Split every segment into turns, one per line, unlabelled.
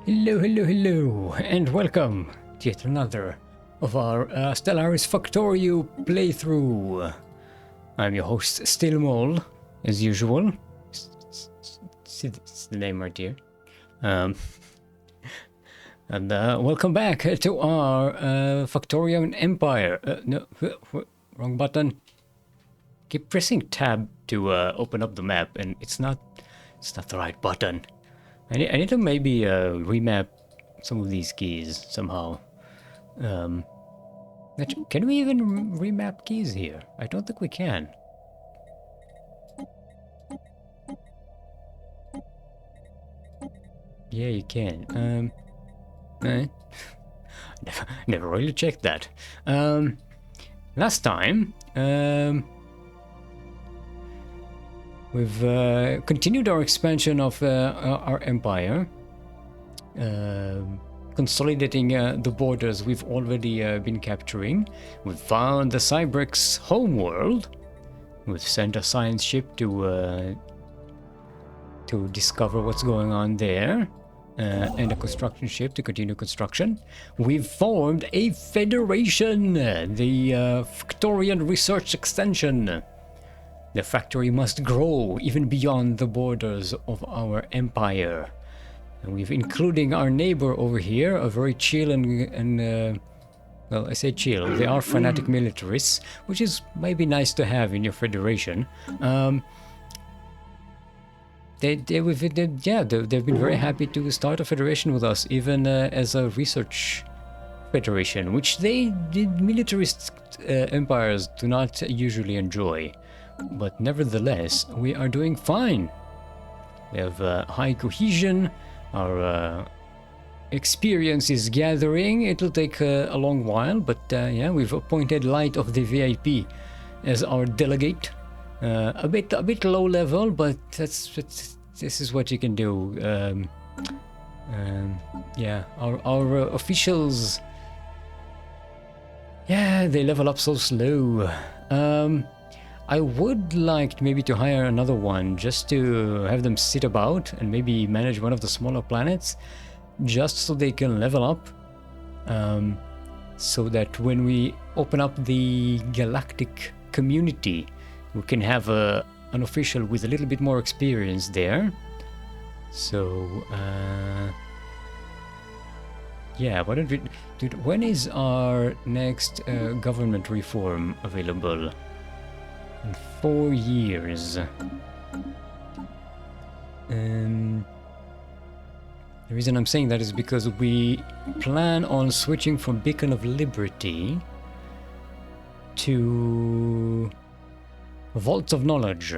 Hello, hello, hello, and welcome to yet another of our Stellaris Factorium playthrough. I'm your host, Stillmole, as usual. See, it's the name right here. And welcome back to our Factorium Empire. No, wrong button. Keep pressing tab to open up the map, and it's not the right button. I need to maybe remap some of these keys somehow. Can we even remap keys here? I don't think we can. Yeah, you can. Never really checked that. Last time, we've continued our expansion of our empire, consolidating the borders we've already been capturing. We've found the Cybrex homeworld. We've sent a science ship to discover what's going on there, and a construction ship to continue construction. We've formed a federation, the Factorium Research Extension. The factory must grow even beyond the borders of our empire. And we've including our neighbor over here, a very chill and well, I say chill, they are fanatic militarists, which is maybe nice to have in your federation. They've been very happy to start a federation with us, even as a research federation, which the militarist empires do not usually enjoy. But nevertheless, we are doing fine. We have high cohesion, our experience is gathering. It'll take a long while, but yeah, we've appointed Light of the VIP as our delegate. A bit low level, but this is what you can do. Yeah, our officials, yeah, they level up so slow. I would like maybe to hire another one just to have them sit about and maybe manage one of the smaller planets, just so they can level up, so that when we open up the galactic community, we can have an official with a little bit more experience there. So yeah, why don't we, dude, when is our next government reform available? In 4 years. The reason I'm saying that is because we plan on switching from Beacon of Liberty to Vaults of Knowledge,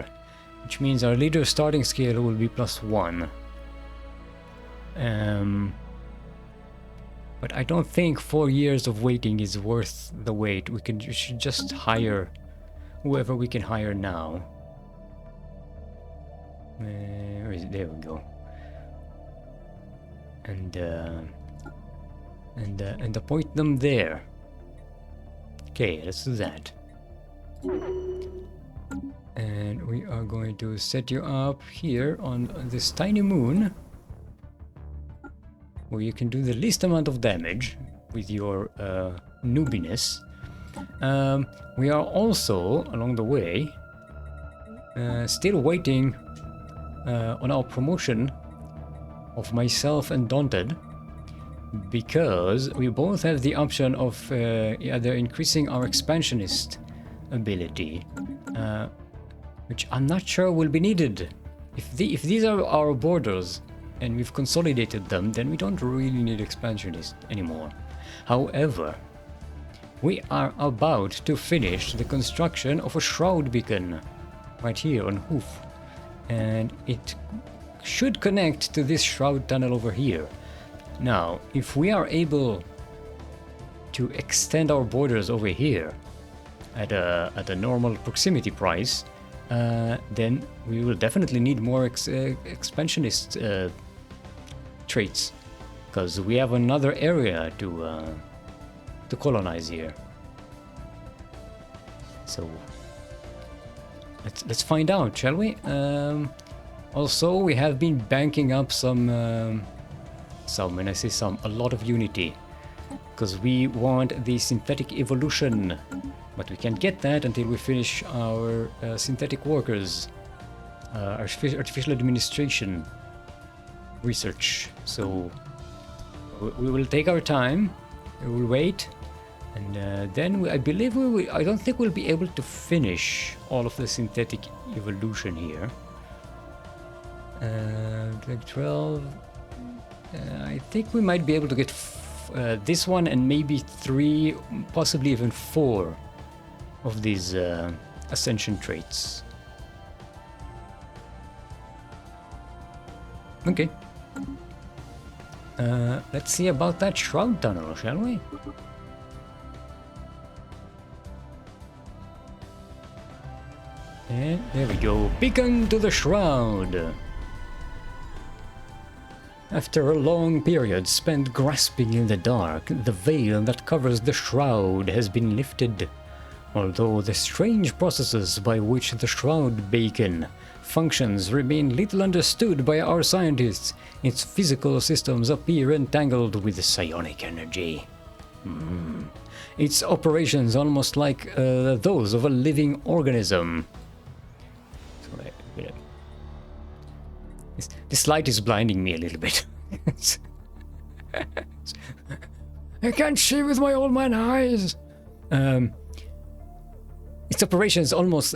which means our leader starting scale will be +1. But I don't think 4 years of waiting is worth the wait. We should just hire whoever we can hire now. Where is it? There we go. And appoint them there. Okay, let's do that. And we are going to set you up here on this tiny moon, where you can do the least amount of damage with your noobiness. We are also, along the way, still waiting on our promotion of myself and Daunted, because we both have the option of either increasing our expansionist ability, which I'm not sure will be needed. If these are our borders and we've consolidated them, then we don't really need expansionist anymore. However, we are about to finish the construction of a Shroud beacon right here on Hoof, and it should connect to this Shroud tunnel over here. Now, if we are able to extend our borders over here at a normal proximity price, then we will definitely need more expansionist traits, because we have another area to colonize here. So let's find out, shall we? Also, we have been banking up some some, and I say some, a lot of unity. Because we want the synthetic evolution. But we can't get that until we finish our synthetic workers. Artificial administration research. So we will take our time. We will wait. And then I believe we will, I don't think we'll be able to finish all of the synthetic evolution here. Like 12. I think we might be able to get this one and maybe 3, possibly even 4 of these ascension traits. Okay. Let's see about that Shroud tunnel, shall we? And there we go. Beacon to the Shroud. After a long period spent grasping in the dark, the veil that covers the Shroud has been lifted. Although the strange processes by which the Shroud beacon functions remain little understood by our scientists, its physical systems appear entangled with psionic energy. Its operations almost like those of a living organism. This light is blinding me a little bit. I can't see with my old man eyes. Its operations almost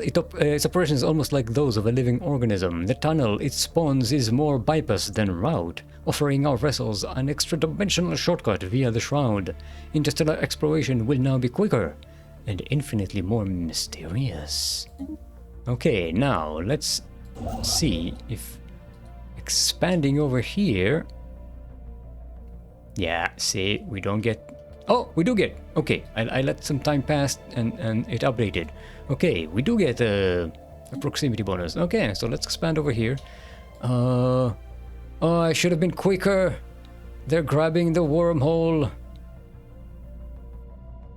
like those of a living organism. The tunnel it spawns is more bypass than route, offering our vessels an extra-dimensional shortcut via the Shroud. Interstellar exploration will now be quicker and infinitely more mysterious. Okay, now let's see if expanding over here. Yeah, see, we don't get. Oh, we do get. Okay, I let some time pass and it updated. Okay, we do get a proximity bonus. Okay, so let's expand over here. Oh, I should have been quicker. They're grabbing the wormhole.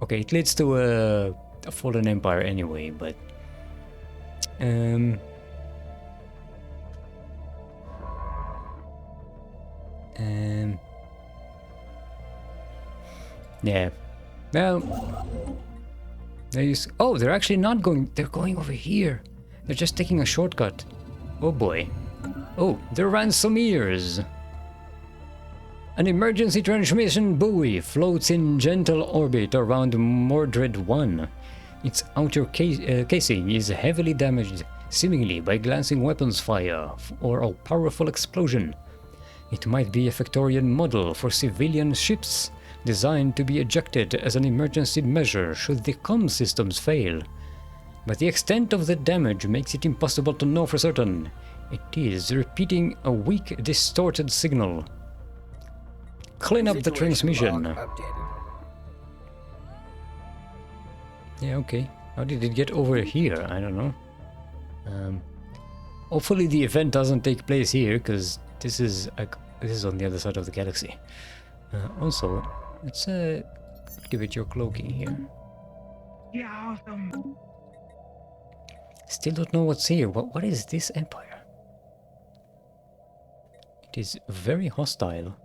Okay, it leads to a fallen empire anyway, but yeah. Well, they're actually not going. They're going over here. They're just taking a shortcut. Oh boy. Oh, they're ransomeers. An emergency transmission buoy floats in gentle orbit around Mordred 1. Its outer casing is heavily damaged, seemingly by glancing weapons fire or a powerful explosion. It might be a Factorium model for civilian ships, designed to be ejected as an emergency measure should the comm systems fail. But the extent of the damage makes it impossible to know for certain. It is repeating a weak, distorted signal. Clean up the transmission. Yeah, okay. How did it get over here? I don't know. Hopefully the event doesn't take place here, because this is on the other side of the galaxy. Also, let's activate your cloaking here.
Yeah, awesome.
Still don't know what's here. What is this empire? It is very hostile,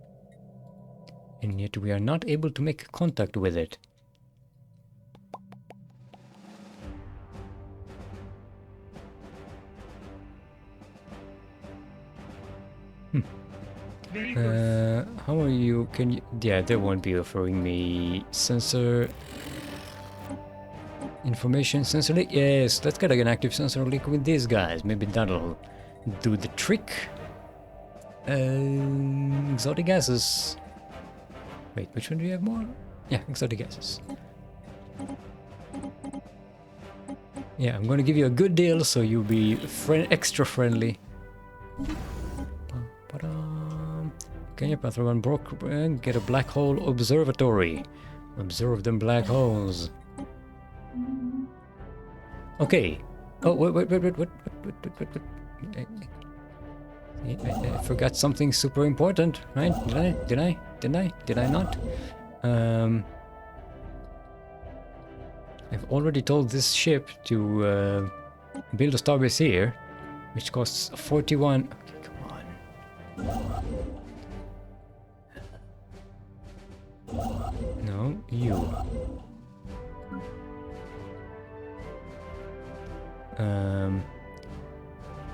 and yet we are not able to make contact with it. How are you? Can you? Yeah, they won't be offering me sensor information. Sensor leak. Yes, let's get an active sensor leak with these guys. Maybe that'll do the trick. Exotic gases. Wait, which one do you have more? Yeah, exotic gases. Yeah, I'm gonna give you a good deal, so you'll be extra friendly. Can you path around Brook and get a black hole observatory? Observe them black holes. Okay. Oh, wait. I forgot something super important, right? Did I not? I've already told this ship to build a starbase here, which costs 41. Okay, come on.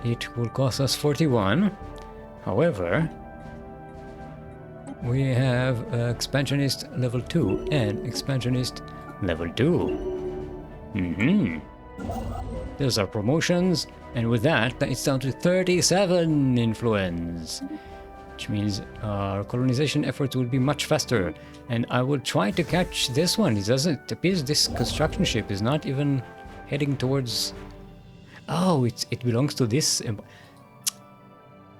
it will cost us 41. However, we have expansionist level 2 and expansionist level 2. There's our promotions, and with that, it's down to 37 influence, which means our colonization efforts will be much faster. And I will try to catch this one. It appears this construction ship is not even heading towards... Oh, it belongs to this empire.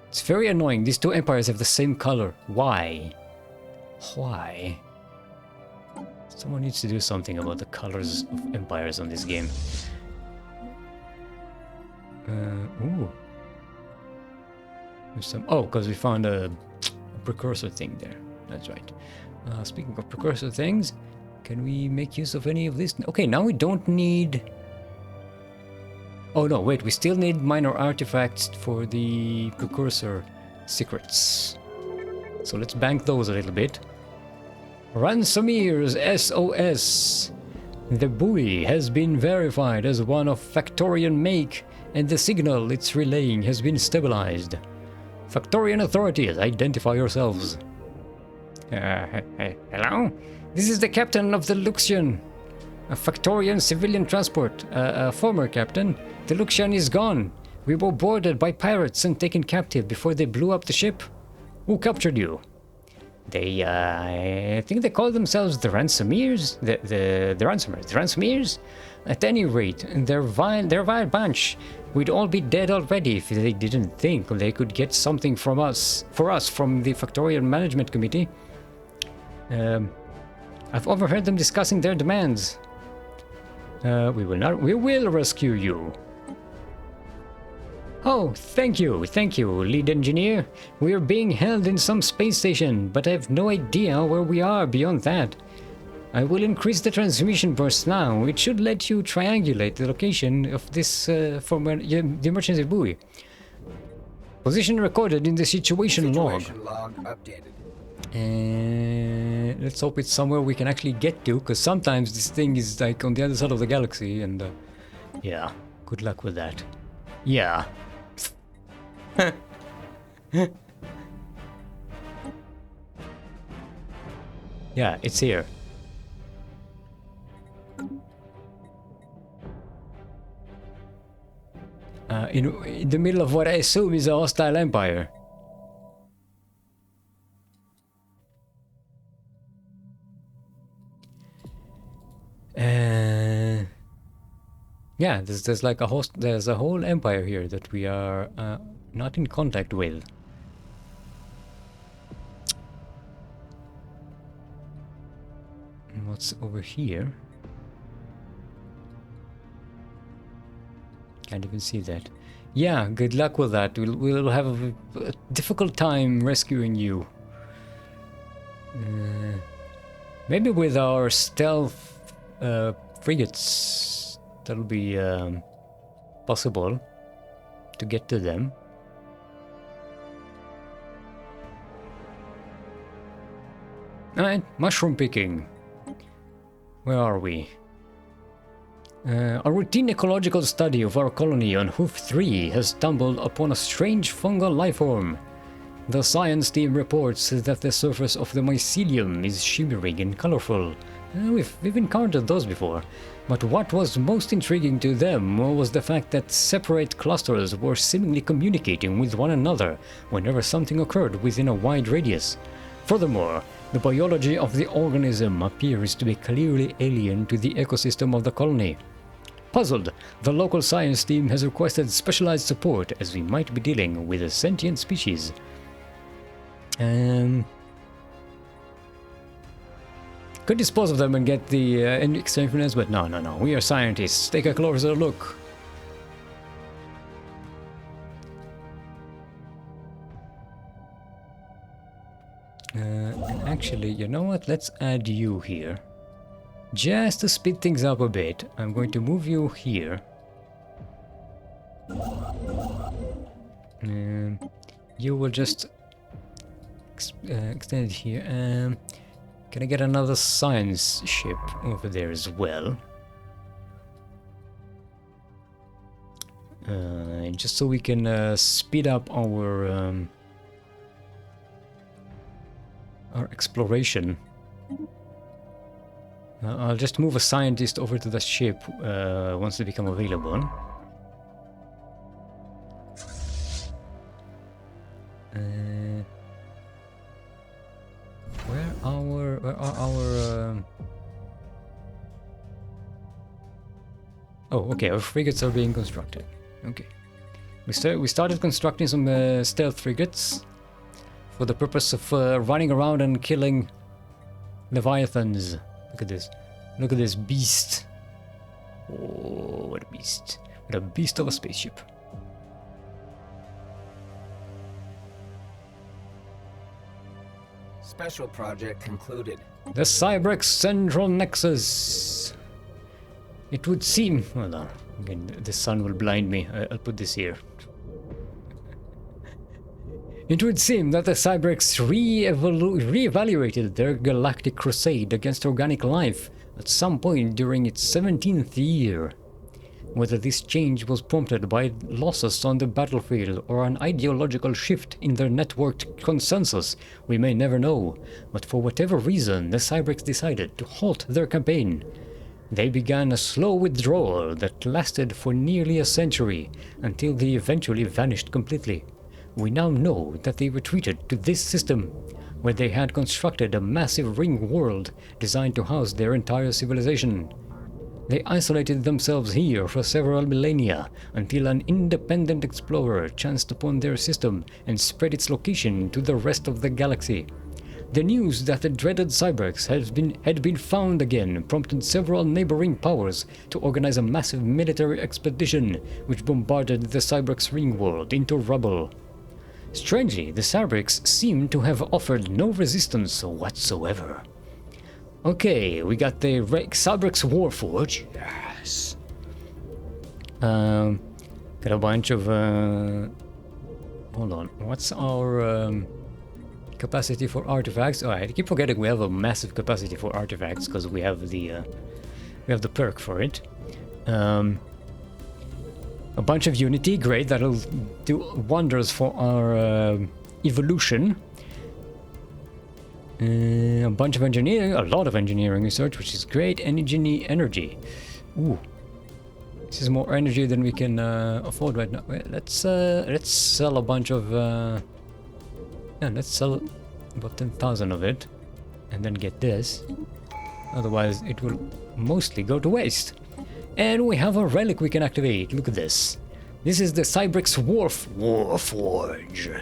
It's very annoying. These two empires have the same color. Why? Why? Someone needs to do something about the colors of empires on this game. Ooh. There's some... Oh, because we found a precursor thing there. That's right. Speaking of precursor things, can we make use of any of this? Okay, now we don't need... Oh no, wait, we still need minor artifacts for the precursor secrets. So let's bank those a little bit. Ransomers SOS. The buoy has been verified as one of Factorium make, and the signal it's relaying has been stabilized. Factorium authorities, identify yourselves. Hello? This is the captain of the Luxian, a Factorian civilian transport, a former captain. The Luxian is gone. We were boarded by pirates and taken captive before they blew up the ship. Who captured you? They, I think they call themselves the Ransomers? The Ransomers? The Ransomers? At any rate, they're vile bunch. We'd all be dead already if they didn't think they could get something from us, from the Factorium Management Committee. I've overheard them discussing their demands. We will rescue you. Oh, thank you, lead engineer. We are being held in some space station, but I have no idea where we are beyond that. I will increase the transmission burst now. It should let you triangulate the location of this from the emergency buoy. Position recorded in the situation log.
Updated.
And let's hope it's somewhere we can actually get to, because sometimes this thing is like on the other side of the galaxy, and yeah, good luck with that. Yeah. Yeah, it's here. In the middle of what I assume is a hostile empire. Yeah, there's like there's a whole empire here that we are not in contact with. And what's over here? Can't even see that. Yeah, good luck with that. We'll have a difficult time rescuing you. Maybe with our stealth frigates, that'll be possible to get to them. Alright, mushroom picking. Where are we? A routine ecological study of our colony on Hoof 3 has stumbled upon a strange fungal lifeform. The science team reports that the surface of the mycelium is shimmering and colorful. We've encountered those before, but what was most intriguing to them was the fact that separate clusters were seemingly communicating with one another whenever something occurred within a wide radius. Furthermore, the biology of the organism appears to be clearly alien to the ecosystem of the colony. Puzzled, the local science team has requested specialized support as we might be dealing with a sentient species. Could dispose of them and get the extra influence, but no. We are scientists. Take a closer look. And actually, you know what? Let's add you here. Just to speed things up a bit, I'm going to move you here. You will just extend it here. Can I get another science ship over there as well? just so we can speed up our exploration. I'll just move a scientist over to the ship once they become available. Where are our Oh, okay, our frigates are being constructed. Okay. We started constructing some stealth frigates for the purpose of running around and killing leviathans. Look at this. Look at this beast. Oh, what a beast. What a beast of a spaceship.
Special project concluded.
The Cybrex Central Nexus. It would seem... Hold on. Again, the sun will blind me. I'll put this here. It would seem that the Cybrex re-evaluated their galactic crusade against organic life at some point during its 17th year. Whether this change was prompted by losses on the battlefield or an ideological shift in their networked consensus, we may never know. But for whatever reason, the Cybrex decided to halt their campaign. They began a slow withdrawal that lasted for nearly a century, until they eventually vanished completely. We now know that they retreated to this system, where they had constructed a massive ring world designed to house their entire civilization. They isolated themselves here for several millennia, until an independent explorer chanced upon their system and spread its location to the rest of the galaxy. The news that the dreaded Cybrex had been found again prompted several neighboring powers to organize a massive military expedition, which bombarded the Cybrex ring world into rubble. Strangely, the Cybrex seemed to have offered no resistance whatsoever. Okay, we got the Cybrex Warforge. Yes. Got a bunch of... Hold on, what's our... capacity for artifacts? Oh, I keep forgetting we have a massive capacity for artifacts because we have the perk for it. A bunch of unity, great. That'll do wonders for our evolution. A bunch of engineering, a lot of engineering research, which is great. Energy. Ooh, this is more energy than we can afford right now. Wait, let's sell a bunch of. Yeah, let's sell about 10,000 of it, and then get this. Otherwise, it will mostly go to waste. And we have a relic we can activate. Look at this. This is the Cybrex Warforge.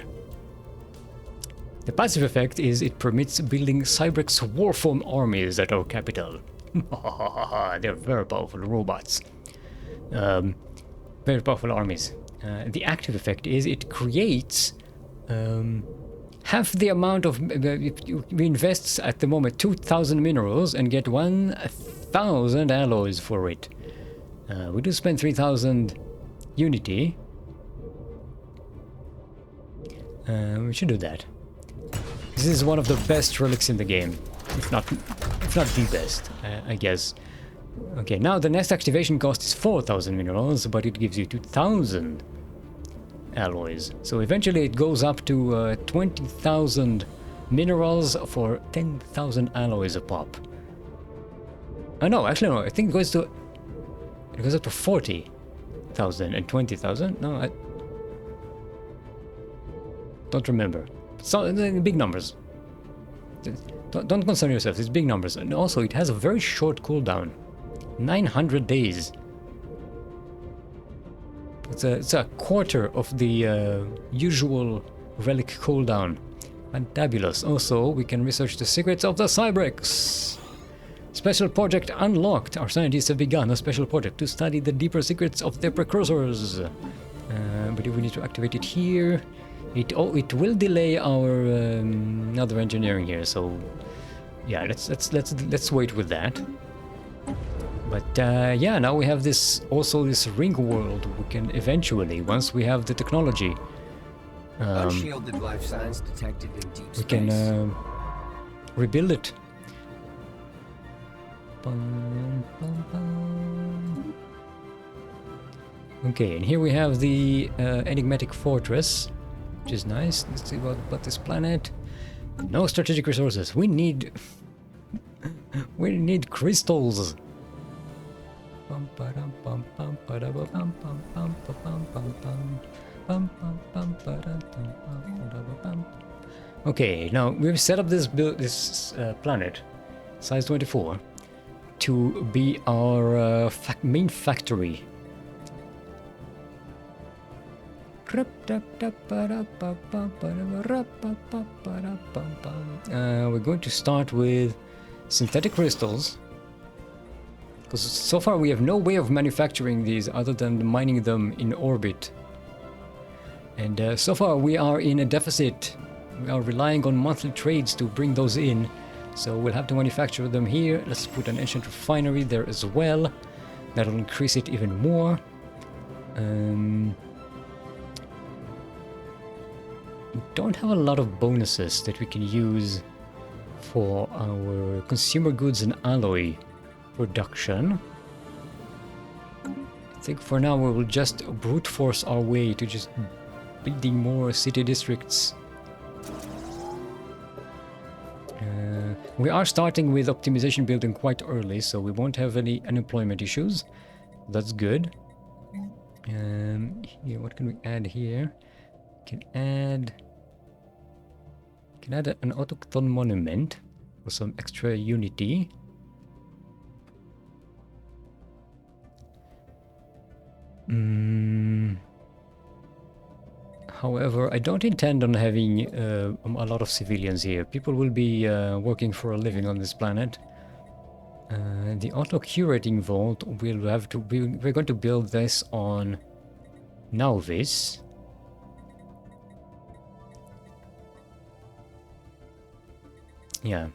The passive effect is it permits building Cybrex Warform armies at our capital. They're very powerful robots. Very powerful armies. The active effect is it creates half the amount of... we invest at the moment 2,000 minerals and get 1,000 alloys for it. We do spend 3,000 unity. We should do that. This is one of the best relics in the game, if not the best, I guess. Okay, now the next activation cost is 4,000 minerals, but it gives you 2,000 alloys. So eventually it goes up to 20,000 minerals for 10,000 alloys a pop. Oh no, actually no, I think it goes up to 40,000 and 20,000. No, I don't remember. So big numbers. Don't concern yourself. It's big numbers, and also it has a very short cooldown, 900 days. It's a quarter of the usual relic cooldown. Fantabulous. Also, we can research the secrets of the Cybrex. Special project unlocked. Our scientists have begun a special project to study the deeper secrets of their precursors. But if we need to activate it here, it will delay our other engineering here. So yeah, let's wait with that. But yeah, now we have this ring world. We can eventually, once we have the technology,
Unshielded life signs detected in deep space.
we can rebuild it. Bum, bum, bum. Okay, and here we have the enigmatic fortress, which is nice. Let's see what about this planet. No strategic resources. We need crystals. Okay, now we've set up this planet, size 24, to be our main factory. We're going to start with synthetic crystals, because so far we have no way of manufacturing these other than mining them in orbit. And so far we are in a deficit. We are relying on monthly trades to bring those in, so we'll have to manufacture them here. Let's put an ancient refinery there as well. That'll increase it even more. We don't have a lot of bonuses that we can use for our consumer goods and alloy production. I think for now we will just brute force our way to just building more city districts. We are starting with optimization building quite early, so we won't have any unemployment issues. That's good. Here, what can we add here? Can add an autochthon monument for some extra unity. However, I don't intend on having a lot of civilians here. People will be working for a living on this planet. The auto-curating vault will have to be. We're going to build this on Nauvis. Yeah.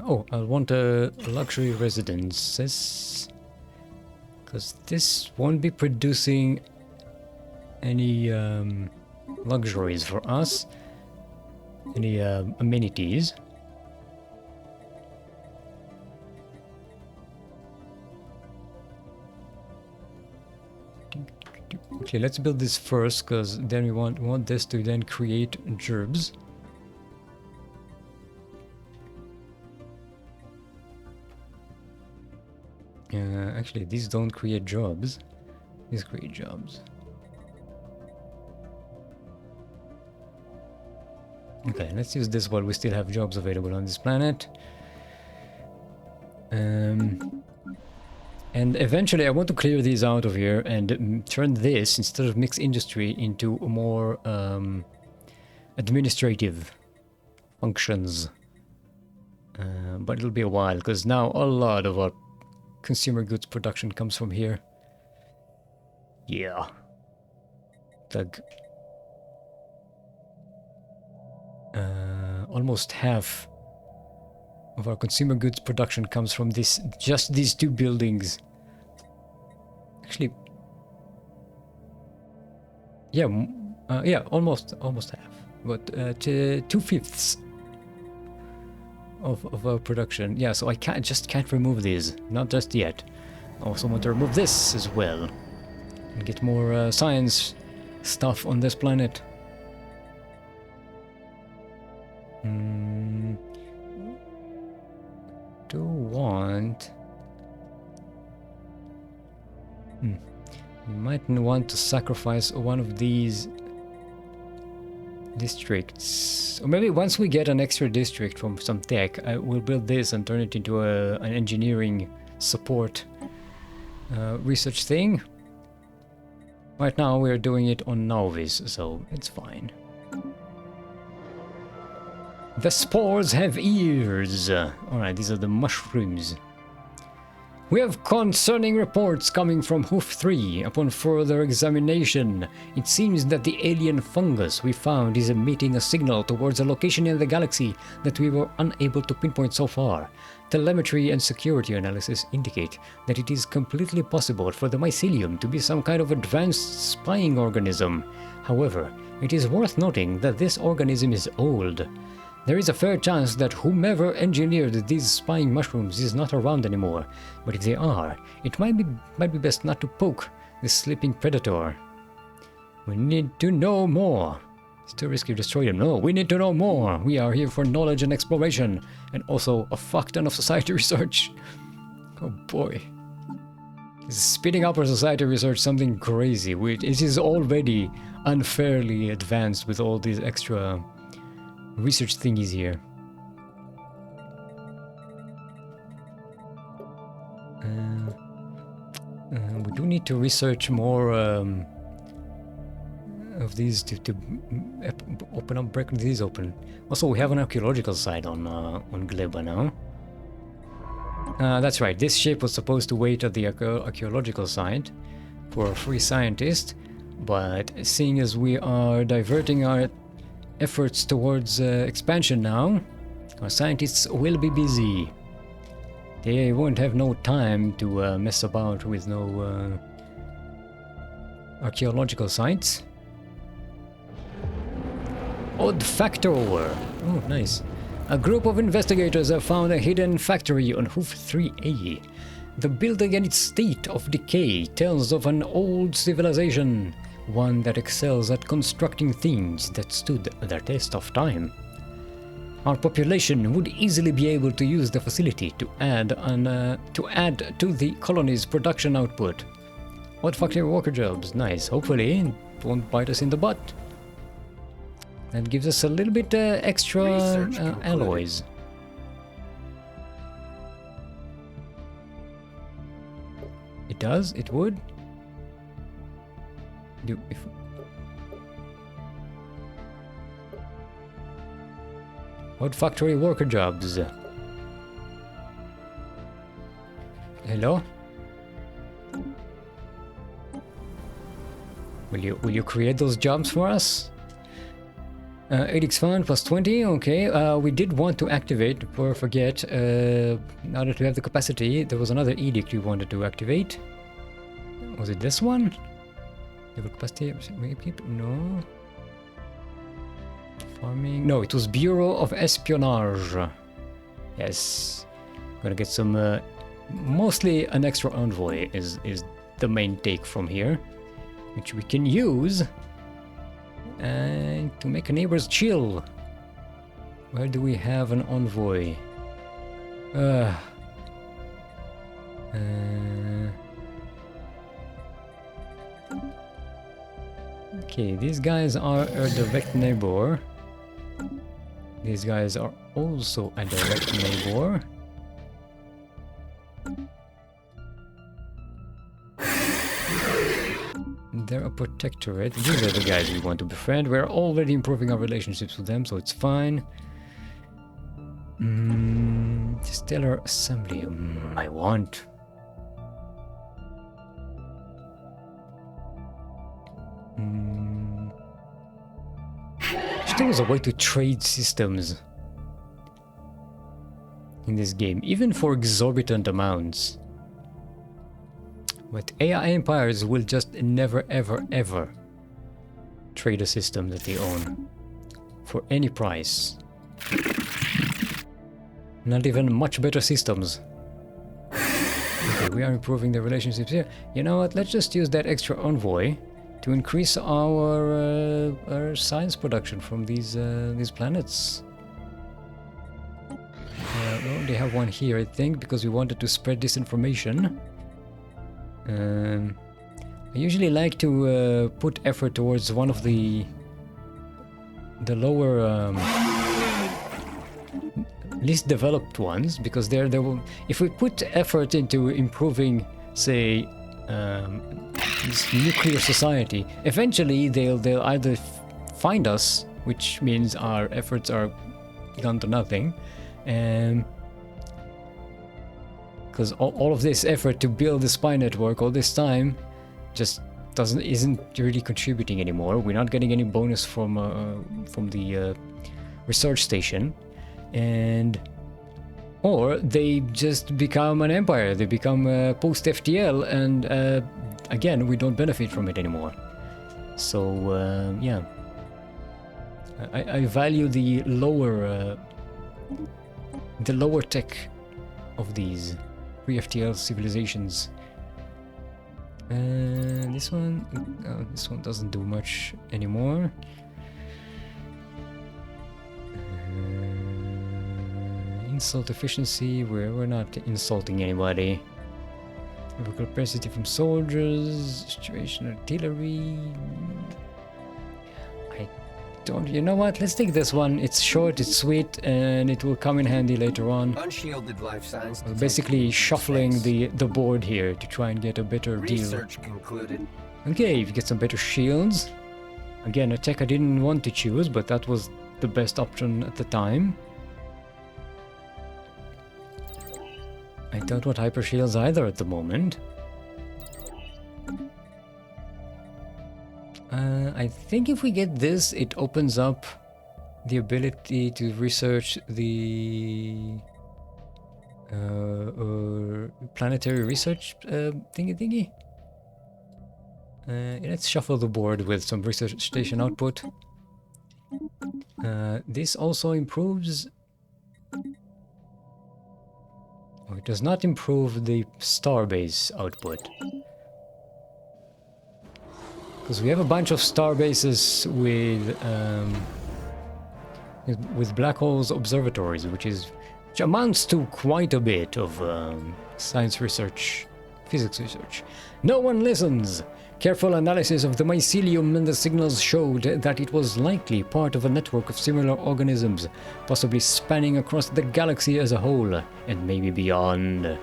Oh, I'll want a luxury residences, because this won't be producing any luxuries for us, any amenities. Okay, let's build this first, because then we want this to then create gerbs. Actually, these don't create jobs. These create jobs. Okay, let's use this while we still have jobs available on this planet. And eventually I want to clear these out of here and turn this, instead of mixed industry, into more administrative functions. But it'll be a while, because now a lot of our consumer goods production comes from here. Yeah. Like almost half of our consumer goods production comes from just these two buildings. Actually, yeah, yeah, almost half, but 2/5 of our production. Yeah, so I just can't remove these, not just yet. I also want to remove this as well and get more science stuff on this planet. Do want... You might want to sacrifice one of these districts, or maybe once we get an extra district from some tech, I will build this and turn it into an engineering support research thing. Right now we're doing it on Nauvis, so it's fine. The spores have ears. Alright, these are the mushrooms. We have concerning reports coming from Hoof 3. Upon further examination, it seems that the alien fungus we found is emitting a signal towards a location in the galaxy that we were unable to pinpoint so far. Telemetry and security analysis indicate that it is completely possible for the mycelium to be some kind of advanced spying organism. However, it is worth noting that this organism is old. There is a fair chance that whomever engineered these spying mushrooms is not around anymore, but if they are, it might be best not to poke this sleeping predator. We need to know more. It's too risky to destroy them. No, we need to know more. We are here for knowledge and exploration, and also a fuck ton of society research. Oh boy. This is speeding up our society research something crazy. It is already unfairly advanced with all these extra research thingies here. We do need to research more of these to open up, break these open. Also, we have an archaeological site on Gleba now. That's right, this ship was supposed to wait at the archaeological site for a free scientist, but seeing as we are diverting our efforts towards expansion now, our scientists will be busy. They won't have no time to mess about with no archaeological sites. Odd factor. Oh, nice. A group of investigators have found a hidden factory on Hoof 3A. The building and its state of decay tells of an old civilization, one that excels at constructing things that stood the test of time. Our population would easily be able to use the facility to add to the colony's production output. What factory worker jobs? Nice. Hopefully, it won't bite us in the butt. That gives us a little bit extra alloys. It does? It would? What factory worker jobs? Hello? Will you create those jobs for us? Edicts fund plus 20, okay. We did want to activate, before I forget, now that we have the capacity, there was another edict we wanted to activate. Was it this one? Level capacity, no. Farming, no, it was Bureau of Espionage. Yes. Gonna get some, mostly an extra envoy is the main take from here, which we can use. And to make neighbors chill. Where do we have an envoy? Okay, these guys are a direct neighbor. These guys are also a direct neighbor. They're a protectorate. These are the guys we want to befriend. We're already improving our relationships with them, so it's fine. Stellar Assembly. I want. There was a way to trade systems in this game, even for exorbitant amounts. But AI empires will just never ever trade a system that they own for any price. Not even much better systems. Okay, we are improving the relationships here. You know what, let's just use that extra envoy to increase our science production from these planets. We already have one here, I think, because we wanted to spread this information. I usually like to put effort towards one of the lower, least developed ones, because they're if we put effort into improving, say, this nuclear society, eventually they'll either find us, which means our efforts are gone to nothing, and because all of this effort to build the spy network all this time just isn't really contributing anymore. We're not getting any bonus from the research station, or they just become an empire. They become post FTL, and again, we don't benefit from it anymore. So yeah, I value the lower tech of these pre-FTL civilizations. This one doesn't do much anymore. Insult efficiency, we're not insulting anybody. Vehicle capacity from soldiers, situation artillery. I don't, you know what? Let's take this one. It's short, it's sweet, and it will come in handy later on.
Unshielded life signs.
We're basically shuffling the board here to try and get a better deal.
Research concluded.
Okay, if you get some better shields. Again, a tech I didn't want to choose, but that was the best option at the time. I don't want hyper shields either at the moment. I think if we get this, it opens up the ability to research the planetary research thingy. Let's shuffle the board with some research station output. This also improves... Oh, it does not improve the starbase output. Because we have a bunch of starbases with black holes observatories, which amounts to quite a bit of science research, physics research. No one listens! Careful analysis of the mycelium and the signals showed that it was likely part of a network of similar organisms, possibly spanning across the galaxy as a whole, and maybe beyond.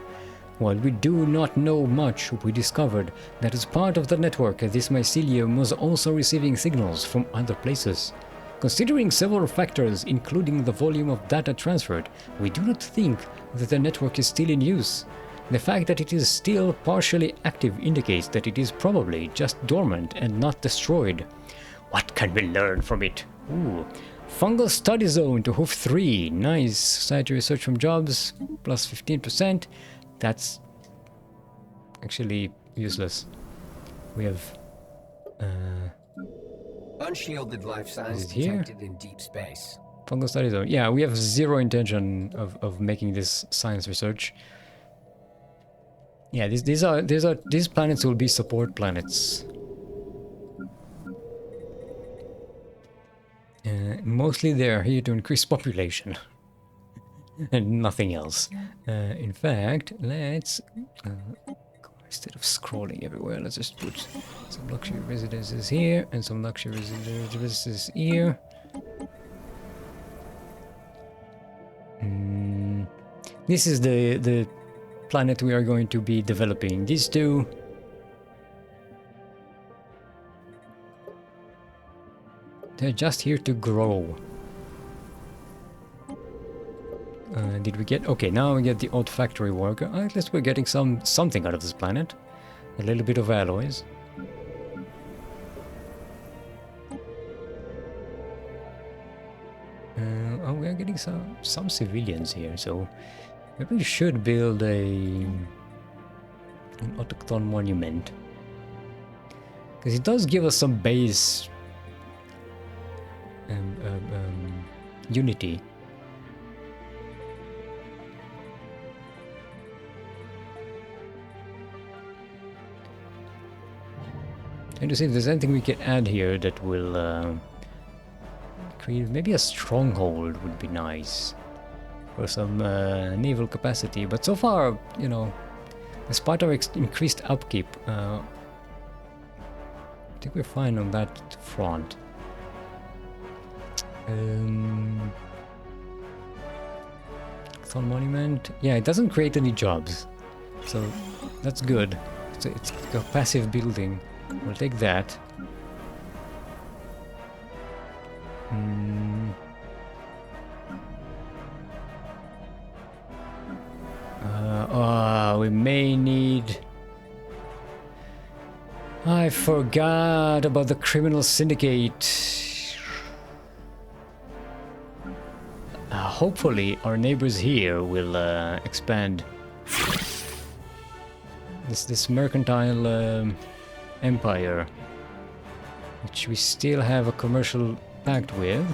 While we do not know much, we discovered that as part of the network, this mycelium was also receiving signals from other places. Considering several factors, including the volume of data transferred, we do not think that the network is still in use. The fact that it is still partially active indicates that it is probably just dormant and not destroyed. What can we learn from it? Ooh. Fungal study zone to hoof 3. Nice. Society research from jobs. Plus 15%. That's actually useless. We have...
Unshielded life signs
here?
detected in deep space.
Fungal study zone. Yeah, we have zero intention of making this science research. Yeah, these planets will be support planets. Mostly they're here to increase population and nothing else. In fact, let's instead of scrolling everywhere, let's just put some luxury residences here and some luxury residences here. This is the planet we are going to be developing. These two. They're just here to grow. Did we get... Okay, now we get the odd factory worker. At least we're getting something out of this planet. A little bit of alloys. Oh, we're getting some civilians here, so... Maybe we should build an autochthon monument. Because it does give us some base... unity. Trying to see if there's anything we can add here that will create maybe a stronghold would be nice for some naval capacity. But so far, you know, despite our increased upkeep, I think we're fine on that front. Thorn Monument. Yeah, it doesn't create any jobs, so that's good. It's a passive building. We'll take that. We may need... I forgot about the criminal syndicate. Hopefully our neighbors here will expand this mercantile empire, which we still have a commercial pact with.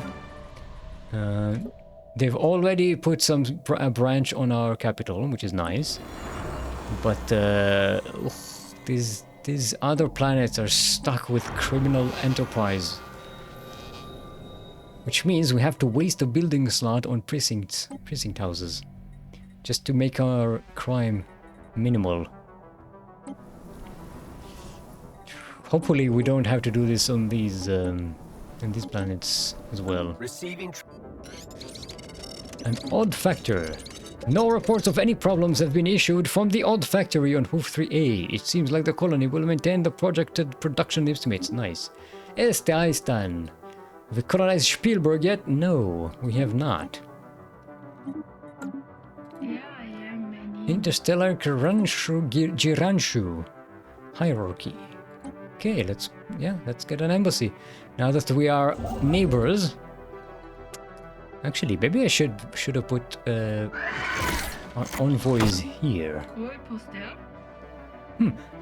They've already put a branch on our capital, which is nice. But these other planets are stuck with criminal enterprise. Which means we have to waste a building slot on precinct houses. Just to make our crime minimal. Hopefully we don't have to do this on these planets as well.
Receiving.
An odd factor. No reports of any problems have been issued from the odd factory on Hoof 3A. It seems like the colony will maintain the projected production estimates. Nice. Este Aistan. Have we colonized Spielberg yet? No, we have not.
Yeah, I am many.
Interstellar Giranshu hierarchy. Okay, let's get an embassy. Now that we are neighbors. Actually, maybe I should have put our envoys here.
Oi, poster.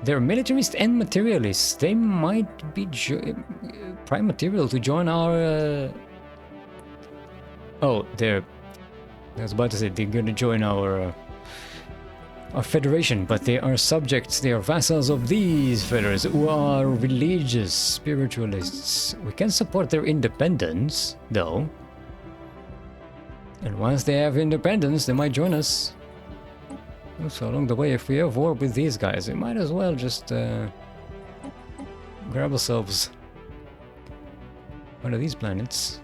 They're militarists and materialists. They might be prime material to join our. Oh, I was about to say they're going to join our federation, but they are subjects. They are vassals of these federates who are religious spiritualists. We can support their independence, though. And once they have independence, they might join us. So along the way, if we have war with these guys, we might as well just grab ourselves one of these planets.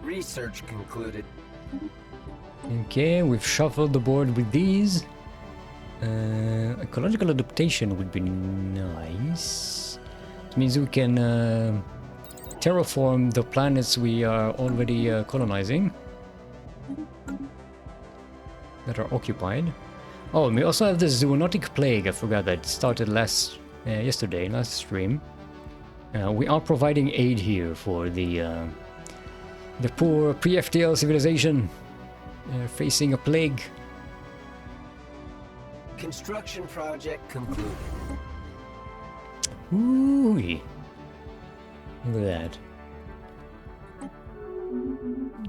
Research concluded.
Okay, we've shuffled the board with these. Ecological adaptation would be nice. It means we can terraform the planets we are already colonizing that are occupied. Oh, and we also have the zoonotic plague. I forgot that started last stream. We are providing aid here for the poor pre-FTL civilization facing a plague.
Construction project concluded.
Ooh. Look at that.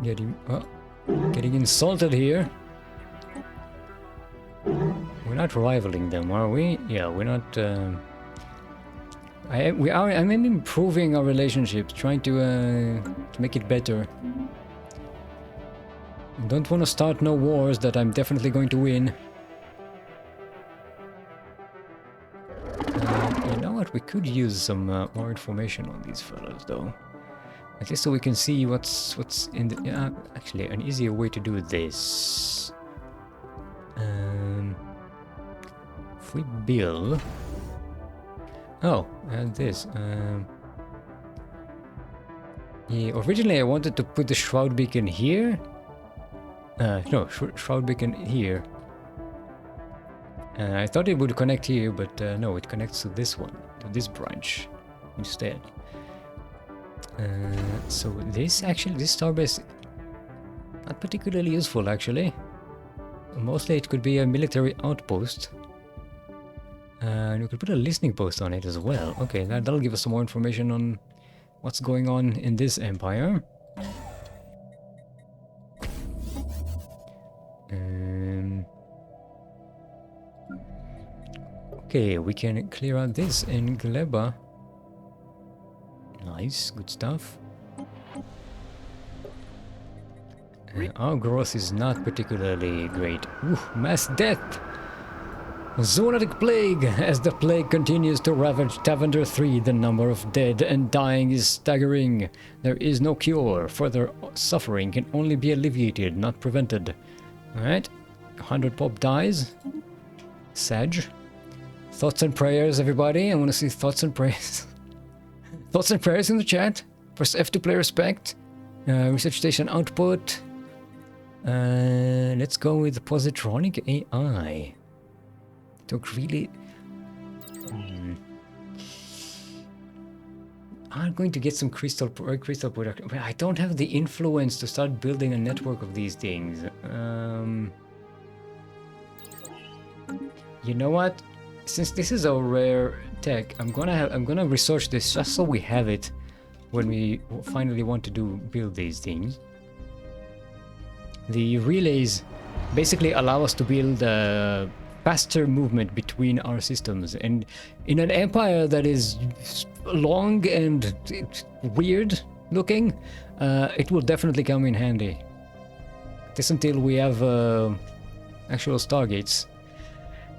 Getting insulted here. We're not rivaling them, are we? Yeah, we're not. I'm improving our relationship, trying to make it better. I don't want to start no wars that I'm definitely going to win. You know what? We could use some more information on these fellows, though. At least so we can see what's in the. Yeah, actually, an easier way to do this. If we build. Oh, and this. Yeah, originally I wanted to put the Shroud beacon here. No, Shroud beacon here. I thought it would connect here, but no, it connects to this one, to this branch instead. So this starbase, not particularly useful actually. Mostly it could be a military outpost. And we could put a listening post on it as well. Okay, that'll give us some more information on what's going on in this empire. Okay, we can clear out this in Gleba. Nice, good stuff. Our growth is not particularly great. Ooh, mass death! Zoonotic plague! As the plague continues to ravage Tavender 3, the number of dead and dying is staggering. There is no cure. Further suffering can only be alleviated, not prevented. Alright, 100 pop dies. Sag. Thoughts and prayers, everybody. I want to see thoughts and prayers. Thoughts and prayers in the chat. Press F to play respect. Research station output. Let's go with positronic AI. Don't really. I'm going to get some crystal production. But I don't have the influence to start building a network of these things. You know what? since this is a rare tech, I'm gonna research this just so we have it when we finally want to build these things. The relays basically allow us to build faster movement between our systems, and in an empire that is long and weird looking, it will definitely come in handy. This until we have actual stargates.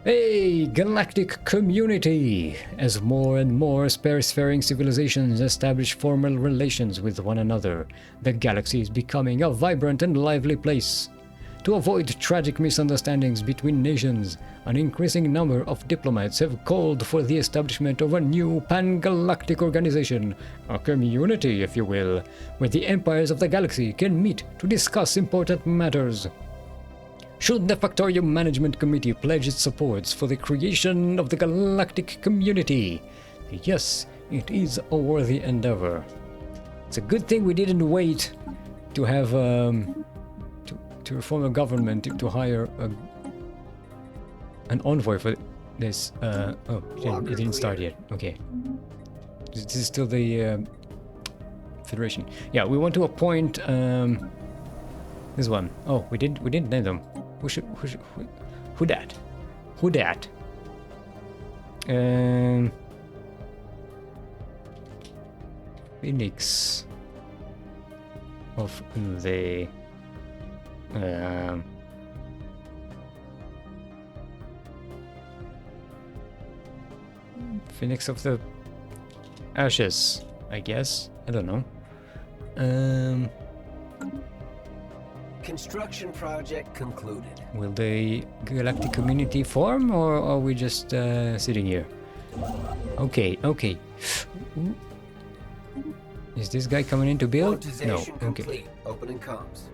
Hey, galactic community! As more and more spacefaring civilizations establish formal relations with one another, the galaxy is becoming a vibrant and lively place. To avoid tragic misunderstandings between nations, an increasing number of diplomats have called for the establishment of a new pan-galactic organization, a community, if you will, where the empires of the galaxy can meet to discuss important matters. Should the Factorium Management Committee pledge its supports for the creation of the galactic community? Yes, it is a worthy endeavor. It's a good thing we didn't wait to have to reform a government to hire an envoy for this. Oh, it didn't start yet. Okay, this is still the Federation. Yeah, we want to appoint this one. Oh, we didn't name them. Who that? Phoenix of the Phoenix of the Ashes, I guess. I don't know.
Construction project concluded.
Will the galactic community form, or are we just sitting here? Okay. Is this guy coming in to build? No. Okay.
Complete. Opening comms.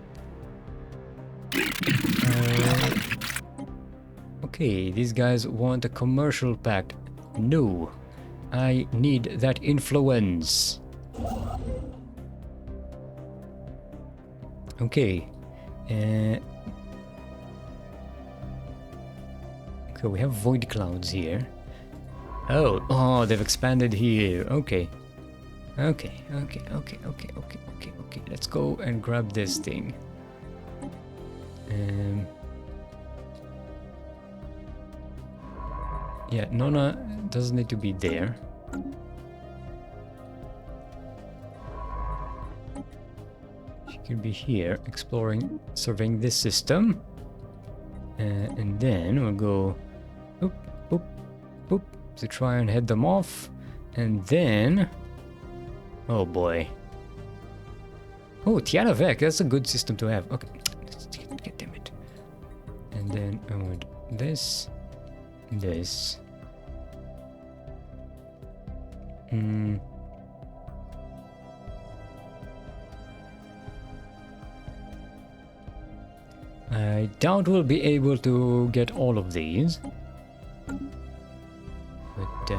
Okay, these guys want a commercial pact. No, I need that influence. Okay. Okay, we have void clouds here. Oh, they've expanded here. Okay. Let's go and grab this thing. Yeah, Nona doesn't need to be there. She could be here, exploring, surveying this system. And then we'll go boop, to try and head them off. And then... oh boy. Oh, Tiana Vec, that's a good system to have. Okay, let's get damn it. And then I want this. I doubt we'll be able to get all of these. But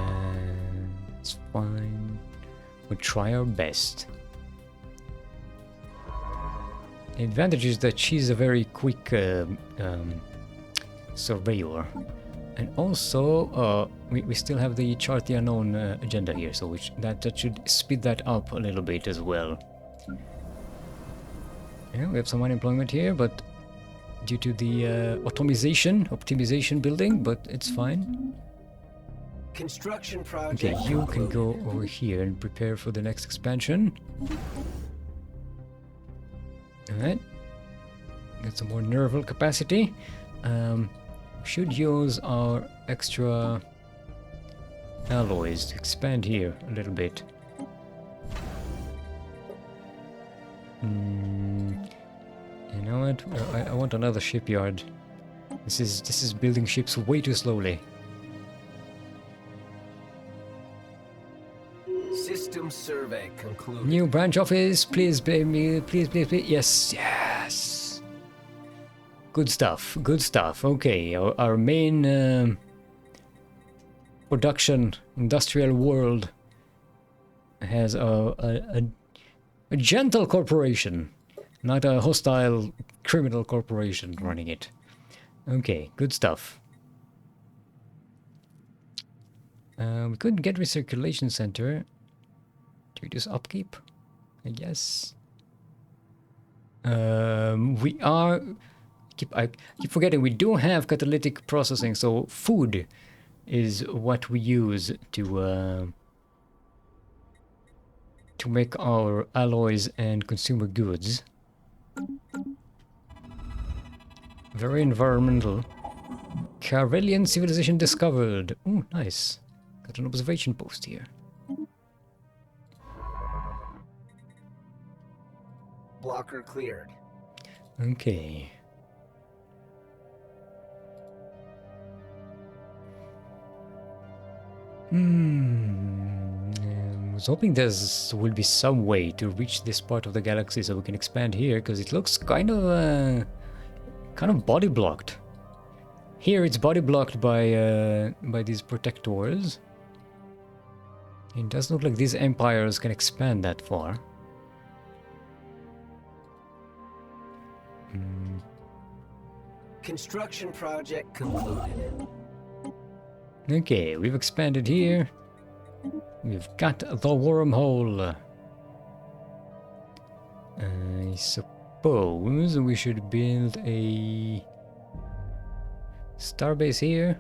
it's fine. We'll try our best. The advantage is that she's a very quick surveyor. And also, we still have the chart the unknown agenda here, so that should speed that up a little bit as well. Yeah, we have some unemployment here, but due to the optimization building, but it's fine.
Construction project.
Okay, you can go over here and prepare for the next expansion. Alright. Get some more nerval capacity. Should use our extra alloys to expand here a little bit. You know what? I want another shipyard. This is building ships way too slowly.
System survey concluded.
New branch office, please, baby, please. Yes. Good stuff. Okay, our main production industrial world has a gentle corporation, not a hostile criminal corporation running it. Okay, good stuff. We could get recirculation center to reduce upkeep, I guess. We are... I keep forgetting, we do have catalytic processing, so food is what we use to make our alloys and consumer goods. Very environmental. Carelian civilization discovered. Oh, nice. Got an observation post here.
Blocker cleared.
Okay. I was hoping there will be some way to reach this part of the galaxy so we can expand here, because it looks kind of body blocked. Here it's body blocked by these protectors. It doesn't look like these empires can expand that far.
Construction project concluded.
Okay, we've expanded here. We've got the wormhole. I suppose we should build a starbase here.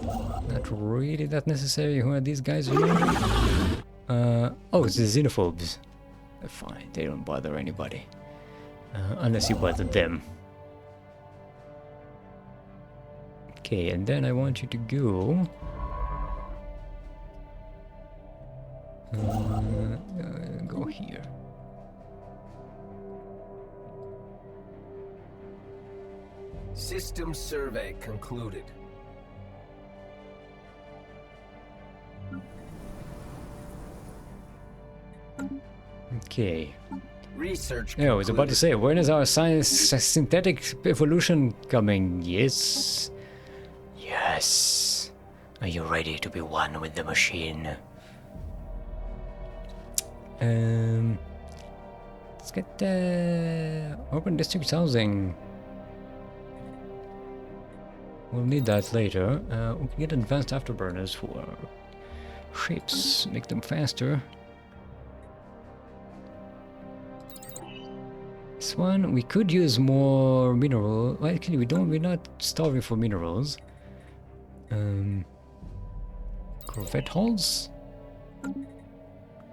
Not really that necessary. Who are these guys? Oh, it's the xenophobes. They're fine. They don't bother anybody. Unless you bother them. Okay, and then I want you to go... go here.
System survey concluded.
Okay.
Research.
Yeah, I was about to say, when is our science synthetic evolution coming? Yes. Yes. Are you ready to be one with the machine? Let's get urban district housing. We'll need that later. We can get advanced afterburners for ships, make them faster. This one, we could use more mineral. Well, actually, we're not starving for minerals. Corvette hulls?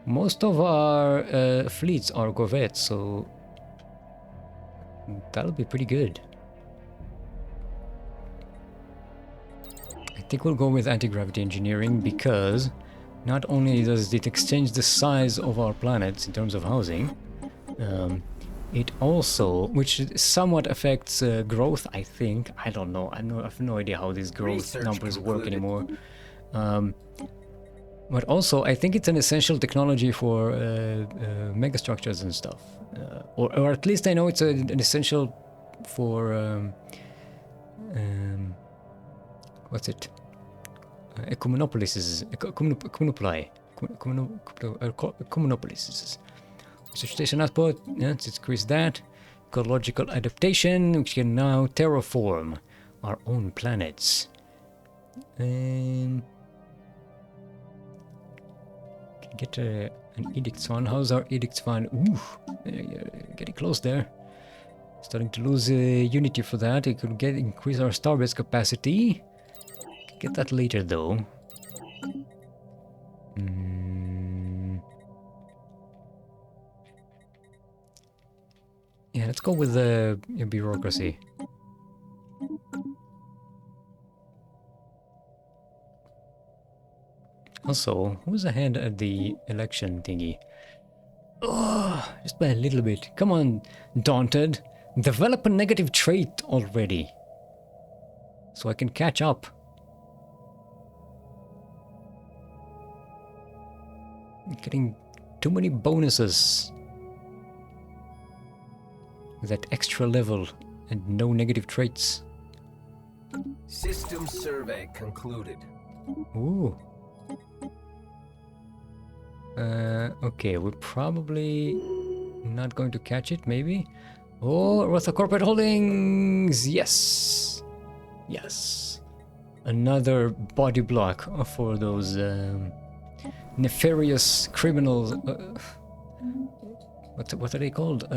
Most of our fleets are corvettes, so that'll be pretty good. I think we'll go with anti-gravity engineering because not only does it exchange the size of our planets in terms of housing, it also, which somewhat affects growth, I think. I don't know. I have no idea how these growth numbers work anymore. But also, I think it's an essential technology for megastructures and stuff. Or at least I know it's an essential for... what's it? Ecumenopolises. Ecumenopolises. Research station output, let's increase that. Ecological adaptation, which can now terraform our own planets. Get an edicts fund. How's our edicts fund? Ooh, getting close there. Starting to lose unity for that. It could increase our starbase capacity. Get that later though. Yeah, let's go with the bureaucracy. Also, who's ahead at the election thingy? Oh, just by a little bit. Come on, Daunted. Develop a negative trait already. So I can catch up. Getting too many bonuses. That extra level and no negative traits.
System survey concluded.
Ooh. Okay, we're probably not going to catch it, maybe. Oh, Rotha Corporate Holdings! Yes! Yes. another body block for those nefarious criminals. What are they called?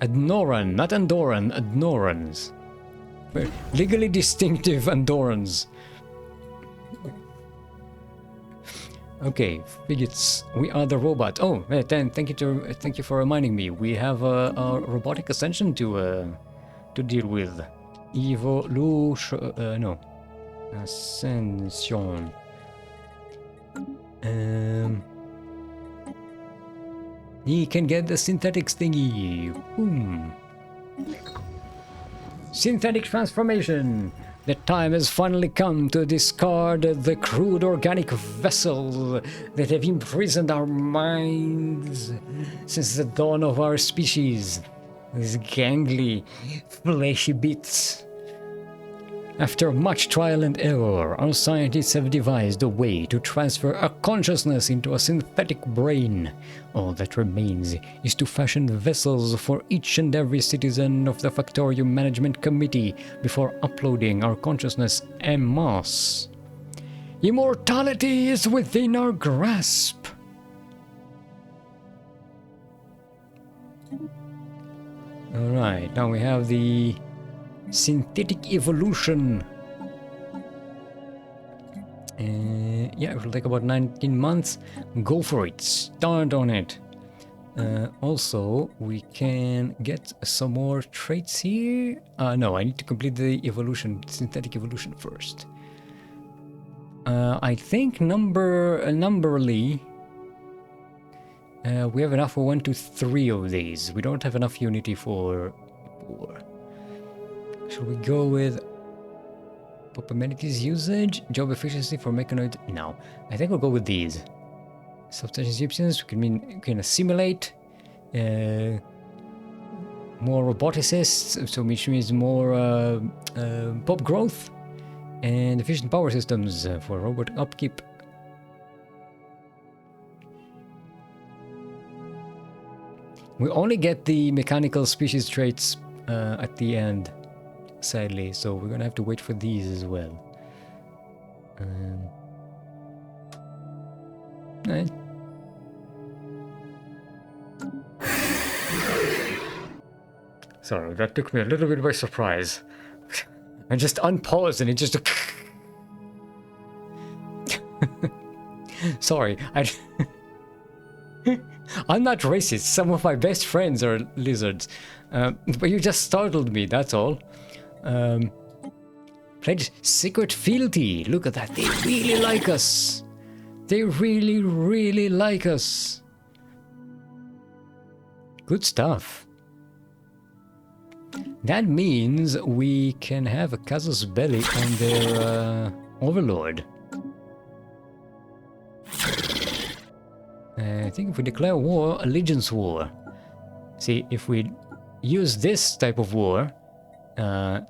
Adnoran, not Andoran, Adnorans. Legally distinctive Andorans. Okay, Fidgets, we are the robot. Oh, then thank you for reminding me. We have a robotic ascension to deal with. Evolution, no, ascension. He can get the synthetics thingy. Boom. Synthetic transformation. The time has finally come to discard the crude organic vessels that have imprisoned our minds since the dawn of our species. These gangly, fleshy bits. After much trial and error, our scientists have devised a way to transfer a consciousness into a synthetic brain. All that remains is to fashion vessels for each and every citizen of the Factorium Management Committee before uploading our consciousness en masse. Immortality is within our grasp. Alright, now we have the synthetic evolution. Yeah, it will take about 19 months. Go for it. Start on it. Also, we can get some more traits here. No, I need to complete the evolution, synthetic evolution first. I think numberly, we have enough for 1 to 3 of these. We don't have enough unity for 4. Should we go with pop amenities usage, job efficiency for mechanoid? No, I think we'll go with these. Substation Egyptians, we can assimilate, more roboticists, so which means more pop growth, and efficient power systems for robot upkeep. We only get the mechanical species traits at the end, sadly, so we're gonna have to wait for these as well. Right. Sorry, that took me a little bit by surprise. I just unpaused and it just... Sorry, I'm not racist. Some of my best friends are lizards. But you just startled me, that's all. Pledge secret fealty. Look at that. They really like us. They really, really like us. Good stuff. That means we can have a casus belli on their overlord. I think if we declare war, allegiance war. See, if we use this type of war,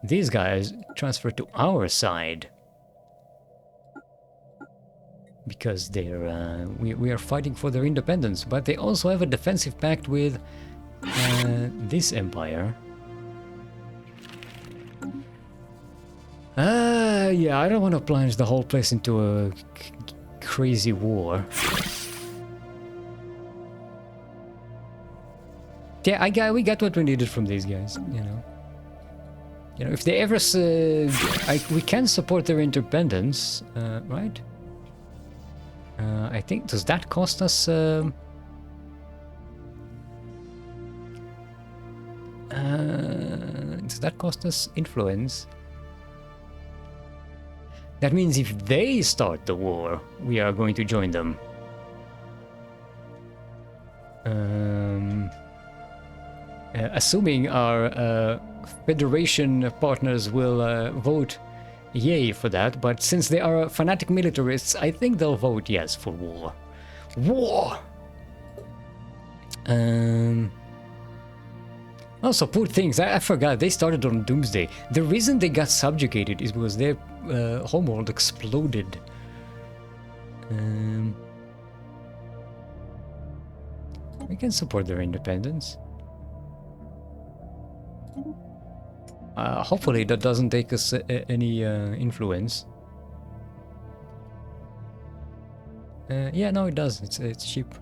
these guys transfer to our side. Because they're, we are fighting for their independence, but they also have a defensive pact with this empire. Yeah, I don't want to plunge the whole place into a crazy war. Yeah, we got what we needed from these guys, you know. You know, if they ever we can support their independence, right? I think, does that cost us? Does that cost us influence? That means if they start the war, we are going to join them. Assuming our Federation partners will vote yay for that, but since they are fanatic militarists, I think they'll vote yes for war. War! Also, poor things, I forgot, they started on Doomsday. The reason they got subjugated is because their homeworld exploded. We can support their independence. Hopefully that doesn't take us any influence. Yeah, no, it does. It's cheap.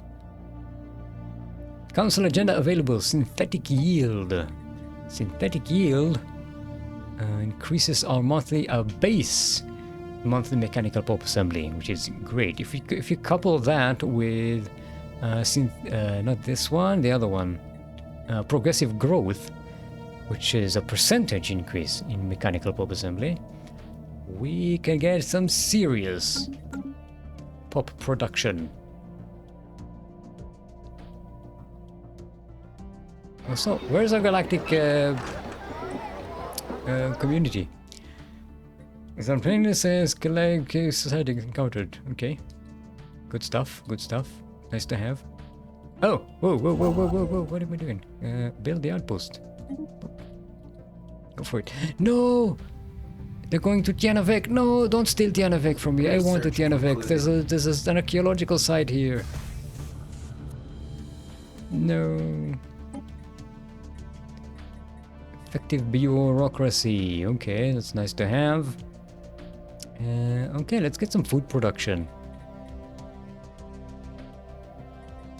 Council agenda available. Synthetic yield. Synthetic yield increases our monthly base monthly mechanical pulp assembly, which is great. If you couple that with not this one, the other one, progressive growth, which is a percentage increase in mechanical pulp assembly, we can get some serious pulp production. So, where's our galactic community? Some planet says galactic society encountered. Okay. Good stuff, good stuff. Nice to have. Oh! Whoa, whoa, whoa, whoa, whoa, whoa, what am I doing? Build the outpost. Go for it. No! They're going to Tianavek. No, don't steal Tianavek from me. I want the Tianavek. There's an archaeological site here. No. Effective bureaucracy. Okay, that's nice to have. Okay, let's get some food production.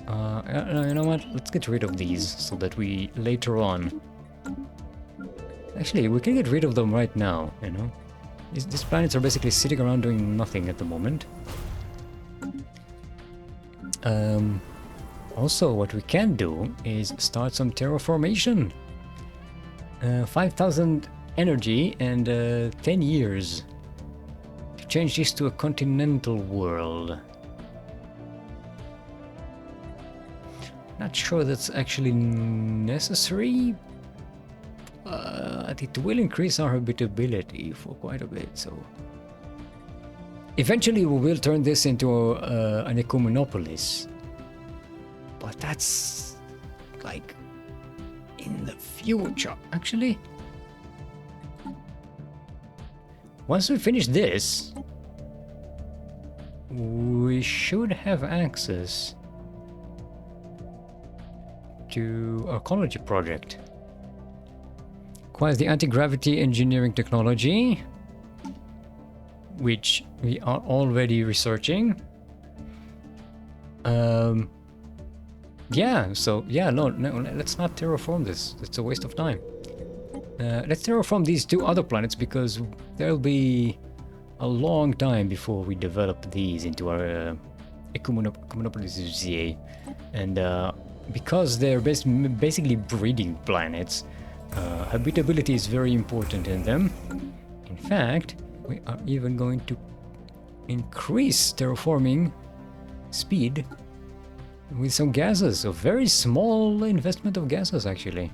You know what? Let's get rid of these so that we later on. Actually, we can get rid of them right now, you know? These planets are basically sitting around doing nothing at the moment. Also, what we can do is start some terraformation. 5,000 energy and 10 years. To change this to a continental world. Not sure that's actually necessary. It will increase our habitability for quite a bit, so... Eventually we will turn this into an ecumenopolis. But that's... like... in the future, actually. Once we finish this... we should have access... to our ecology project. Acquires the anti-gravity engineering technology, which we are already researching. Yeah, so yeah, no, let's not terraform this. It's a waste of time. Let's terraform these two other planets because there'll be a long time before we develop these into our ecumenopolis, and because they're basically breeding planets. Habitability is very important in them. In fact, we are even going to increase terraforming speed with some gases, a very small investment of gases actually.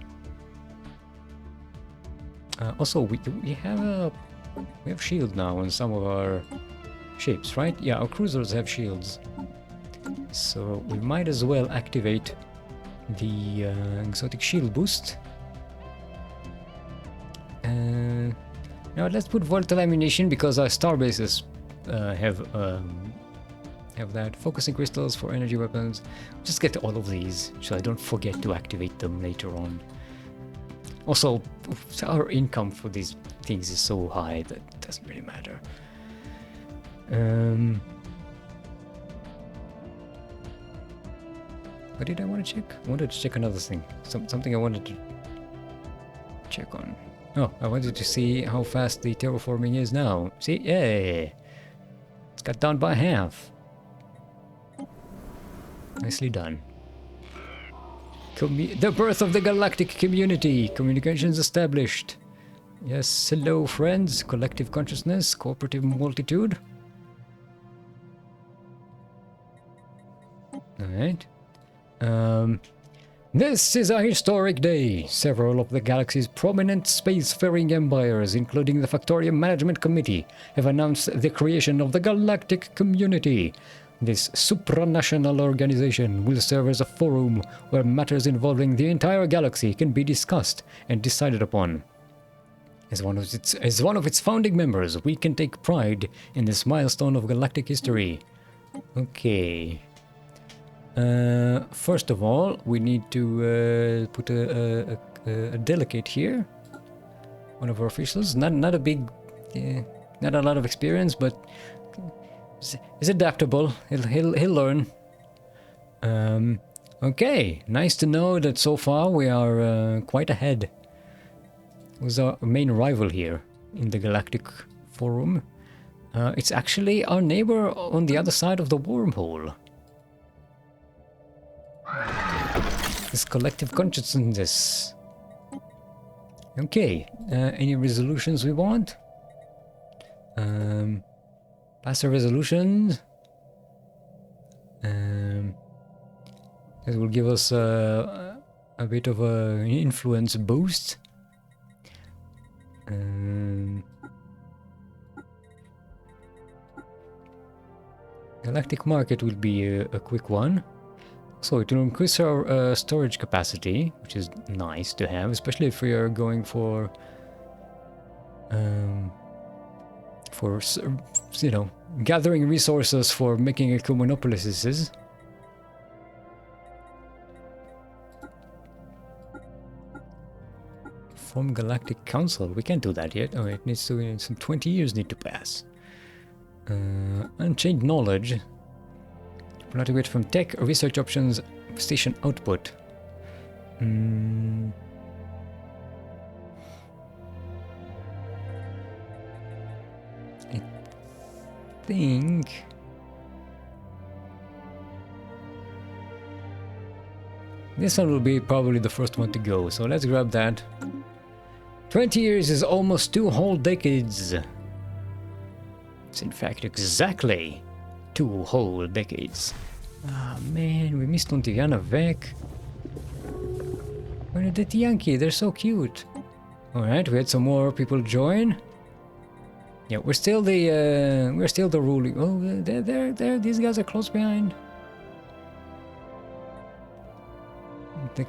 Also, we have shield now on some of our ships, right? Yeah, our cruisers have shields, so we might as well activate the exotic shield boost. Now let's put volatile ammunition because our star bases have that. Focusing crystals for energy weapons. Just get all of these so I don't forget to activate them later on. Also, our income for these things is so high that it doesn't really matter. What did I want to check? I wanted to check another thing. Something I wanted to check on. Oh, I wanted to see how fast the terraforming is now. See? Yay! It's got down by half. Nicely done. The birth of the galactic community. Communications established. Yes, hello friends. Collective consciousness. Cooperative multitude. Alright. This is a historic day. Several of the galaxy's prominent spacefaring empires, including the Factorium Management Committee, have announced the creation of the Galactic Community. This supranational organization will serve as a forum where matters involving the entire galaxy can be discussed and decided upon. As one of its founding members, we can take pride in this milestone of galactic history. Okay. First of all, we need to put a delegate here. one of our officials. Not a big, not a lot of experience, but is adaptable. He'll learn. Okay, nice to know that so far we are quite ahead. Who's our main rival here in the Galactic Forum? It's actually our neighbor on the other side of the wormhole. This collective consciousness. Okay, any resolutions we want? Pass a resolution. It will give us a bit of an influence boost. Galactic Market will be a quick one. So it will increase our storage capacity, which is nice to have, especially if we are going for you know, gathering resources for making ecumenopolises. Form Galactic Council. We can't do that yet. Oh, it needs to. Some 20 years need to pass. Unchained knowledge. Cultivate from tech research options. Station output. I think this one will be probably the first one to go. So let's grab that. 20 years is almost 2 whole decades. It's in fact exactly 2 whole decades. Ah man, we missed Ontiviana Vec. Bernadette Yankee, they're so cute. Alright, we had some more people join. Yeah, we're still the ruling. Oh, there, these guys are close behind. The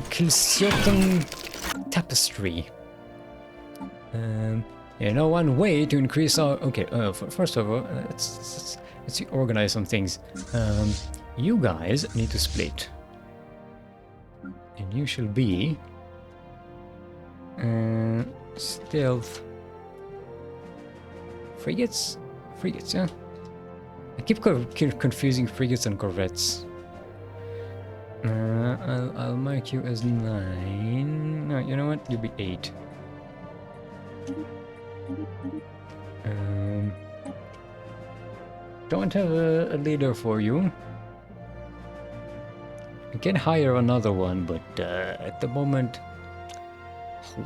Kilsioten Tapestry. You know, one way to increase our... Okay, first of all, let's organize some things. You guys need to split. And you shall be... stealth... Frigates? Frigates, yeah. I keep confusing frigates and corvettes. I'll mark you as 9. No, you know what? You'll be 8. Don't have a leader for you. I can hire another one, but at the moment,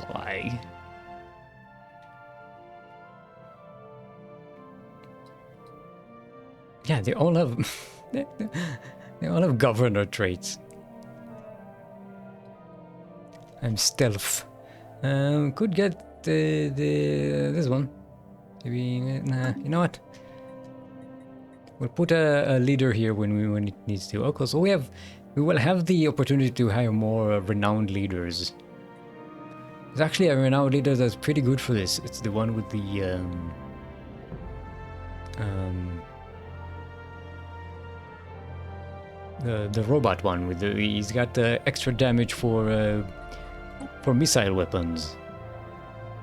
why? Yeah, they all have they all have governor traits. I'm stealth. Could get this one. Maybe nah. You know what? We'll put a leader here when it needs to. Okay, so we will have the opportunity to hire more renowned leaders. There's actually a renowned leader that's pretty good for this. It's the one with the the robot one with he's got extra damage for missile weapons,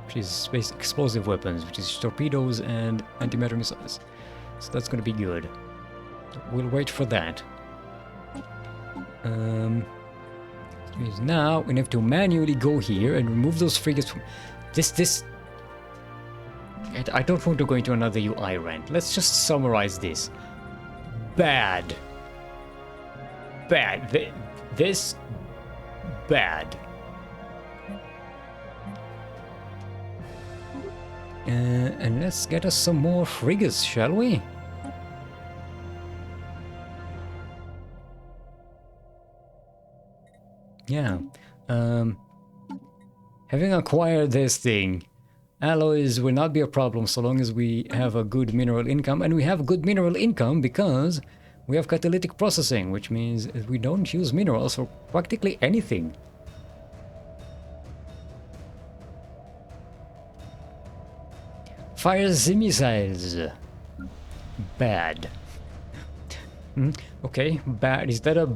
which is space explosive weapons, which is torpedoes and antimatter missiles. So that's gonna be good. We'll wait for that. Now we have to manually go here and remove those frigates from this. I don't want to go into another UI rant. Let's just summarize this. Bad. This bad. And let's get us some more frigates, shall we? Yeah. Having acquired this thing, alloys will not be a problem so long as we have a good mineral income, and we have good mineral income because we have catalytic processing, which means we don't use minerals for practically anything. Fires the missiles. Bad. Okay, bad. Is that a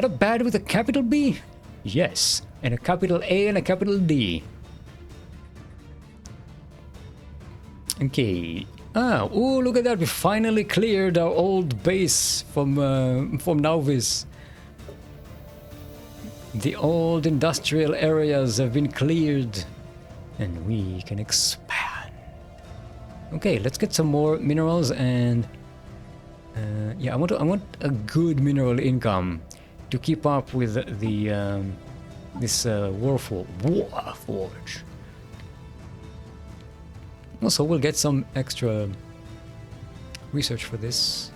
bad with a capital B? Yes, and a capital A and a capital D. Okay. Ah, oh, look at that. We finally cleared our old base from Nauvis. The old industrial areas have been cleared. And we can expand. Okay, let's get some more minerals and... yeah, I want a good mineral income to keep up with the this Warforge. Also, we'll get some extra research for this.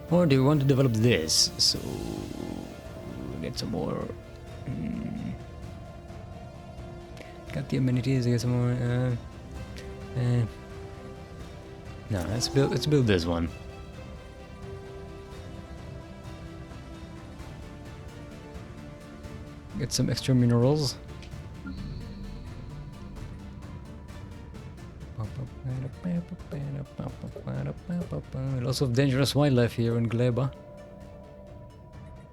Or do we want to develop this? So get some more. Got the amenities. Get some more. No, let's build this one. Get some extra minerals. Lots of dangerous wildlife here in Gleba.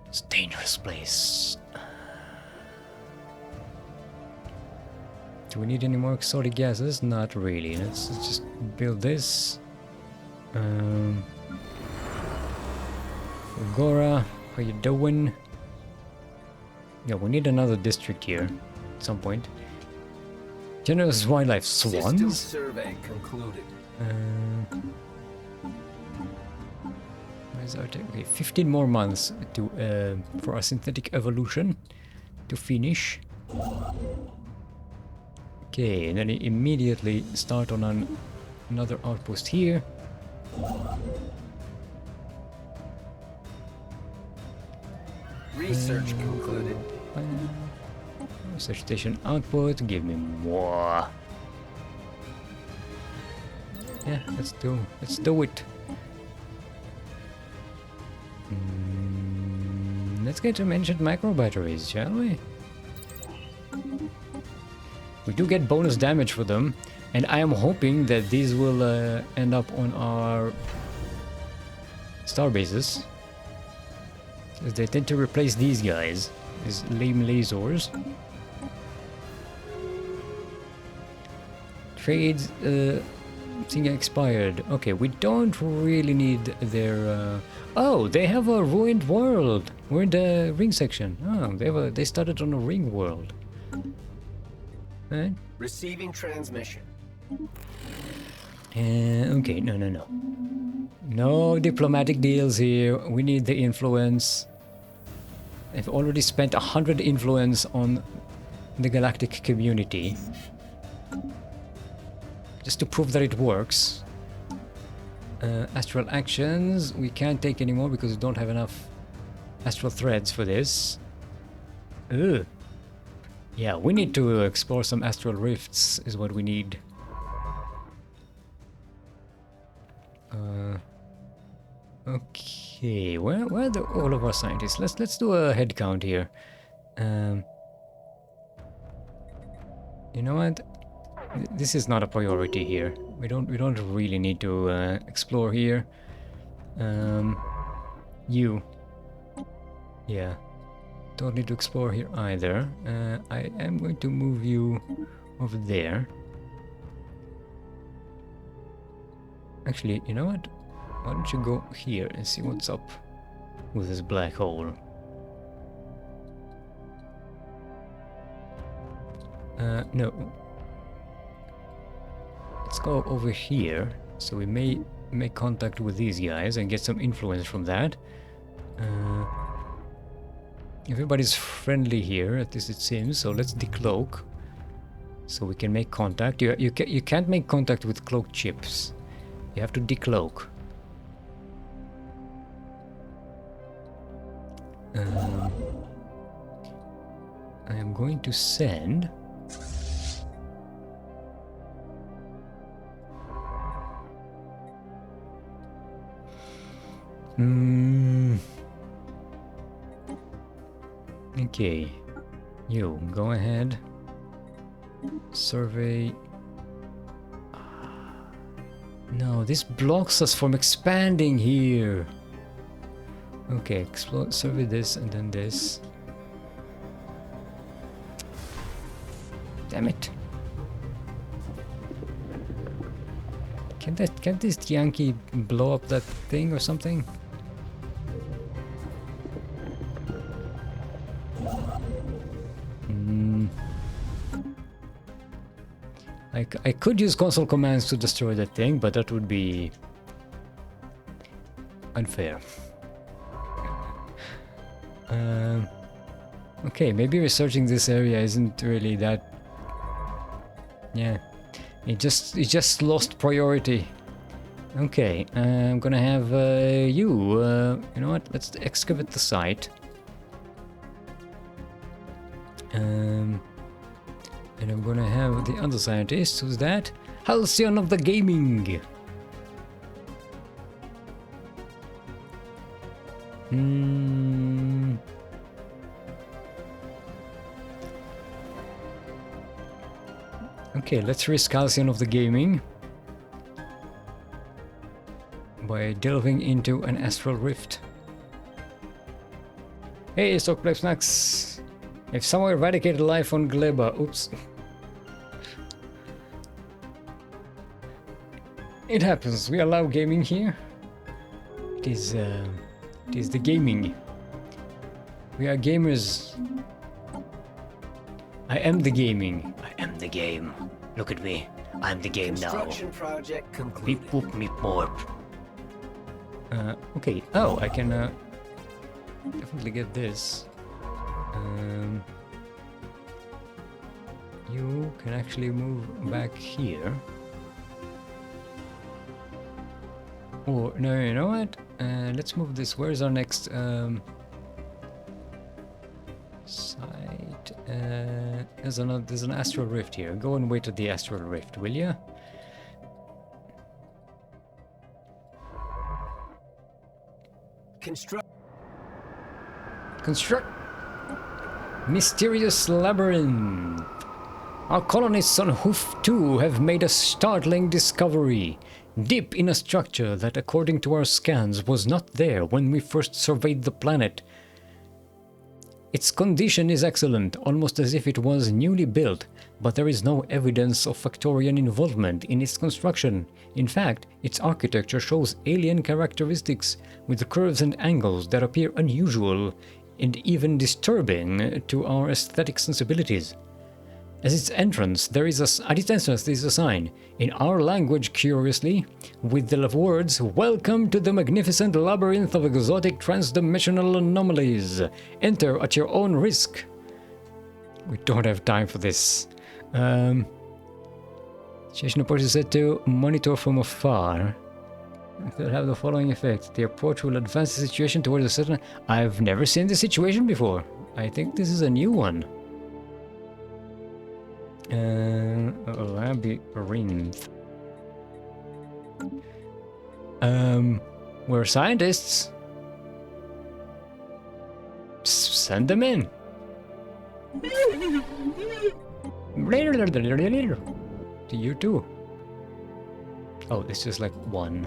It's a dangerous place. Do we need any more exotic gases? Not really. Let's just build this. Gora, how you doing? Yeah, we need another district here at some point. Generous wildlife swans.
System survey concluded.
Where's our okay, 15 more months to for our synthetic evolution to finish. Okay, and then immediately start on another outpost here.
Research concluded.
Research station output, give me more. Yeah, let's do it. Let's get some ancient micro batteries, shall we? We do get bonus damage for them, and I am hoping that these will end up on our star bases. As they tend to replace these guys, these lame lasers. Trades thing expired. Okay, we don't really need their. Oh, they have a ruined world. We're in the ring section. Oh, they started on a ring world. Right.
Receiving transmission.
Okay, no. No diplomatic deals here. We need the influence. I've already spent 100 influence on the galactic community. Just to prove that it works. Astral actions. We can't take anymore because we don't have enough astral threads for this. Ugh. Yeah, we need to explore some astral rifts is what we need. Okay, where are all of our scientists? Let's do a head count here. You know what? This is not a priority here. We don't really need to explore here. You. Yeah. Don't need to explore here either. I am going to move you over there. Actually, you know what? Why don't you go here and see what's up with this black hole? No. Let's go over here, so we may make contact with these guys and get some influence from that. Everybody's friendly here, at least it seems, so let's decloak. So we can make contact. You can't make contact with cloak chips. You have to decloak. I am going to send... Okay, you go ahead. Survey. No, this blocks us from expanding here. Okay, explore, survey this and then this. Damn it. Can't this Yankee blow up that thing or something? I could use console commands to destroy that thing, but that would be unfair. Okay, maybe researching this area isn't really that. Yeah, it just lost priority. Okay, I'm gonna have you. You know what? Let's excavate the site. And I'm gonna have the other scientist. Who's that? Halcyon of the Gaming. Okay, let's risk Halcyon of the Gaming by delving into an astral rift. Hey, Stockplex Max! If someone eradicated life on Gleba, oops. It happens, we allow gaming here. It is the gaming. We are gamers. I am the gaming. I am the game. Look at me. I'm the game now.
Construction project concluded.
Beep boop meep morp. Okay. Oh, I can definitely get this. You can actually move back here. Or no, you know what? Let's move this. Where's our next site? There's an astral rift here. Go and wait at the astral rift, will ya?
Construct.
Mysterious labyrinth. Our colonists on Hoof 2 have made a startling discovery. Deep in a structure that, according to our scans, was not there when we first surveyed the planet. Its condition is excellent, almost as if it was newly built, but there is no evidence of Factorian involvement in its construction. In fact, its architecture shows alien characteristics, with curves and angles that appear unusual and even disturbing to our aesthetic sensibilities. At its entrance there is a sign, in our language curiously, with the words, "Welcome to the magnificent labyrinth of exotic transdimensional anomalies. Enter at your own risk." We don't have time for this. Situation approach is set to monitor from afar. It will have the following effect. The approach will advance the situation towards a certain... I've never seen this situation before. I think this is a new one. Labyrinth. We're scientists. Send them in. To you too. Oh, it's just like one.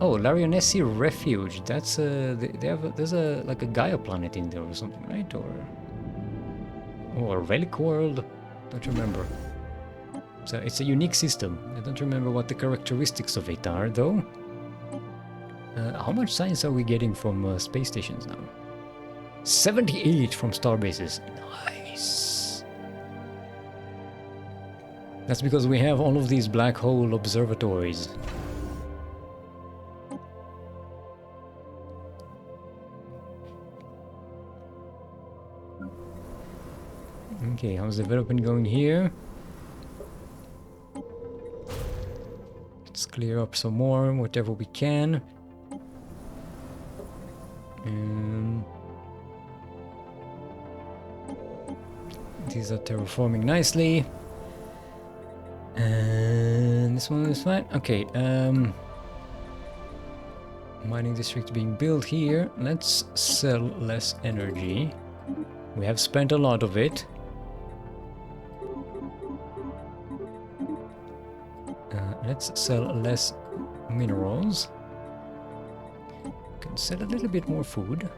Oh, Larionesi Refuge. That's there's like a Gaia planet in there or something, right? Or Relic World. Don't remember. So it's a unique system. I don't remember what the characteristics of it are, though. How much science are we getting from space stations now? 78 from star bases. Nice. That's because we have all of these black hole observatories. Okay, how's development going here? Let's clear up some more, whatever we can. These are terraforming nicely. And this one is fine. Okay, mining district being built here. Let's sell less energy. We have spent a lot of it. Let's sell less minerals. Can sell a little bit more food.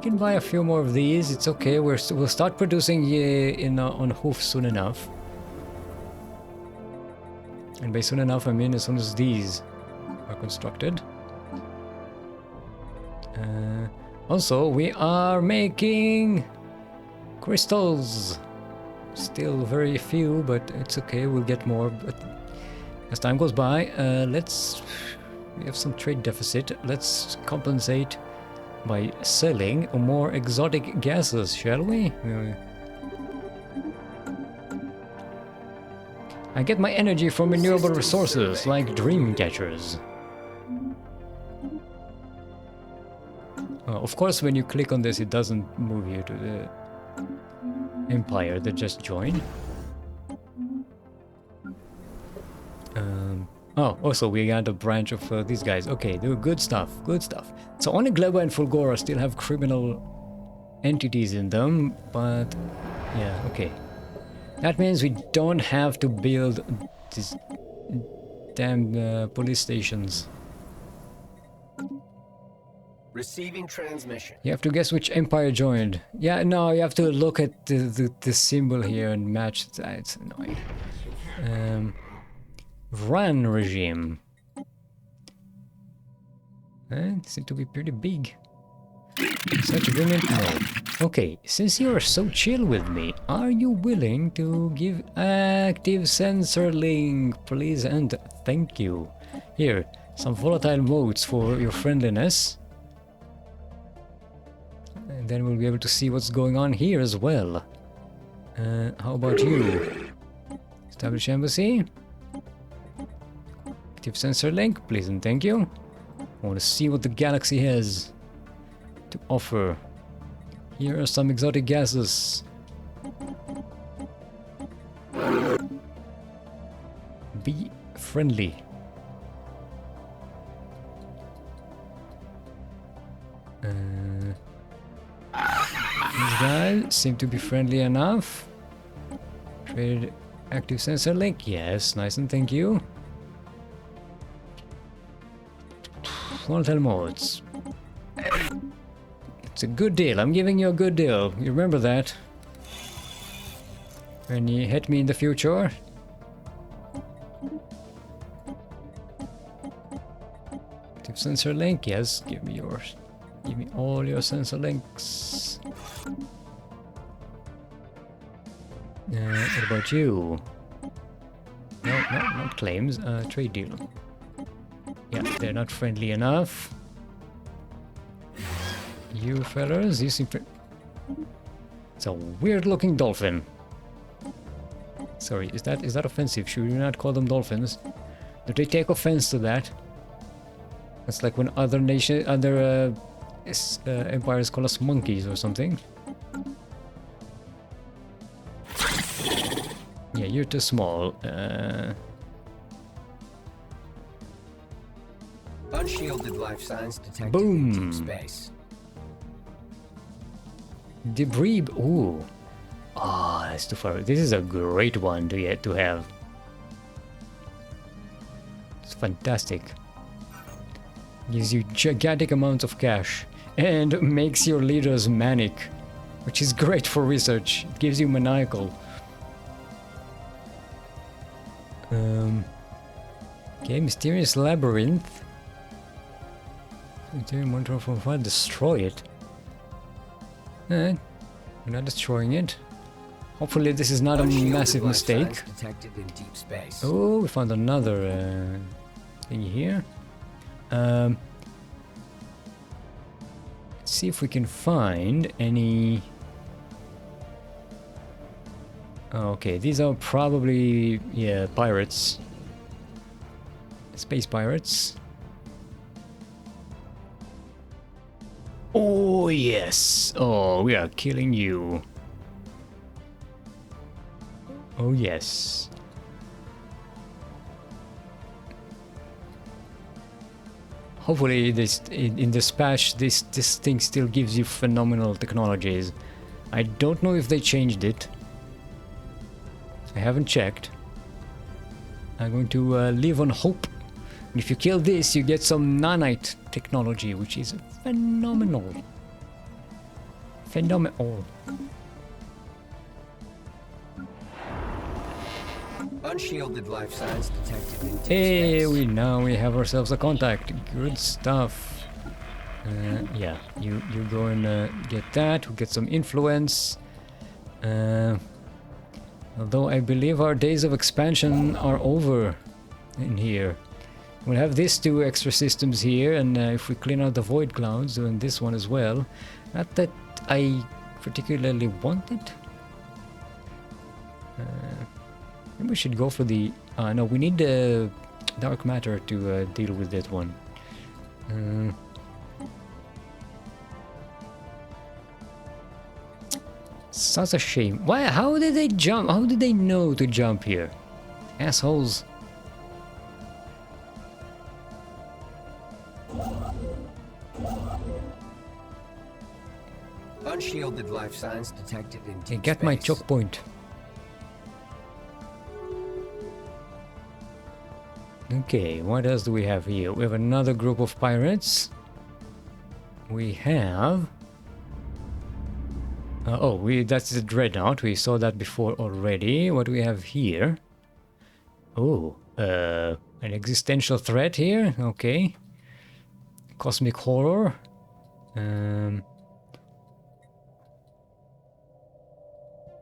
can buy a few more of these. It's okay. We'll start producing on hoof soon enough. And by soon enough, I mean as soon as these are constructed. Also, we are making crystals. Still very few, but it's okay. We'll get more. But as time goes by, we have some trade deficit. Let's compensate by selling more exotic gases, shall we? I get my energy from renewable resources like dream catchers. Of course, when you click on this, it doesn't move you to the empire that just joined. Also, we got a branch of these guys. Okay, they're good stuff, good stuff. So only Gleba and Fulgora still have criminal entities in them, but yeah, okay. That means we don't have to build these damn police stations.
Receiving transmission.
You have to guess which empire joined. Yeah, no, you have to look at the symbol here and match that. It's annoying. Run regime. Seem to be pretty big. Such agreement? No. Okay, since you are so chill with me, are you willing to give active sensor link, please and thank you. Here, some volatile modes for your friendliness. And then we'll be able to see what's going on here as well. How about you? Establish embassy. Active sensor link, please and thank you. I want to see what the galaxy has to offer. Here are some exotic gases. Be friendly. These guys seem to be friendly enough. Traded active sensor link. Yes, nice and thank you. Volatile modes. It's a good deal. I'm giving you a good deal. You remember that? When you hit me in the future. Active sensor link. Yes, give me yours. Give me all your sensor links. What about you? No, not claims. Trade deal. Yeah, they're not friendly enough. You fellas, you seem It's a weird-looking dolphin. Sorry, is that offensive? Should we not call them dolphins? Do they take offense to that? It's like when other empires call us monkeys or something. Yeah, you're too small.
Unshielded life signs detected
Boom.
in deep space.
Debris. Ooh. Ah, that's too far. This is a great one to have. It's fantastic. Gives you gigantic amounts of cash and makes your leaders manic, which is great for research. It gives you maniacal. Okay, mysterious labyrinth. Destroy it. We're not destroying it. Hopefully this is not a massive mistake. Oh, we found another thing here. Let's see if we can find any... Oh, okay, these are probably, yeah, pirates. Space pirates. Oh, yes. Oh, we are killing you. Oh, yes. Hopefully this in this patch this thing still gives you phenomenal technologies. I don't know if they changed it. I haven't checked. I'm going to live on hope. And if you kill this, you get some nanite technology, which is phenomenal. Phenomenal.
Unshielded life signs detected in deep
Hey,
space.
now we have ourselves a contact. Good stuff. Yeah, you go and get that. We get some influence. Although I believe our days of expansion are over in here. We'll have these two extra systems here, and if we clean out the void clouds, and this one as well. Not that I particularly wanted. Maybe we should go for the... no, we need dark matter to deal with that one. Such a shame. Why? How did they jump? How did they know to jump here? Assholes.
Unshielded life signs detected in deep
Get my
space.
choke point. Okay, what else do we have here? We have another group of pirates. We have... that's the dreadnought. We saw that before already. What do we have here? Oh, an existential threat here. Okay. Cosmic horror.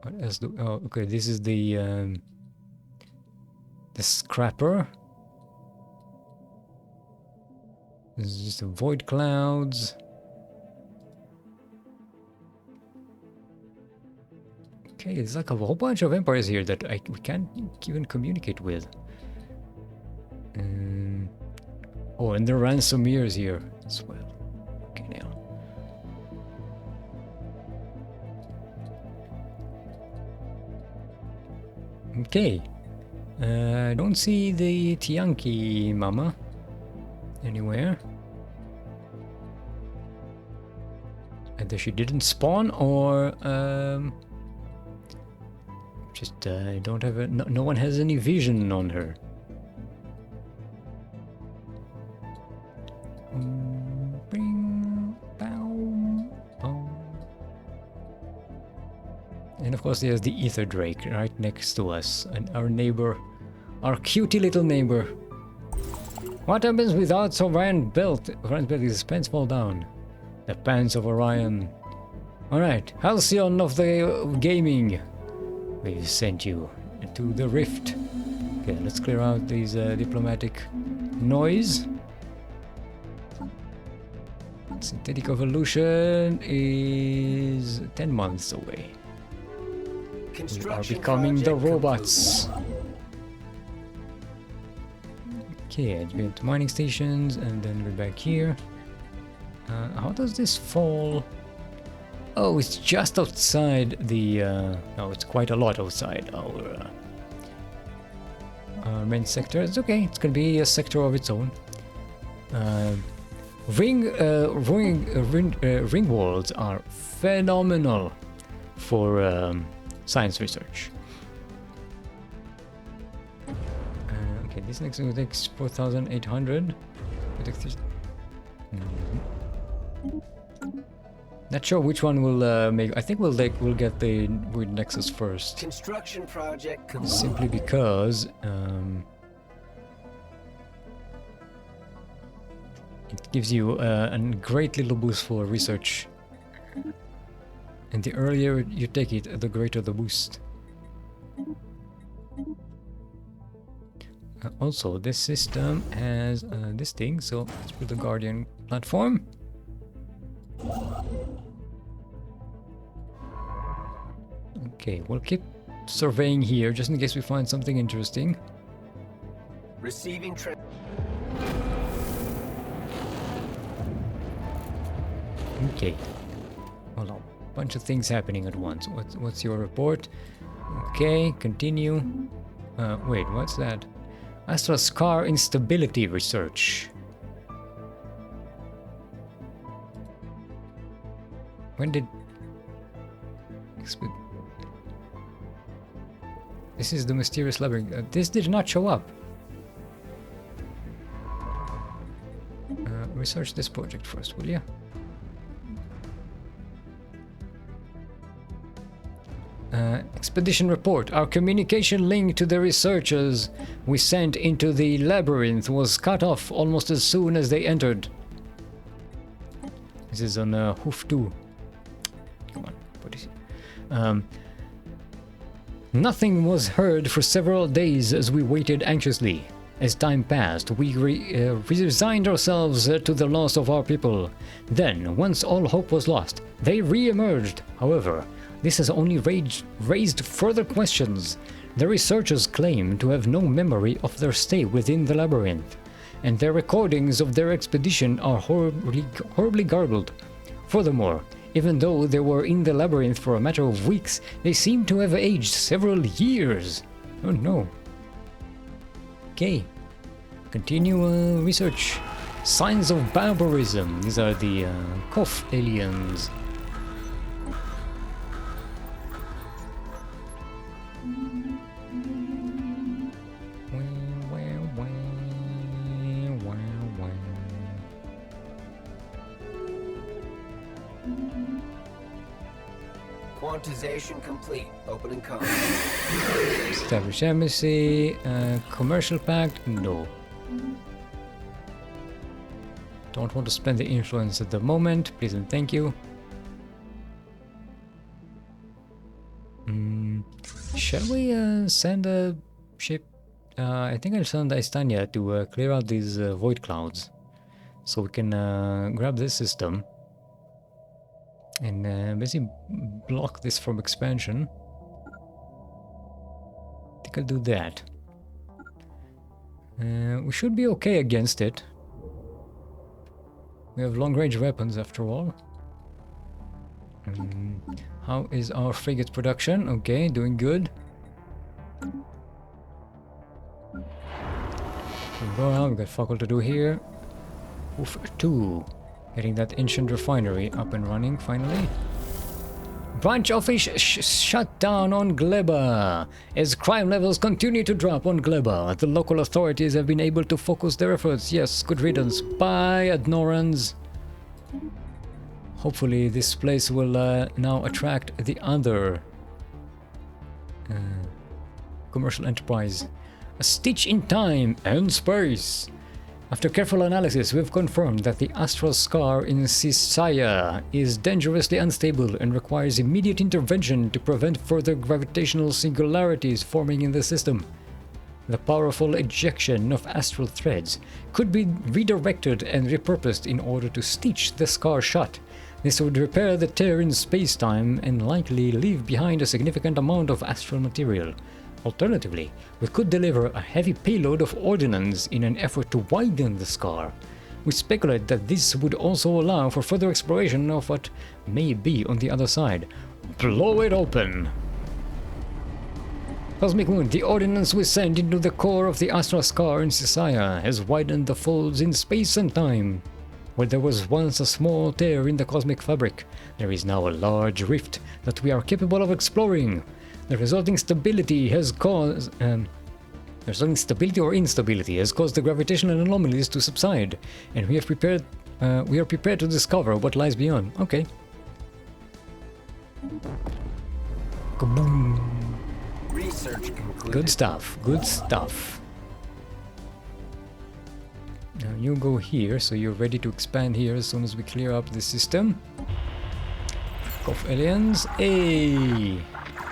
What else do... Oh, okay, this is the scrapper. This is just the void clouds. Okay, there's like a whole bunch of empires here that we can't even communicate with. Oh, and there are ransomeers here as well. Okay, now. Okay. I don't see the Tianki Mama anywhere. Either she didn't spawn or just don't have a, no one has any vision on her. And of course there's the Ether Drake right next to us, and our neighbor, our cutie little neighbor. What happens without Orion belt? Orion's belt, his pants fall down. The pants of Orion. Alright, Halcyon of the gaming. We've sent you to the rift. Okay, let's clear out these diplomatic noise. Synthetic evolution is 10 months away. We are becoming the robots. Okay, we have mining stations, and then we're back here. How does this fall? Oh, it's just outside the... no, it's quite a lot outside our main sector. It's okay, it's gonna be a sector of its own. Ring worlds are phenomenal for science research. Okay, this next one takes 4,800. Not sure which one will make. I think we'll get the Void Nexus first.
Construction project complete.
Simply because it gives you a great little boost for research. And the earlier you take it, the greater the boost. Also, this system has this thing, so let's put the Guardian platform. Okay, we'll keep surveying here just in case we find something interesting.
Receiving
Okay. Hold on. Bunch of things happening at once. What's your report? Okay, continue. Wait, what's that? Astra Scar instability research. When did... This is the mysterious labyrinth. This did not show up. Research this project first, will you? Expedition report. Our communication link to the researchers we sent into the labyrinth was cut off almost as soon as they entered. This is on Hoof 2. Come on, what is it? Nothing was heard for several days as we waited anxiously. As time passed, we resigned ourselves to the loss of our people. Then, once all hope was lost, they re-emerged. However, this has only raised further questions. The researchers claim to have no memory of their stay within the labyrinth, and their recordings of their expedition are horribly garbled. Furthermore, even though they were in the labyrinth for a matter of weeks, they seem to have aged several years. Oh no. Okay. Continue research. Signs of barbarism. These are the Kof aliens.
Quantization complete. Opening code.
Establish embassy. Commercial pact? No. Don't want to spend the influence at the moment. Please and thank you. Shall we send a ship? I think I'll send Istania to clear out these void clouds. So we can grab this system. And basically block this from expansion. I think I'll do that. We should be okay against it. We have long-range weapons after all. How is our frigate production? Okay, doing good. We've got fuck all to do here. Oof, 2. Getting that ancient refinery up and running, finally. Branch office shut down on Gleba. As crime levels continue to drop on Gleba, the local authorities have been able to focus their efforts. Yes, good riddance. Bye, Adnorans. Hopefully this place will now attract the other commercial enterprise. A stitch in time and space. After careful analysis, we've confirmed that the astral scar in Sisaya is dangerously unstable and requires immediate intervention to prevent further gravitational singularities forming in the system. The powerful ejection of astral threads could be redirected and repurposed in order to stitch the scar shut. This would repair the tear in space-time and likely leave behind a significant amount of astral material. Alternatively, we could deliver a heavy payload of ordnance in an effort to widen the scar. We speculate that this would also allow for further exploration of what may be on the other side. Blow it open! Cosmic Moon, the ordnance we sent into the core of the astral scar in Sisaya has widened the folds in space and time. Where there was once a small tear in the cosmic fabric, there is now a large rift that we are capable of exploring. The resulting stability has caused or instability has caused the gravitational anomalies to subside, and we are prepared to discover what lies beyond. Okay. Kaboom.
Research concluded.
Good stuff. Good stuff. Now you go here, so you're ready to expand here as soon as we clear up the system. Of aliens. Hey.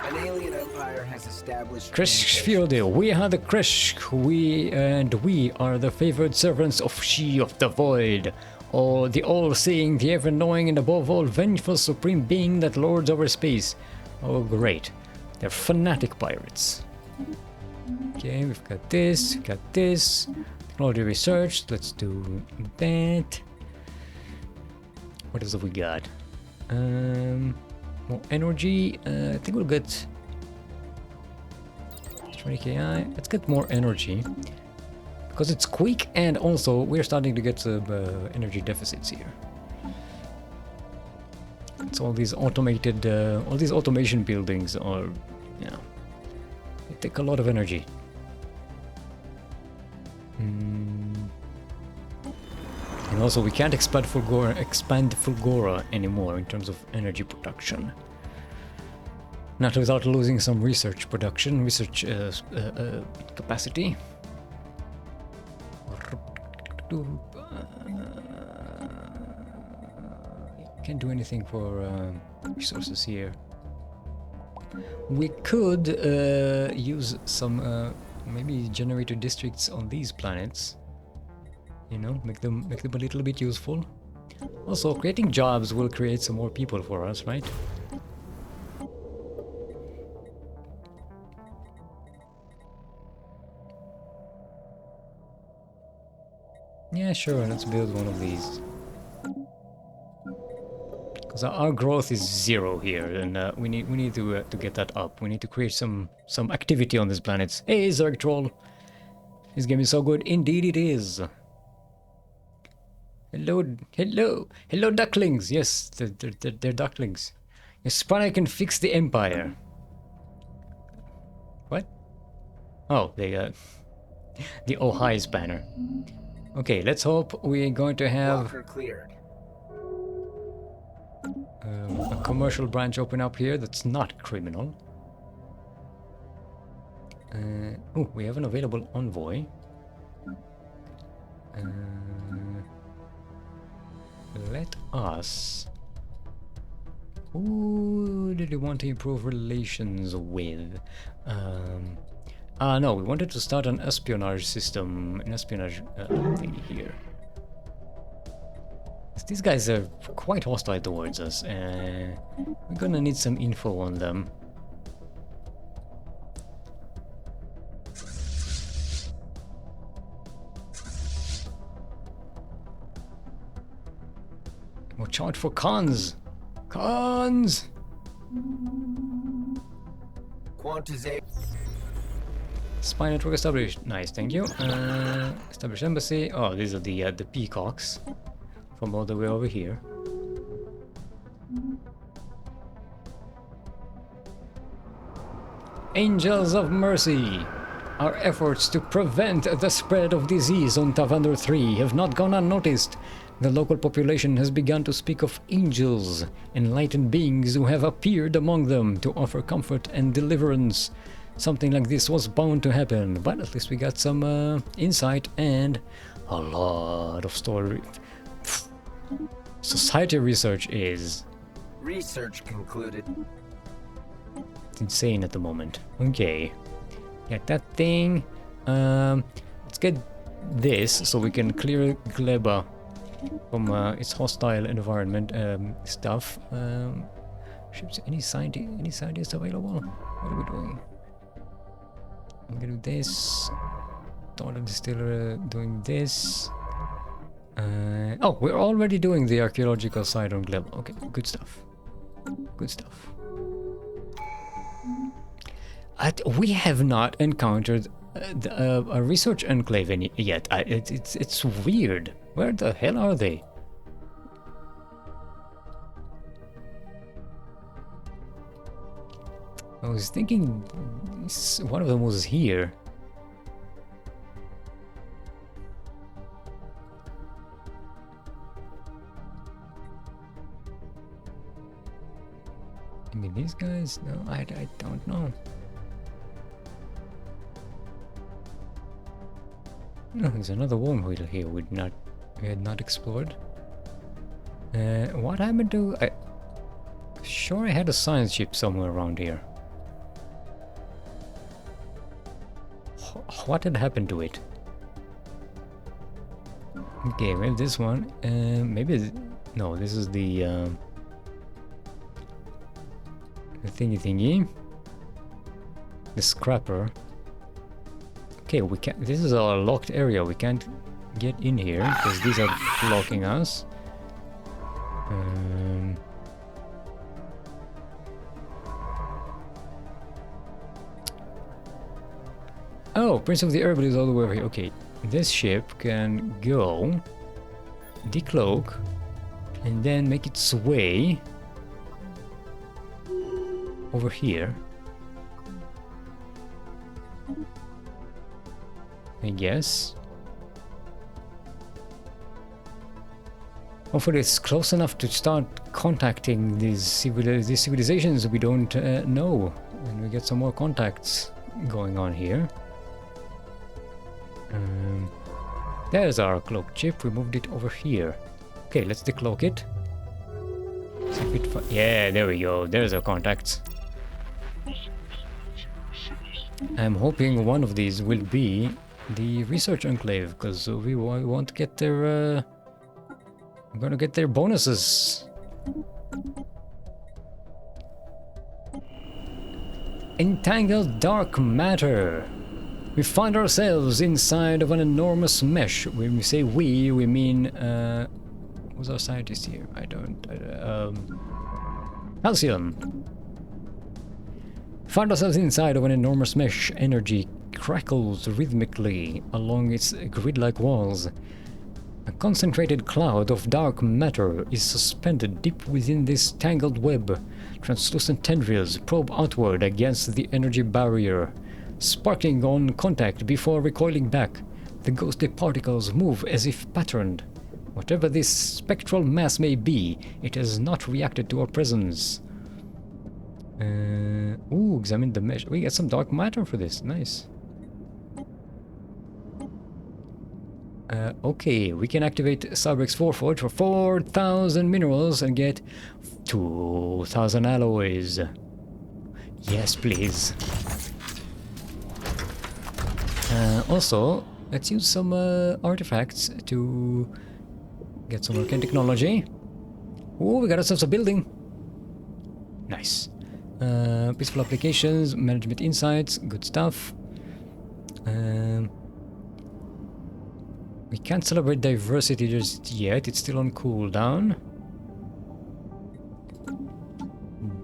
An alien empire has established.
Kreshfielde, we are the Kresh, we are the favored servants of She of the Void, or the all-seeing, the ever-knowing, and above all vengeful supreme being that lords over space. Oh, great. They're fanatic pirates. Okay, we've got this, Technology research, let's do that. What else have we got? More energy. I think we'll get 20 Ki. Let's get more energy because it's quick, and also we're starting to get some energy deficits here. It's all these automated, all these automation buildings are, you know, they take a lot of energy. And also we can't expand Fulgora anymore in terms of energy production. Not without losing some research production, research capacity. Can't do anything for resources here. We could use some maybe generator districts on these planets. You know, make them a little bit useful. Also, creating jobs will create some more people for us, right? Yeah, sure, let's build one of these. Because our growth is 0 here, and we need to get that up. We need to create some activity on these planets. Hey, Zerg Troll! This game is so good. Indeed it is. Hello, ducklings! Yes, they're ducklings. Spana can fix the Empire. What? Oh, the Ohio banner. Okay, let's hope we're going to have a commercial branch open up here that's not criminal. Oh, we have an available envoy. Let us... Who did we want to improve relations with? No, we wanted to start an espionage system, an espionage thing here. These guys are quite hostile towards us. We're gonna need some info on them. Watch out for cons! Cons!
Quantization.
Spy network established. Nice, thank you. Establish embassy. Oh, these are the peacocks from all the way over here. Angels of Mercy. Our efforts to prevent the spread of disease on Tavander 3 have not gone unnoticed. The local population has begun to speak of angels, enlightened beings who have appeared among them to offer comfort and deliverance. Something like this was bound to happen, but at least we got some insight and a lot of story. Society research is...
Research concluded.
It's insane at the moment. Okay. Get that thing. Let's get this so we can clear Gleba from its hostile environment stuff. Ships, any scientists available? What are we doing? I'm gonna do this. Daughter Distiller doing this. Oh, we're already doing the archaeological side on Gleba. Okay, good stuff. Good stuff. We have not encountered a research enclave yet. It's weird. Where the hell are they? I was thinking one of them was here. I mean, these guys? No, I don't know. No, there's another wormhole here we had not explored. What happened to... Sure, I had a science ship somewhere around here. What had happened to it? Okay, well, this one. Maybe... No, this is the thingy. The scrapper. Okay, we can't. This is a locked area. We can't get in here because these are blocking us. Oh, Prince of the Herbal is all the way over here. Okay, this ship can go, decloak, and then make its way over here. I guess. Hopefully it's close enough to start contacting these civilizations we don't know. And we get some more contacts going on here. There's our cloak chip. We moved it over here. Okay, let's decloak it. See if it yeah, there we go. There's our contacts. I'm hoping one of these will be the research enclave, because we want to get their we're gonna get their bonuses. Entangled dark matter. We find ourselves inside of an enormous mesh. When we say we mean who's our scientist here? I don't Calcium. Find ourselves inside of an enormous mesh. Energy crackles rhythmically along its grid-like walls. A concentrated cloud of dark matter is suspended deep within this tangled web. Translucent tendrils probe outward against the energy barrier, sparking on contact before recoiling back. The ghostly particles move as if patterned. Whatever this spectral mass may be, it has not reacted to our presence. Ooh, examine the mesh. We get some dark matter for this. Nice. Okay, we can activate Cyberx 4 Forge for 4,000 minerals and get 2,000 alloys. Yes, please. Also, let's use some artifacts to get some arcane technology. Oh, we got ourselves a building. Nice. Peaceful applications, management insights, good stuff. We can't celebrate diversity just yet, it's still on cooldown.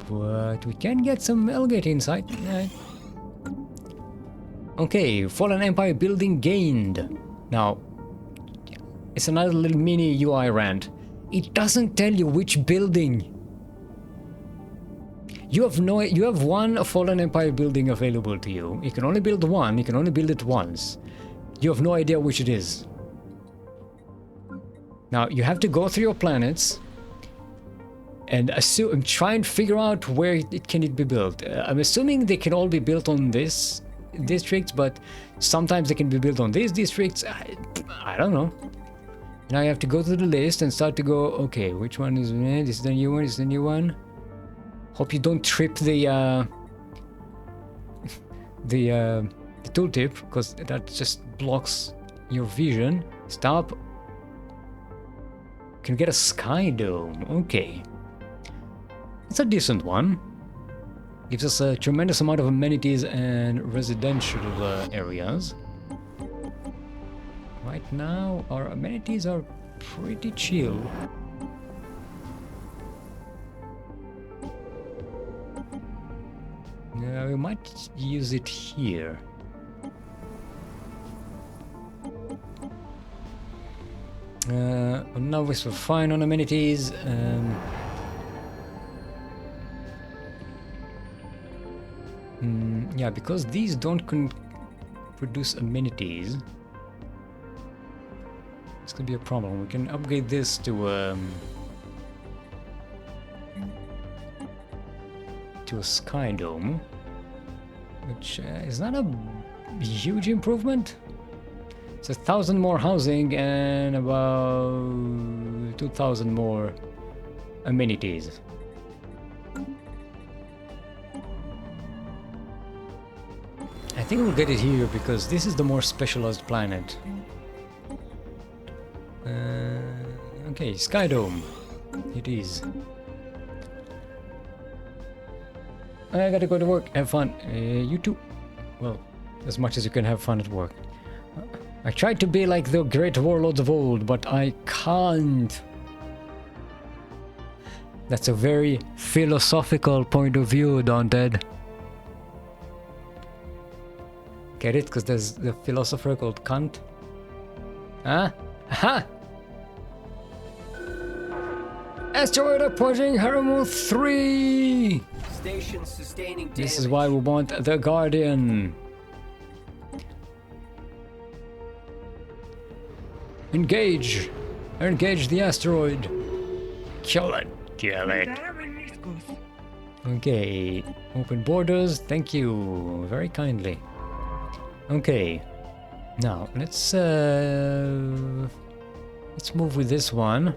But we can get some Elgate insight. Okay, Fallen Empire building gained. Now, it's another little mini UI rant. It doesn't tell you which building. You have one Fallen Empire building available to you. You can only build one, you can only build it once. You have no idea which it is. Now, you have to go through your planets and try and figure out where it can be built. I'm assuming they can all be built on this district, but sometimes they can be built on these districts. I don't know. Now you have to go to the list and start to go, okay, which one is this is the new one, this is the new one. Hope you don't trip the tooltip, because that just blocks your vision. Stop. Can get a sky dome. Okay. It's a decent one. Gives us a tremendous amount of amenities and residential areas. Right now, our amenities are pretty chill. Yeah, we might use it here. Now we're fine on amenities. Yeah, because these don't produce amenities, it's gonna be a problem. We can upgrade this to a sky dome, which is not a huge improvement. It's 1,000 more housing and about 2,000 more amenities. I think we'll get it here because this is the more specialized planet. Okay, Sky Dome. It is. I gotta go to work. Have fun. You too. Well, as much as you can have fun at work. I tried to be like the great warlords of old, but I can't. That's a very philosophical point of view, Daunted. Get it? Because there's the philosopher called Kant. Huh? Aha! Asteroid approaching Haramuth 3!
Station sustaining damage.
This is why we want the Guardian. Engage! Engage the asteroid. Kill it. Cordially. Okay, open borders, thank you, very kindly. Okay, now let's move with this one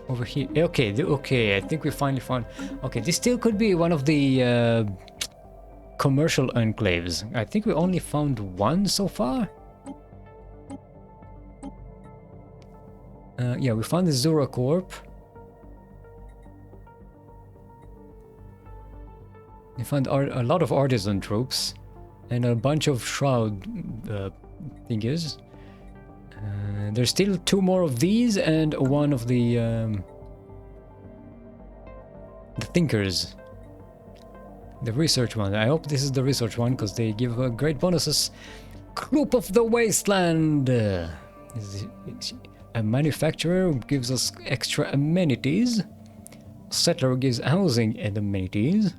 over here. Okay, okay, I think we finally found. Okay, this still could be one of the commercial enclaves. I think we only found one so far. Yeah, we found the Zura Corp. We found a lot of artisan troops and a bunch of Shroud thingies. There's still 2 more of these and one of the thinkers. The research one. I hope this is the research one because they give great bonuses. Group of the Wasteland. A manufacturer gives us extra amenities. Settler gives housing and amenities.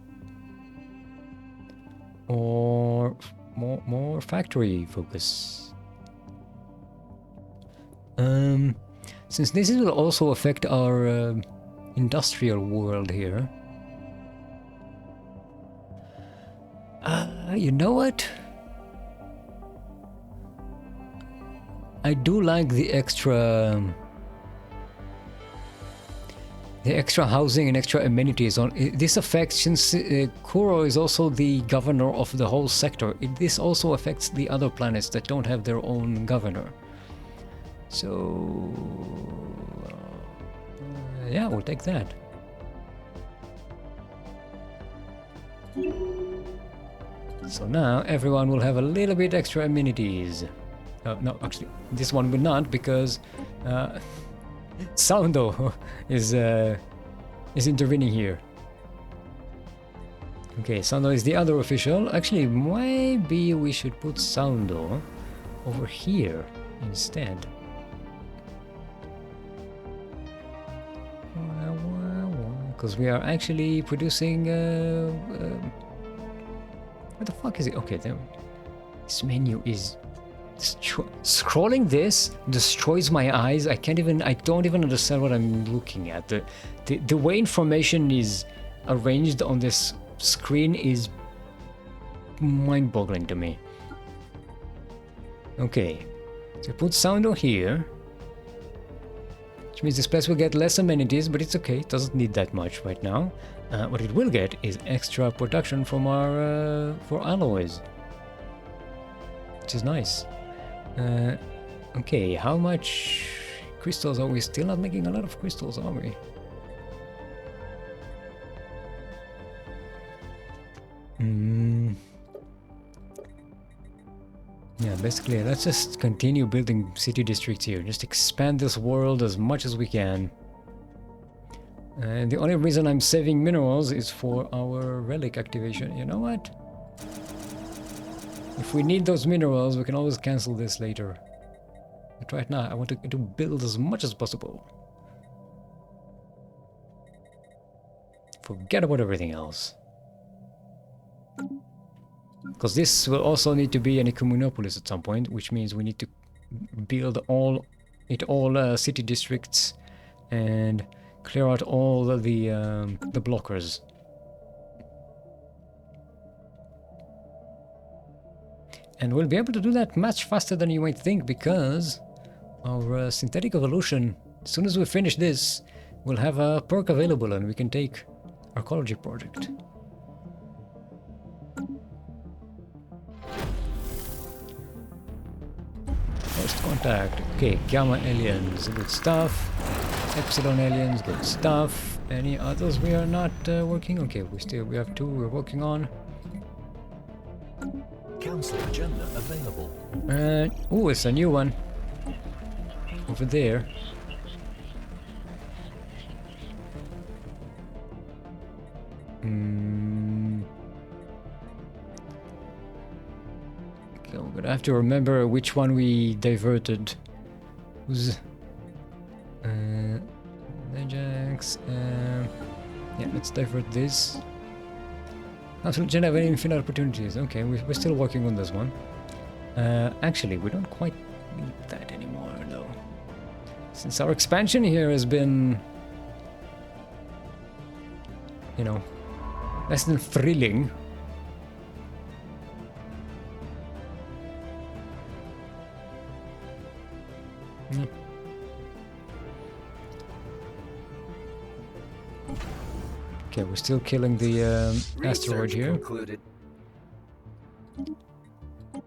Or more factory focus. Since this will also affect our industrial world here. You know what? I do like the extra housing and extra amenities on this affects, since Kuro is also the governor of the whole sector. This also affects the other planets that don't have their own governor. So yeah, we'll take that. So now everyone will have a little bit extra amenities. No, actually, this one will not, because Soundo is intervening here. Okay, Soundo is the other official. Actually, maybe we should put Soundo over here instead. Because we are actually producing. Where the fuck is it? Okay, then this menu is. Scrolling this destroys my eyes. I don't even understand what I'm looking at. The way information is arranged on this screen is mind-boggling to me. Okay, so put Soundo here, which means this place will get less amenities, but it's okay. It doesn't need that much right now. What it will get is extra production from our for alloys, which is nice. Okay, how much crystals are we? Still not making a lot of crystals, are we? Yeah, basically, let's just continue building city districts here. Just expand this world as much as we can. And the only reason I'm saving minerals is for our relic activation. You know what? If we need those minerals, we can always cancel this later. But right now, I want to build as much as possible. Forget about everything else. Because this will also need to be an Ecumenopolis at some point, which means we need to build all city districts and clear out all the blockers. And we'll be able to do that much faster than you might think, because our synthetic evolution, as soon as we finish this, we'll have a perk available and we can take our ecology project. First contact. Okay, Gamma aliens, good stuff. Epsilon aliens, good stuff. Any others we are not working? Okay, we have 2 we're working on.
Council agenda available.
Oh, it's a new one. Over there. Okay, we're gonna have to remember which one we diverted. Who's Ajax? Yeah, let's divert this. Council agenda have any infinite opportunities. Okay, we're still working on this one. Actually, we don't quite need that anymore, though. Since our expansion here has been you know, less than thrilling. Hmm. Okay, we're still killing the asteroid
Research
here.
concluded.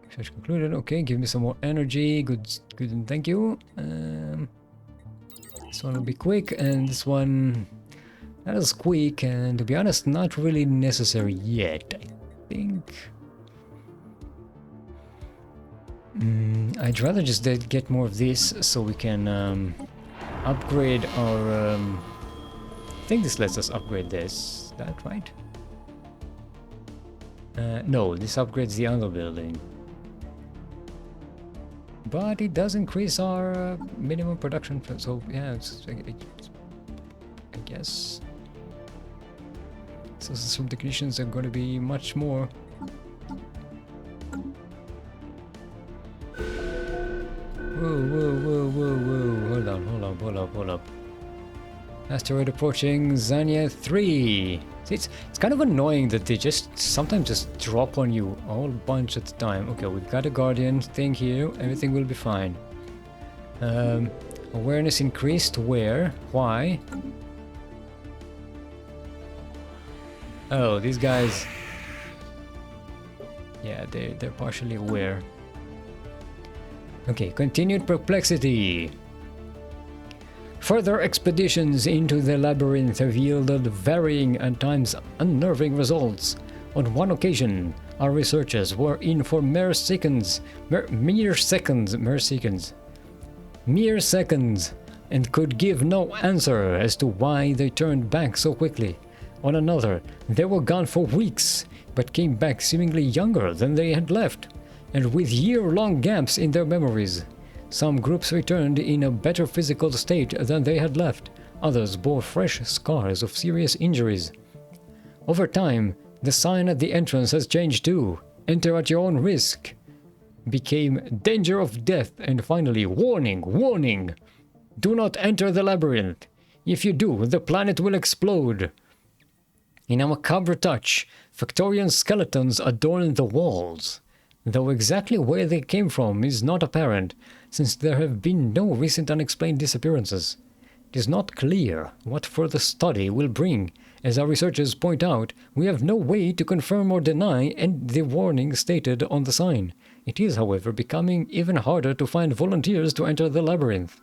Research concluded. Okay, give me some more energy. Good, good, and thank you. This one will be quick, and this one that is quick, and to be honest, not really necessary yet. I think. I'd rather just get more of this so we can upgrade our. I think this lets us upgrade this. Is that right? No, this upgrades the other building. But it does increase our minimum production, so yeah, I guess. So some technicians are going to be much more. Whoa. Hold up. Asteroid approaching Zania 3. See, it's kind of annoying that they sometimes just drop on you a whole bunch at a time. Okay, we've got a Guardian thing here. Everything will be fine. Awareness increased. Where? Why? Oh, these guys. Yeah, they're partially aware. Okay, continued perplexity. Further expeditions into the labyrinth have yielded varying and times unnerving results. On one occasion, our researchers were in for mere seconds, and could give no answer as to why they turned back so quickly. On another, they were gone for weeks, but came back seemingly younger than they had left, and with year-long gaps in their memories. Some groups returned in a better physical state than they had left. Others bore fresh scars of serious injuries. Over time, the sign at the entrance has changed too. Enter at your own risk became danger of death, and finally, warning, warning! Do not enter the labyrinth. If you do, the planet will explode. In a macabre touch, Factorium skeletons adorn the walls, though exactly where they came from is not apparent, since there have been no recent unexplained disappearances. It is not clear what further study will bring. As our researchers point out, we have no way to confirm or deny the warning stated on the sign. It is, however, becoming even harder to find volunteers to enter the labyrinth.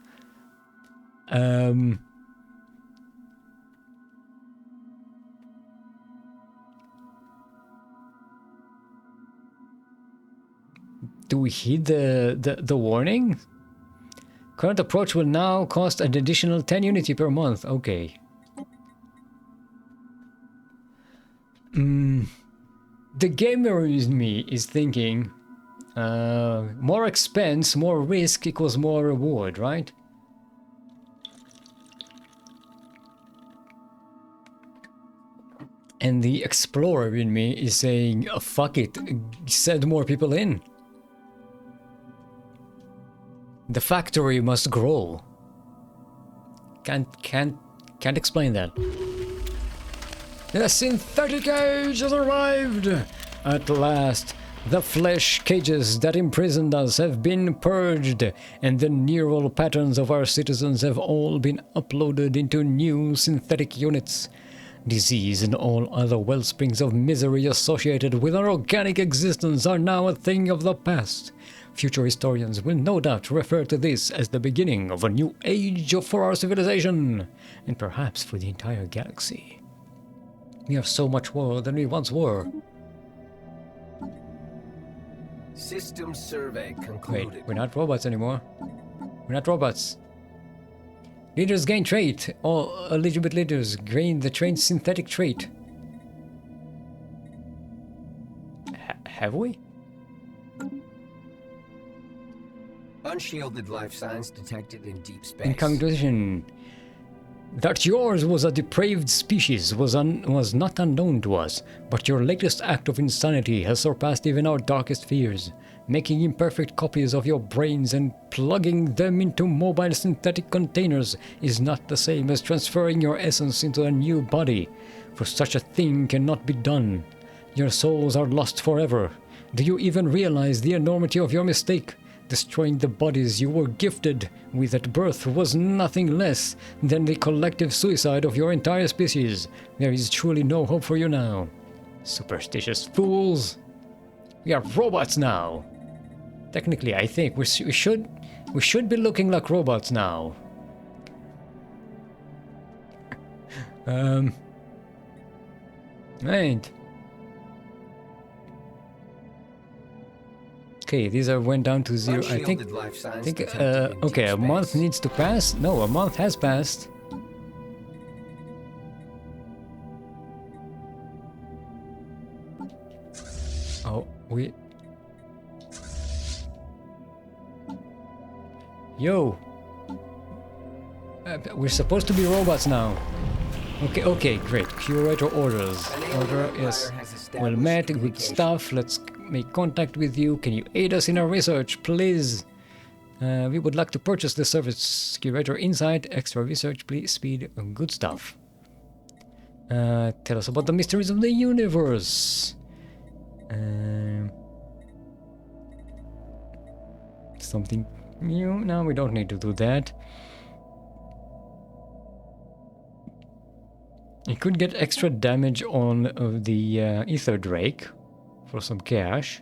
Do we heed the warning? Current approach will now cost an additional 10 unity per month. Okay. The gamer in me is thinking more expense, more risk equals more reward, right? And the explorer in me is saying, oh, fuck it, send more people in. The factory must grow. Can't explain that. The synthetic age has arrived! At last, the flesh cages that imprisoned us have been purged, and the neural patterns of our citizens have all been uploaded into new synthetic units. Disease and all other wellsprings of misery associated with our organic existence are now a thing of the past. Future historians will no doubt refer to this as the beginning of a new age for our civilization, and perhaps for the entire galaxy. We are so much more than we once were.
System survey concluded.
Wait, we're not robots anymore. We're not robots. Leaders gain trait. All legitimate leaders gain the trained synthetic trait. Have we?
Unshielded life signs detected in deep space.
In conclusion, that yours was a depraved species was not unknown to us, but your latest act of insanity has surpassed even our darkest fears. Making imperfect copies of your brains and plugging them into mobile synthetic containers is not the same as transferring your essence into a new body. for such a thing cannot be done. Your souls are lost forever. Do you even realize the enormity of your mistake? Destroying the bodies you were gifted with at birth was nothing less than the collective suicide of your entire species. There is truly no hope for you now. Superstitious fools! We are robots now! Technically, I think we should be looking like robots now. Right. Okay, these went down to 0. I think. Okay, a month needs to pass. No, a month has passed. Oh, Yo! We're supposed to be robots now. Okay, great. Curator orders. Order is well met, good stuff. Let's make contact with you. Can you aid us in our research, please? We would like to purchase the service. Curator insight, extra research, please, speed, good stuff. Tell us about the mysteries of the universe. Something new? No, we don't need to do that. You could get extra damage on the Ether Drake for some cash.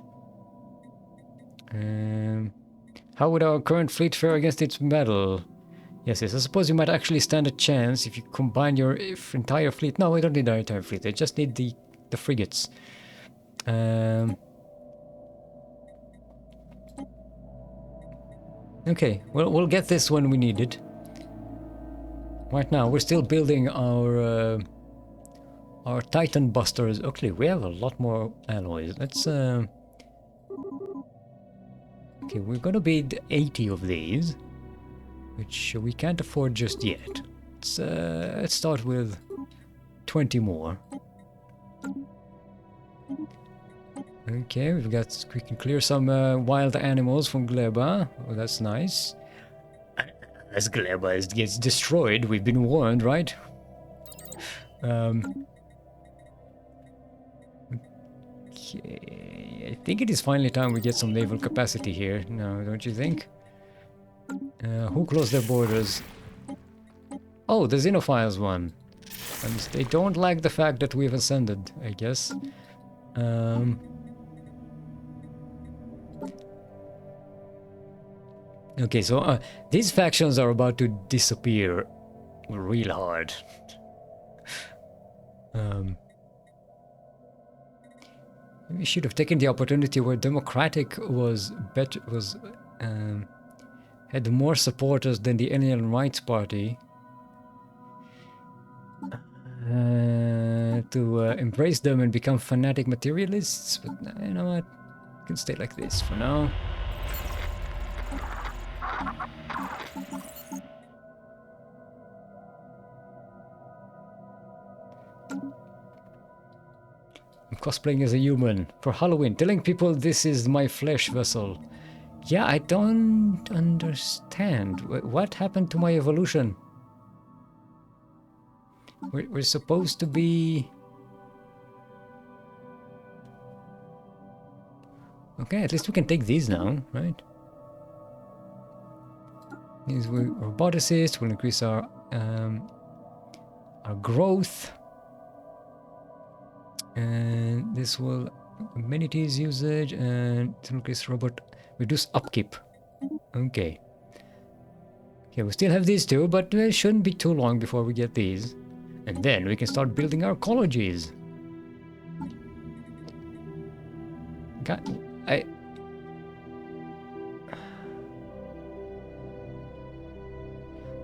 How would our current fleet fare against its battle? Yes, I suppose you might actually stand a chance if you combine your entire fleet. No, we don't need our entire fleet. I just need the frigates. Okay, well, we'll get this when we need it. Right now, we're still building our Titan Busters. Actually, we have a lot more alloys. Let's okay, we're gonna build 80 of these, which we can't afford just yet. Let's start with 20 more. Okay, we can clear some wild animals from Gleba. Oh, that's nice. As Gleba gets destroyed, we've been warned, right? Okay, I think it is finally time we get some naval capacity here. No, don't you think? Who closed their borders? Oh, the Xenophiles won. And they don't like the fact that we've ascended, I guess. Okay, so these factions are about to disappear real hard. We should have taken the opportunity where Democratic was had more supporters than the Alien Rights Party to embrace them and become fanatic materialists. But you know what? We can stay like this for now. I'm cosplaying as a human for Halloween, telling people this is my flesh vessel. Yeah, I don't understand. What happened to my evolution? We're supposed to be... Okay, at least we can take these now, right? These will roboticists will increase our growth. And this will amenities usage and increase robot reduce upkeep. Okay. Okay, we still have these two, but it shouldn't be too long before we get these. And then we can start building our colleges.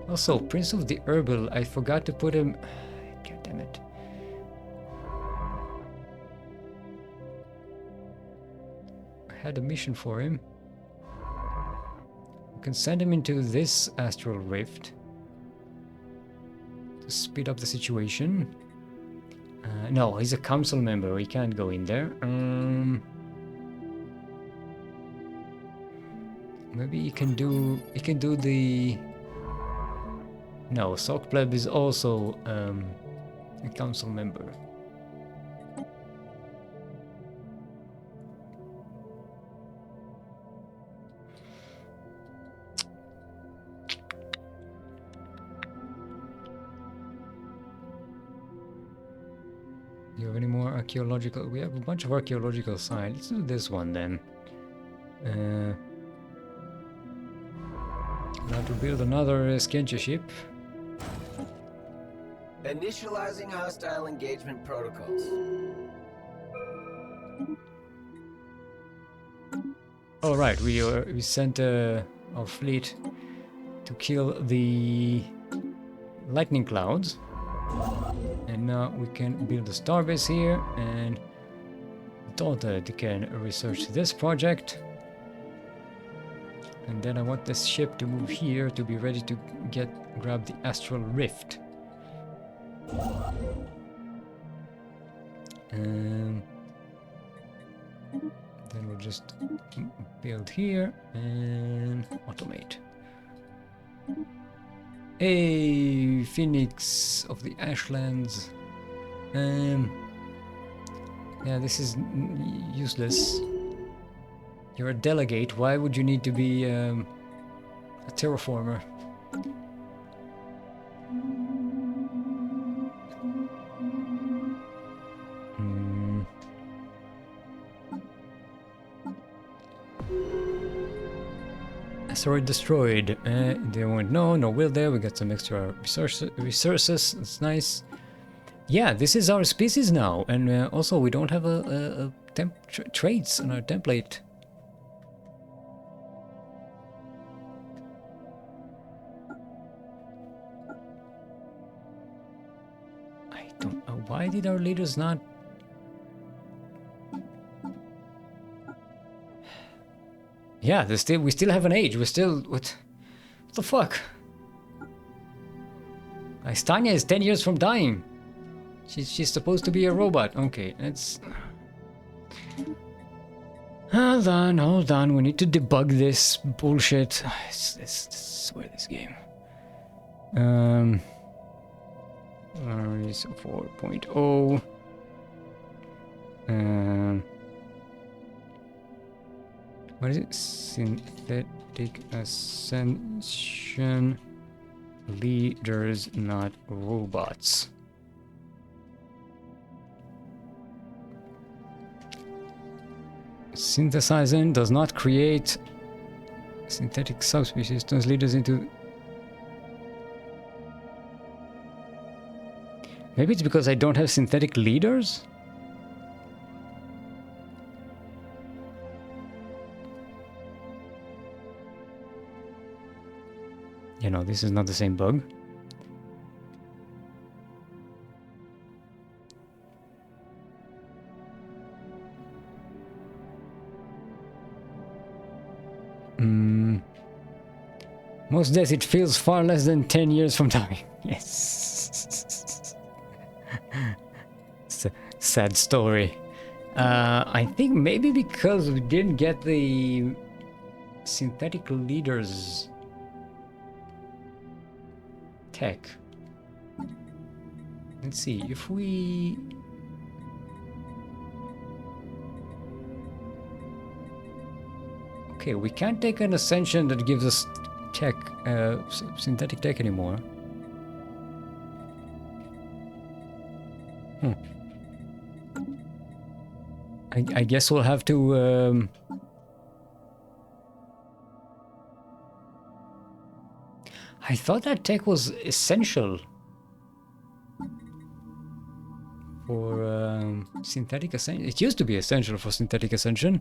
Also, Prince of the Herbal, I forgot to put him... God damn it. I had a mission for him. We can send him into this astral rift to speed up the situation. No, he's a council member. He can't go in there. Maybe he can do the... No, Sock Pleb is also A council member. Do you have any more archaeological? We have a bunch of archaeological sites. Let's do this one then. Now to build another Skencha ship.
Initializing hostile engagement protocols.
All right, we sent our fleet to kill the lightning clouds, and now we can build a starbase here and daughter can research this project. And then I want this ship to move here to be ready to grab the astral rift. And then we'll just build here and automate. Hey, Phoenix of the Ashlands. Yeah, this is useless. You're a delegate. Why would you need to be a terraformer? Asteroid destroyed. They won't know, nor will there. We got some extra resources. That's nice. Yeah, this is our species now, and also we don't have a traits on our template. I don't know. Why did our leaders not? Yeah, we still have an age. We're still what the fuck? Istania is 10 years from dying. She's supposed to be a robot. Okay, let's hold on. We need to debug this bullshit. Swear this game. Is 4.0. What is it? Synthetic ascension leaders, not robots. Synthesizing does not create synthetic subspecies, turns leaders into... Maybe it's because I don't have synthetic leaders? You know, this is not the same bug. Most days it feels far less than 10 years from dying. Yes. It's a sad story. I think maybe because we didn't get the synthetic leaders tech. Let's see if we... Okay, we can't take an ascension that gives us tech, synthetic tech anymore. I guess we'll have to... I thought that tech was essential for synthetic ascension. It used to be essential for synthetic ascension.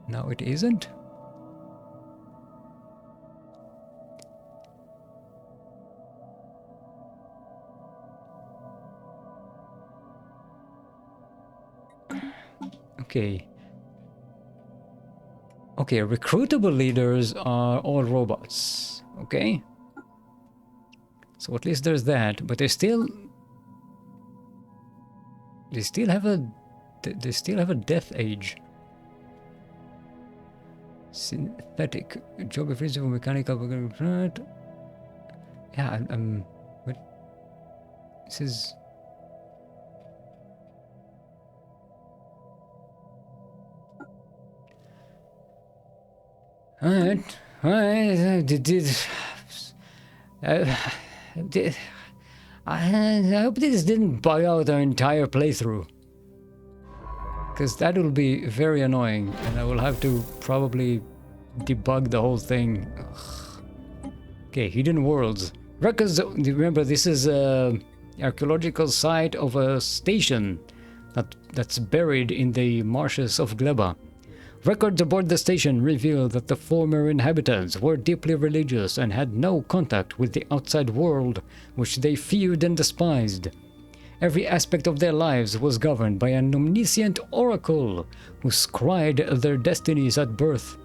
Now it isn't. Okay. Okay, recruitable leaders are all robots. Okay. So at least there's that, but they still have a death age. Synthetic geography, mechanical. Yeah, what? This is... Alright. I hope this didn't bug out our entire playthrough. Because that will be very annoying, and I will have to probably debug the whole thing. Ugh. Okay, hidden worlds. Records, remember this is an archaeological site of a station that's buried in the marshes of Gleba. Records aboard the station reveal that the former inhabitants were deeply religious and had no contact with the outside world, which they feared and despised. Every aspect of their lives was governed by an omniscient oracle who scried their destinies at birth.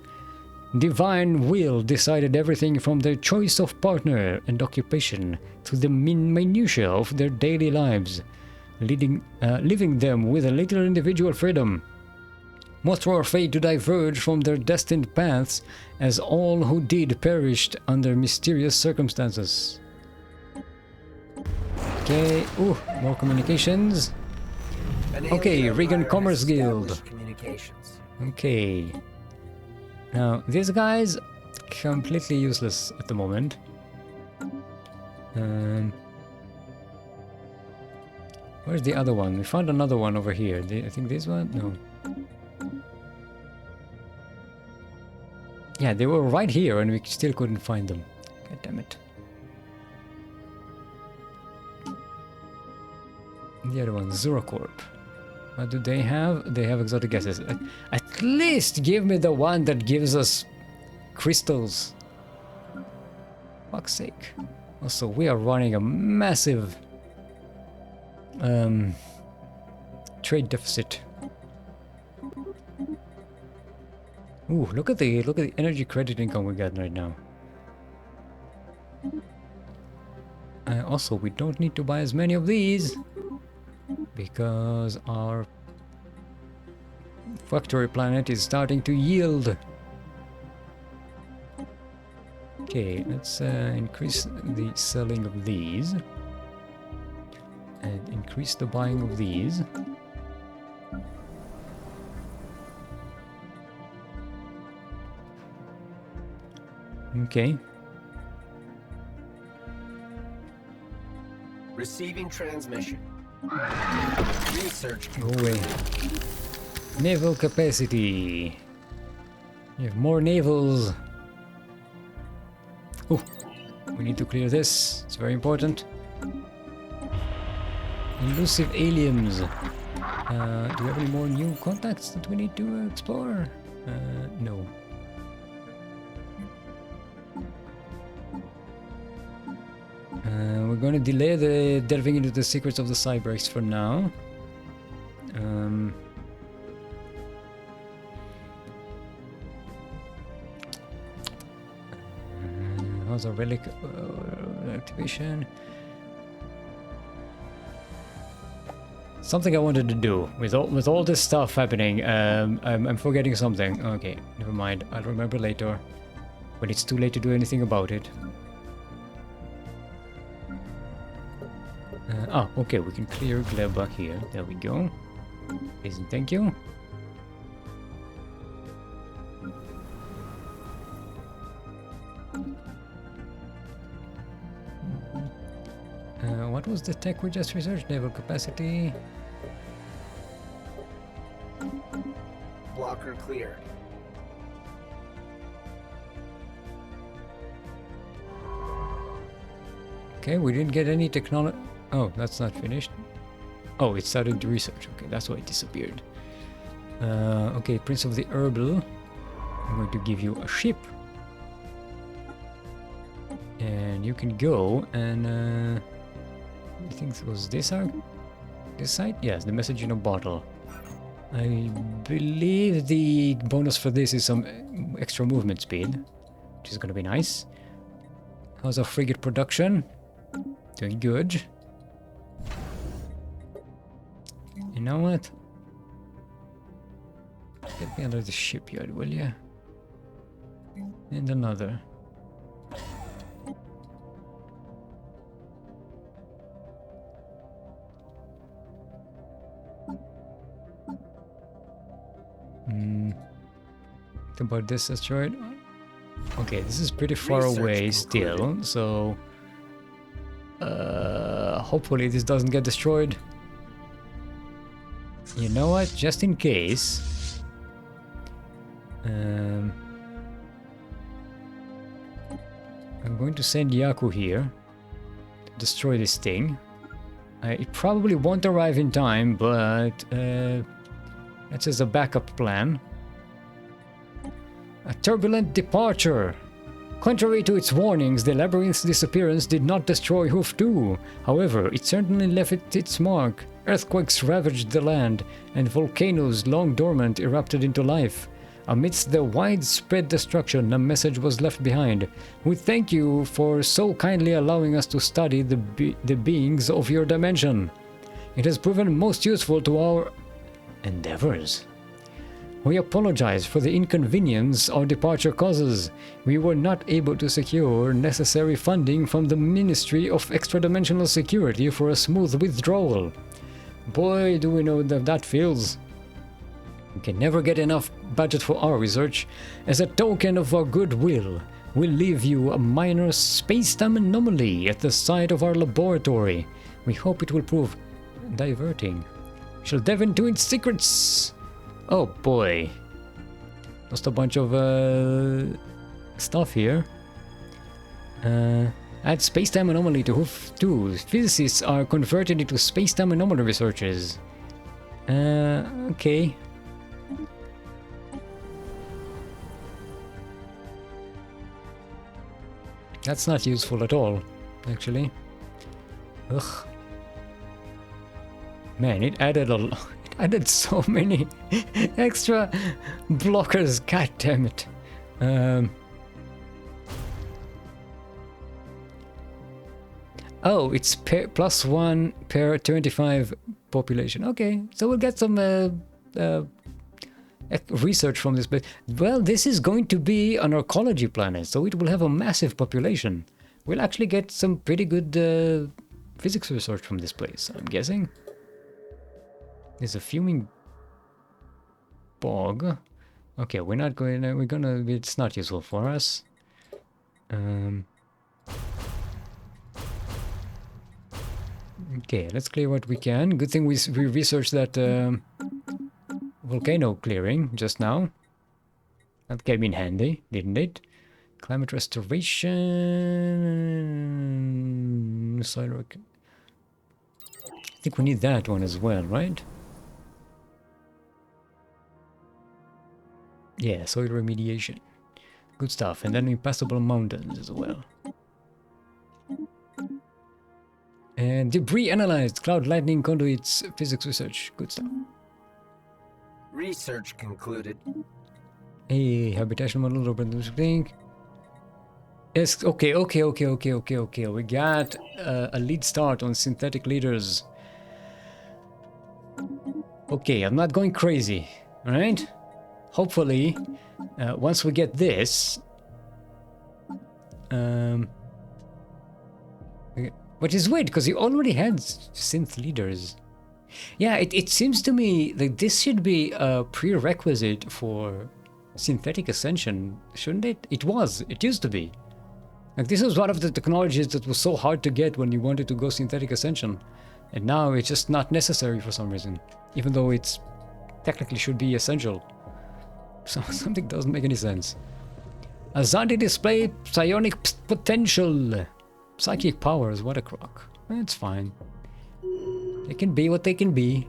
Divine will decided everything from their choice of partner and occupation to the minutiae of their daily lives, leaving them with a little individual freedom. Most were afraid to diverge from their destined paths, as all who did perished under mysterious circumstances. Okay, ooh, more communications. Okay, Regan Commerce Guild. Okay. Now, these guys, completely useless at the moment. Where's the other one? We found another one over here. I think this one? No. Yeah, they were right here and we still couldn't find them. God damn it. The other one, Zuracorp. What do they have? They have exotic gases. At least give me the one that gives us crystals. Fuck's sake. Also, we are running a massive trade deficit. Ooh, look at the energy credit income we got right now. Also, we don't need to buy as many of these because our factory planet is starting to yield. Okay, let's increase the selling of these and increase the buying of these. Okay.
Receiving transmission. Research.
Go away. Naval capacity. You have more navals. Oh, we need to clear this. It's very important. Elusive aliens. Do we have any more new contacts that we need to explore? No. We're going to delay the delving into the secrets of the Cybrex for now. How's our relic activation? Something I wanted to do with all this stuff happening. I'm forgetting something. Okay, never mind. I'll remember later, when it's too late to do anything about it. Okay, we can clear Gleba here. There we go. Please and thank you. What was the tech we just researched? Naval capacity.
Blocker cleared.
Okay, we didn't get any technology. Oh, that's not finished. Oh, it's starting to research. Okay, that's why it disappeared. Okay, Prince of the Herbal. I'm going to give you a ship. And you can go and... I think it was this site? Yes, the message in a bottle. I believe the bonus for this is some extra movement speed, which is going to be nice. How's our frigate production? Doing good. You know what? Get me under the shipyard, will ya? And another. What about this asteroid? Okay, this is pretty far away still, so hopefully this doesn't get destroyed. You know what? Just in case, I'm going to send Yaku here to destroy this thing. It probably won't arrive in time, but that's as a backup plan. A turbulent departure. Contrary to its warnings, the labyrinth's disappearance did not destroy Hoof 2. However, it certainly left its mark. Earthquakes ravaged the land, and volcanoes long dormant erupted into life. Amidst the widespread destruction, a message was left behind. We thank you for so kindly allowing us to study the beings of your dimension. It has proven most useful to our endeavors. We apologize for the inconvenience our departure causes. We were not able to secure necessary funding from the Ministry of Extra-Dimensional Security for a smooth withdrawal. Boy, do we know that feels. We can never get enough budget for our research. As a token of our goodwill, we'll leave you a minor space-time anomaly at the site of our laboratory. We hope it will prove diverting. We shall delve into its secrets. Oh boy. Just a bunch of stuff here. Add space-time anomaly to Hoof 2. Physicists are converted into space-time anomaly researchers. Okay. That's not useful at all, actually. Ugh. Man, it added a lot. It added so many extra blockers. God damn it. Oh, it's +1 per 25 population. Okay, so we'll get some research from this place. Well, this is going to be an archaeology planet, so it will have a massive population. We'll actually get some pretty good physics research from this place, I'm guessing. There's a fuming bog. Okay, we're not going to, it's not useful for us. Okay, let's clear what we can. Good thing we researched that volcano clearing just now. That came in handy, didn't it? Climate restoration. Soil. I think we need that one as well, right? Yeah, soil remediation. Good stuff. And then impassable mountains as well. And debris analyzed. Cloud lightning conduits. Physics research. Good stuff.
Research concluded.
Hey, habitation model, open thing. Yes, okay. We got a lead start on synthetic leaders. Okay, I'm not going crazy, alright? Hopefully, once we get this... which is weird, because you already had synth leaders. Yeah, it seems to me like this should be a prerequisite for synthetic ascension, shouldn't it? It used to be. Like, this was one of the technologies that was so hard to get when you wanted to go synthetic ascension. And now it's just not necessary for some reason. Even though it's technically should be essential. So something doesn't make any sense. Azadi display psionic potential. Psychic powers, what a crock. It's fine. They can be what they can be.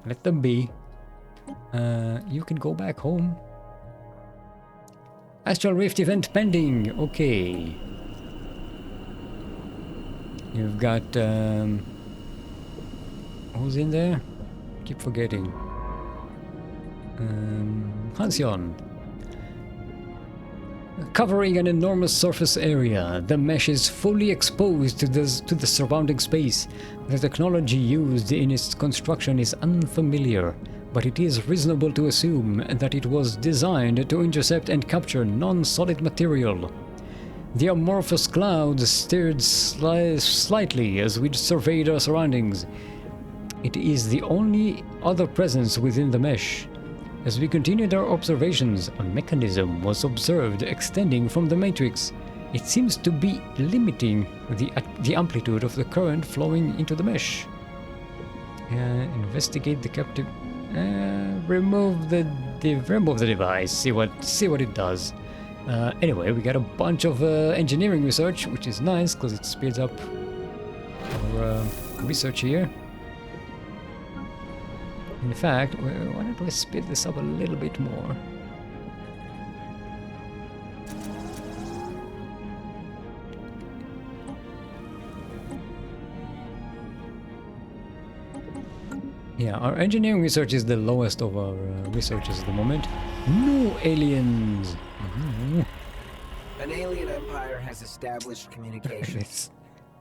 Let them be. You can go back home. Astral Rift event pending. Okay. You've got... who's in there? Keep forgetting. Halcyon. Covering an enormous surface area, the mesh is fully exposed to the surrounding space. The technology used in its construction is unfamiliar, but it is reasonable to assume that it was designed to intercept and capture non-solid material. The amorphous clouds stirred slightly as we surveyed our surroundings. It is the only other presence within the mesh. As we continued our observations, a mechanism was observed extending from the matrix. It seems to be limiting the amplitude of the current flowing into the mesh. Investigate the captive. Remove the device. See what it does. Anyway, we got a bunch of engineering research, which is nice because it speeds up our research here. In fact, why don't we speed this up a little bit more? Yeah, our engineering research is the lowest of our researches at the moment. No aliens! Mm-hmm.
An alien empire has established communications.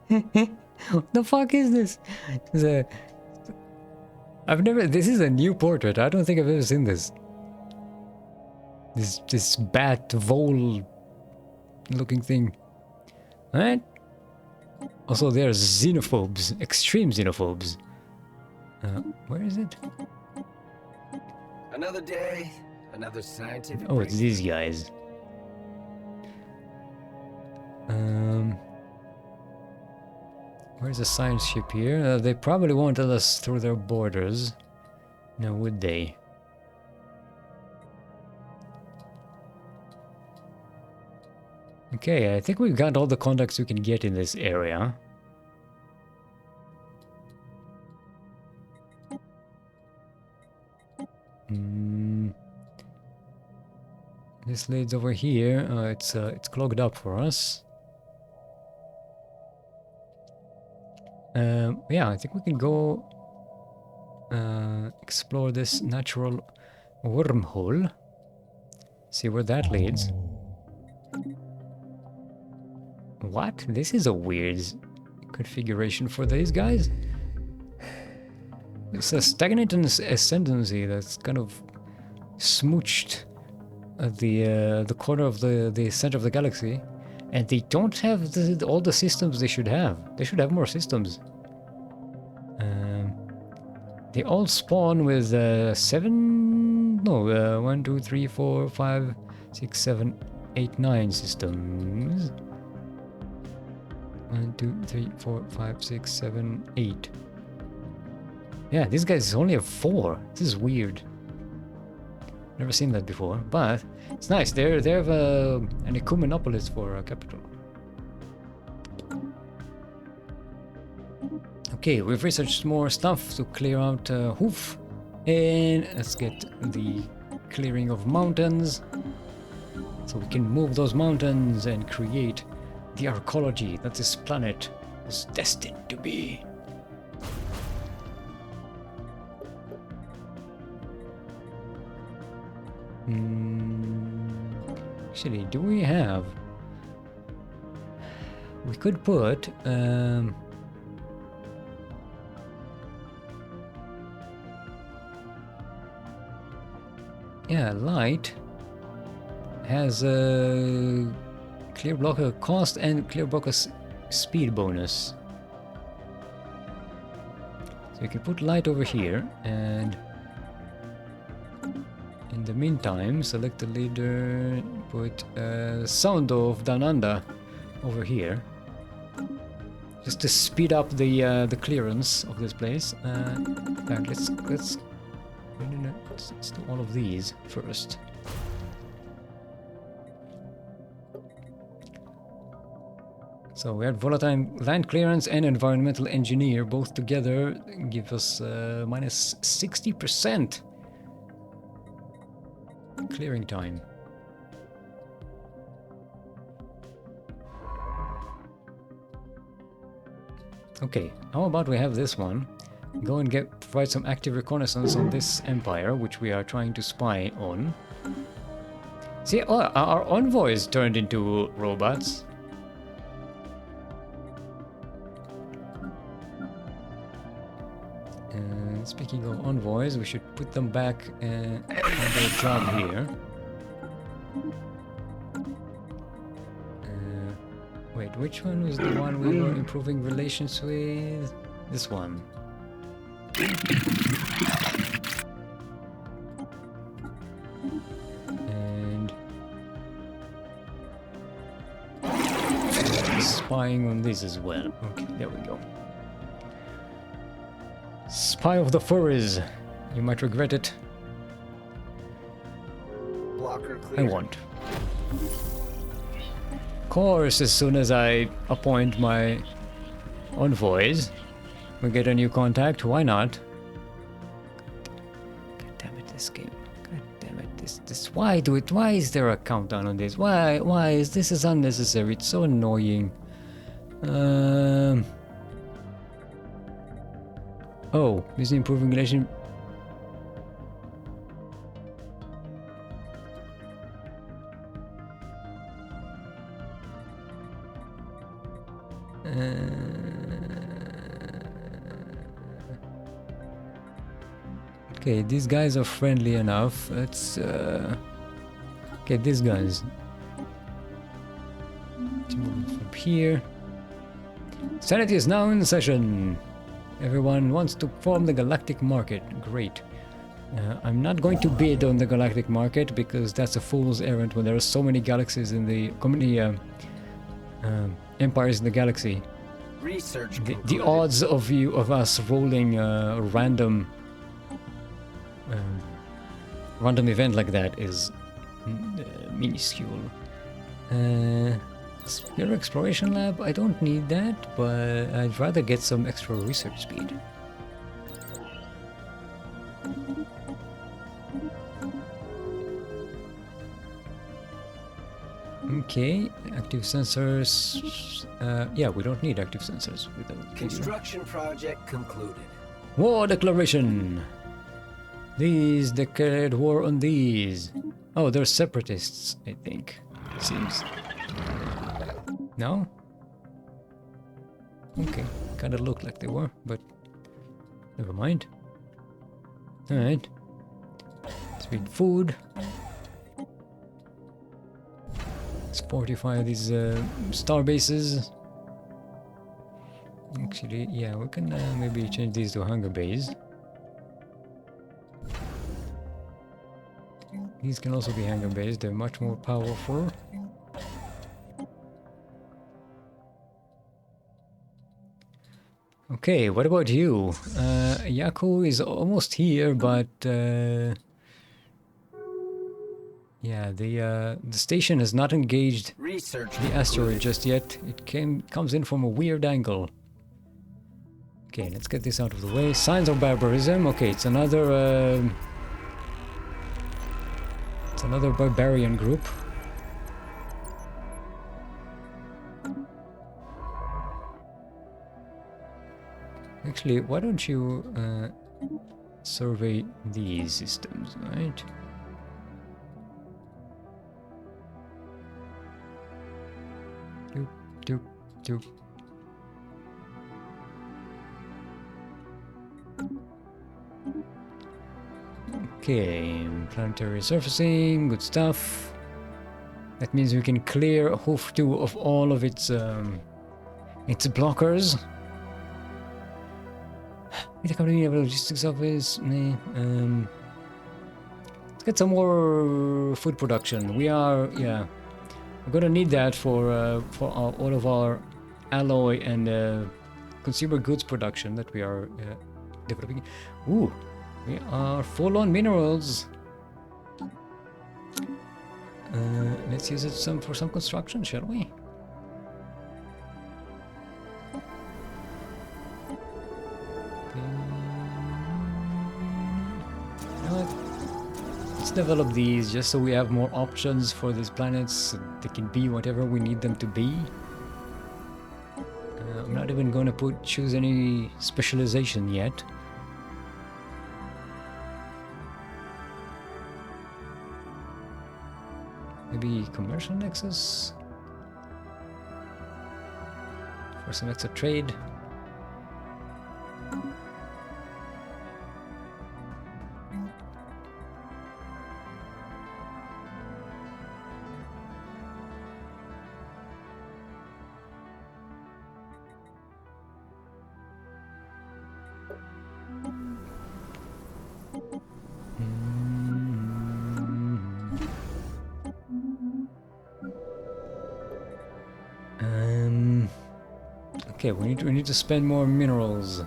What the fuck is this? This is a new portrait. I don't think I've ever seen this. This bat vole looking thing. Alright? Also, there are xenophobes, extreme xenophobes. Where is it?
Another day, another scientific.
Oh, it's these guys. Where's the science ship here? They probably won't let us through their borders. No, would they? Okay, I think we've got all the contacts we can get in this area. This leads over here. It's clogged up for us. Yeah, I think we can go explore this natural wormhole. See where that leads. What? This is a weird configuration for these guys. It's a stagnant ascendancy that's kind of smooched at the corner of the center of the galaxy, and they don't have all the systems they should have. They should have more systems. They all spawn with 1, 2, 3, 4, 5, 6, 7, 8, 9 systems. 1, 2, 3, 4, 5, 6, 7, 8. Yeah, these guys only have 4. This is weird. Never seen that before, but it's nice. They have an ecumenopolis for a capital. Okay, we've researched more stuff to clear out Hoof, and let's get the clearing of mountains, so we can move those mountains and create the arcology that this planet was destined to be. Actually, do we have... We could put... yeah, light has a clear blocker cost and clear blocker speed bonus. So you can put light over here, and in the meantime, select the leader, put Sound of Down Under over here, just to speed up the clearance of this place. Let's do all of these first. So we had volatile land clearance and environmental engineer both together give us minus 60% clearing time. Okay, how about we have this one? Go and provide some active reconnaissance on this empire, which we are trying to spy on. See, oh, our envoys turned into robots. Speaking of envoys, we should put them back on their job here. Wait, which one was the one we were improving relations with? This one. spying on this as well. Okay, there we go. Spy of the furries. You might regret it.
Blocker
I
clear.
won't. Of course, as soon as I appoint my envoys, we get a new contact. Why not? God damn it, this game. God damn it, this. Why do it? Why is there a countdown on this? Why is this is unnecessary? It's so annoying. Oh, is improving relation. Okay, these guys are friendly enough. Let's okay, these guys. Let's move from here. Sanity is now in session. Everyone wants to form the galactic market. Great. I'm not going to bid on the galactic market because that's a fool's errand when there are so many galaxies in the empires in the galaxy.
Research
The
concluded.
odds of us rolling a random event like that is minuscule. Sphere exploration lab, I don't need that, but I'd rather get some extra research speed. Okay, active sensors. Yeah, we don't need active sensors without.
Construction project concluded.
War declaration. These declared war on these. Oh, they're separatists, I think. Seems. No? Okay, kind of looked like they were, but never mind. Alright. Let's read food. Let's fortify these star bases. Actually, yeah, we can maybe change these to hunger base. These can also be hangar based, they're much more powerful. Okay, what about you? Yaku is almost here, but yeah, the station has not engaged
Research
the asteroid
concluded.
just yet. It comes in from a weird angle. Okay, let's get this out of the way. Signs of barbarism. Okay, it's another barbarian group. Actually, why don't you survey these systems, right? Doop, doop, doop. Okay, planetary surfacing, good stuff. That means we can clear Hoof 2 of all of its blockers. The company of logistics office. Let's get some more food production. We're gonna need that for all of our alloy and consumer goods production that we are developing. Ooh, we are full on minerals. Let's use it for some construction, shall we? Let's develop these just so we have more options for these planets. They can be whatever we need them to be. I'm not even going to choose any specialization yet. Maybe commercial nexus for some extra trade. Okay, we need to spend more minerals.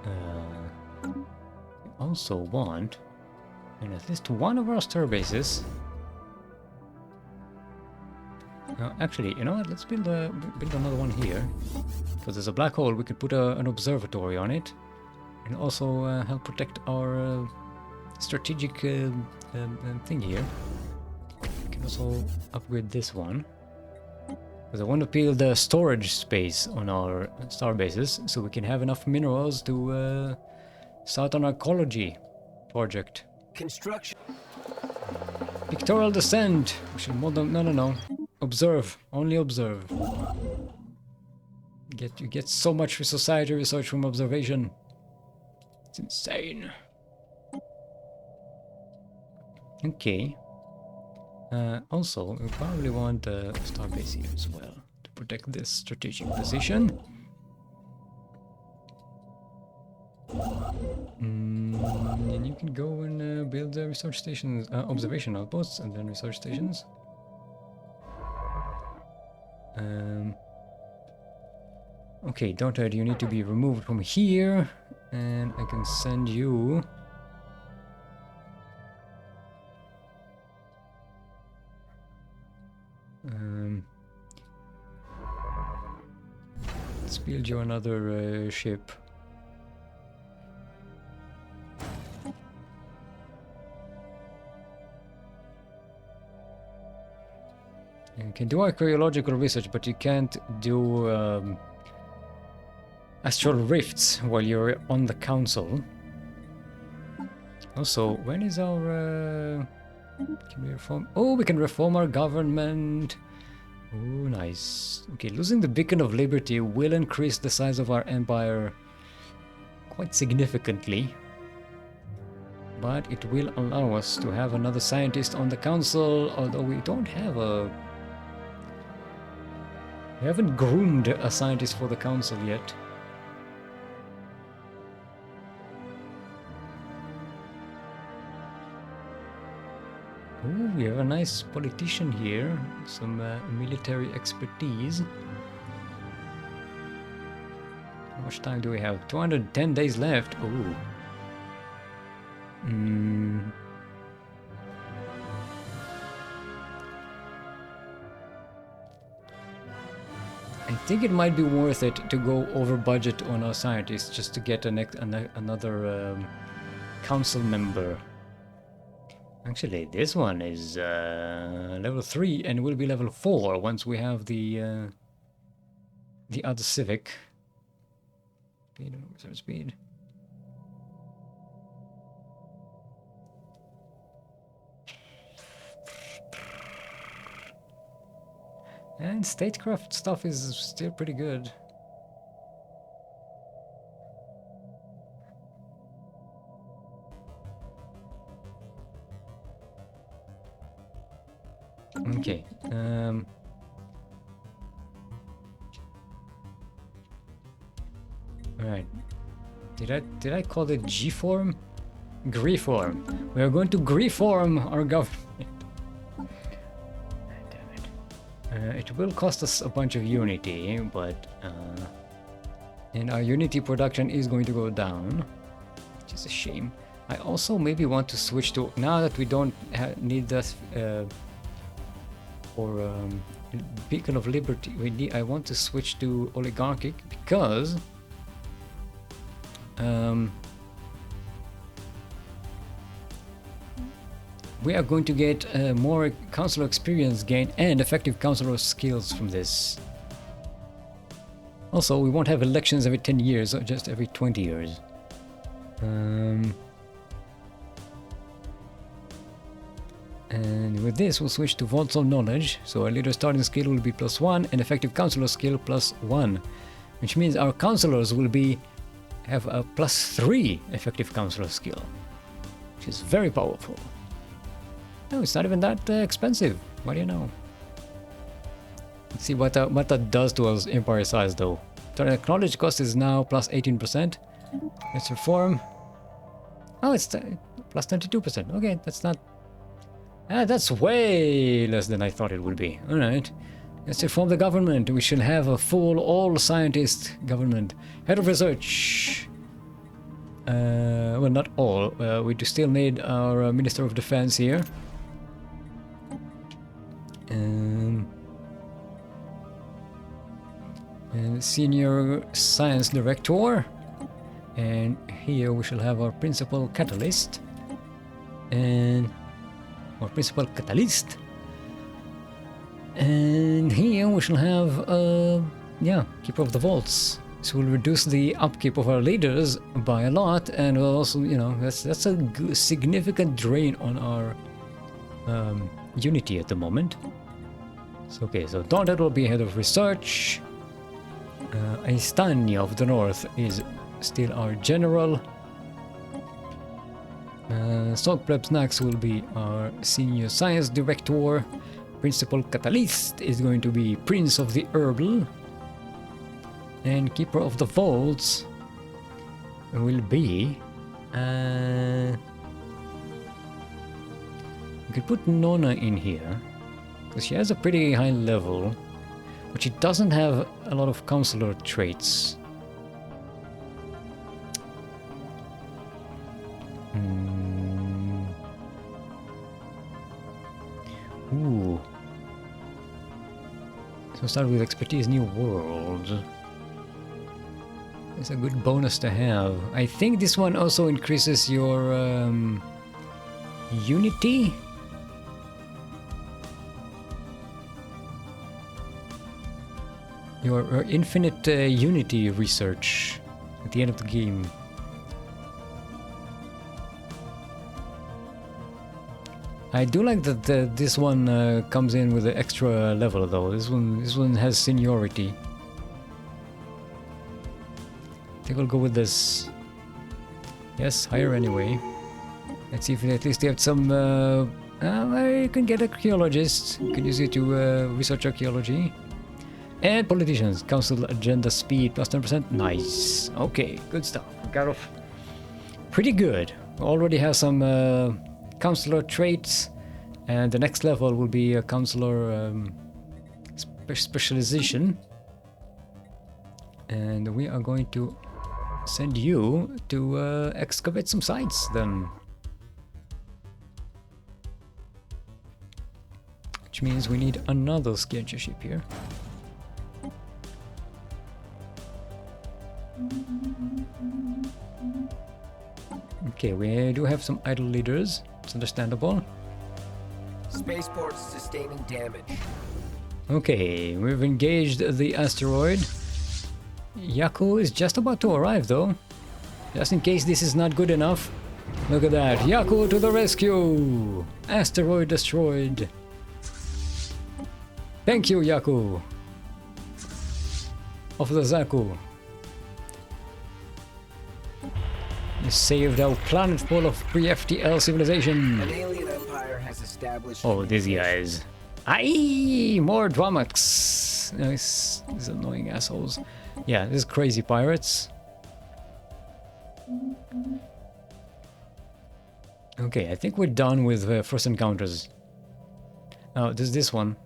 We also want, in at least one of our star bases. Actually, you know what? Let's build another one here, because there's a black hole. We could put an observatory on it, and also help protect our strategic thing here. We can also upgrade this one, because I want to build the storage space on our star bases, so we can have enough minerals to start an ecology project.
Construction.
Pictorial descent. We should model. No. Observe. Only observe. You get so much for society research from observation. It's insane. Okay. Also, we probably want a starbase here as well to protect this strategic position. And you can go and build research stations, observation outposts, and then research stations. Okay, Dotard, you need to be removed from here, and I can send you. Let's build you another ship. You can do archaeological research, but you can't do astral rifts while you're on the council. Also, when is our... can we reform? Oh, we can reform our government. Oh, nice. Okay, losing the Beacon of Liberty will increase the size of our empire quite significantly. But it will allow us to have another scientist on the council, although we don't have a... We haven't groomed a scientist for the council yet. Ooh, we have a nice politician here, some military expertise. How much time do we have? 210 days left. Ooh. I think it might be worth it to go over budget on our scientists just to get another council member. Actually, this one is level 3 and will be level 4 once we have the other civic. Speed. And statecraft stuff is still pretty good. Okay. Alright. Did I call it G-form? Greeform. We are going to greeform our government. It will cost us a bunch of Unity, but and our Unity production is going to go down, which is a shame. I also maybe want to switch to, now that we don't need this for Beacon of Liberty, I want to switch to oligarchic because we are going to get more councilor experience gain and effective councilor skills from this. Also, we won't have elections every 10 years, or just every 20 years. And with this, we'll switch to Vaults of Knowledge. So our leader starting skill will be +1 and effective councilor skill +1. Which means our councilors will have a +3 effective councilor skill. Which is very powerful. No, it's not even that expensive. What do you know? Let's see what that does to our empire size, though. The knowledge cost is now +18%. Let's reform. Oh, it's +22%. Okay, that's not Ah, that's way less than I thought it would be. Alright. Let's reform the government. We shall have a full all-scientist government. Head of research. Well, not all. We do still need our Minister of Defense here. And Senior Science Director. And here we shall have our Principal Catalyst. And our Principal Catalyst. And here we shall have, yeah, Keeper of the Vaults. So we'll reduce the upkeep of our leaders by a lot, and we'll also, you know, that's a significant drain on our unity at the moment. So, okay, so Daunted will be head of research. Aistania of the North is still our general. Salt Prep Snacks will be our senior science director. Principal Catalyst is going to be Prince of the Herbal. And Keeper of the Vaults will be... we could put Nona in here, because she has a pretty high level, but she doesn't have a lot of counselor traits. Ooh. So start with expertise, new world. It's a good bonus to have. I think this one also increases your unity. Your infinite unity research at the end of the game. I do like that this one comes in with an extra level though. This one has seniority. I think we'll go with this. Yes, higher anyway. Let's see if at least they have some... you can get archaeologists. You can use it to research archaeology. And politicians. Council agenda speed plus 10%. Nice. Okay, good stuff. Got off pretty good. Already have some counselor traits. And the next level will be a counselor specialization. And we are going to send you to excavate some sites then. Which means we need another scavenger ship here. Okay, we do have some idle leaders. It's understandable.
Spaceports sustaining damage.
Okay, we've engaged the asteroid. Yaku is just about to arrive though. Just in case this is not good enough. Look at that. Yaku to the rescue! Asteroid destroyed. Thank you, Yaku. Of the Zaku. You saved our planet full of pre-FTL civilization.
An alien empire has established...
Oh, these guys. Aye! More Dwamax! These annoying assholes. Yeah, these crazy pirates. Okay, I think we're done with first encounters. Oh, there's this one.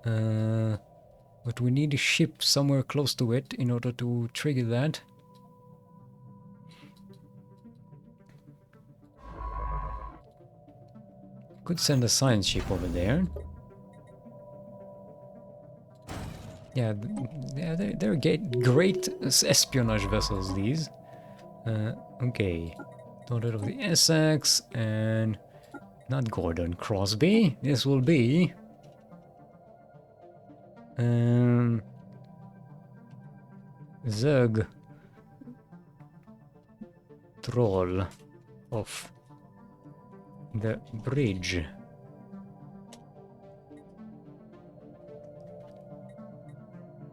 But we need a ship somewhere close to it in order to trigger that. Could send a science ship over there. Yeah, they're great espionage vessels, these. Okay. Daughter of the Essex, and not Gordon Crosby. This will be... Zug Troll of the Bridge.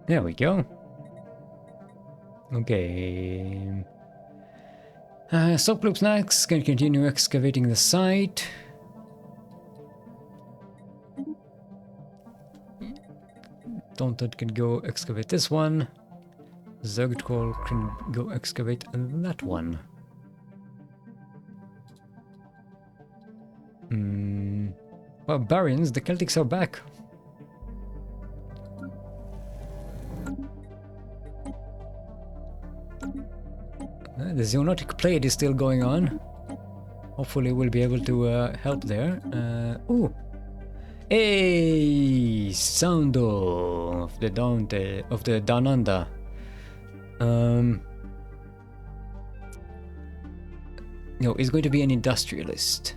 There we go. Okay. Soap Snacks can continue excavating the site. Daunted can go excavate this one. Zugtroll can go excavate that one. Barbarians, the Celtics are back. The zoonotic plague is still going on. Hopefully we'll be able to help there. Ooh! Hey! Soundo of the Down Under. No, he's going to be an industrialist.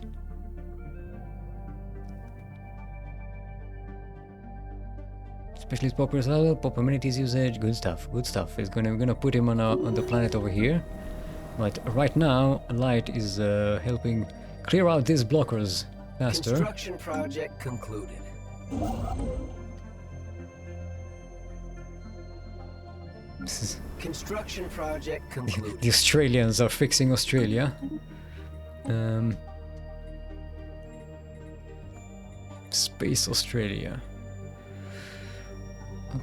Specialist popper level, pop amenities usage, good stuff, good stuff. We're gonna put him on the planet over here. But right now, Light is helping clear out these blockers faster.
Construction project concluded. Construction project concluded.
The Australians are fixing Australia. Space Australia.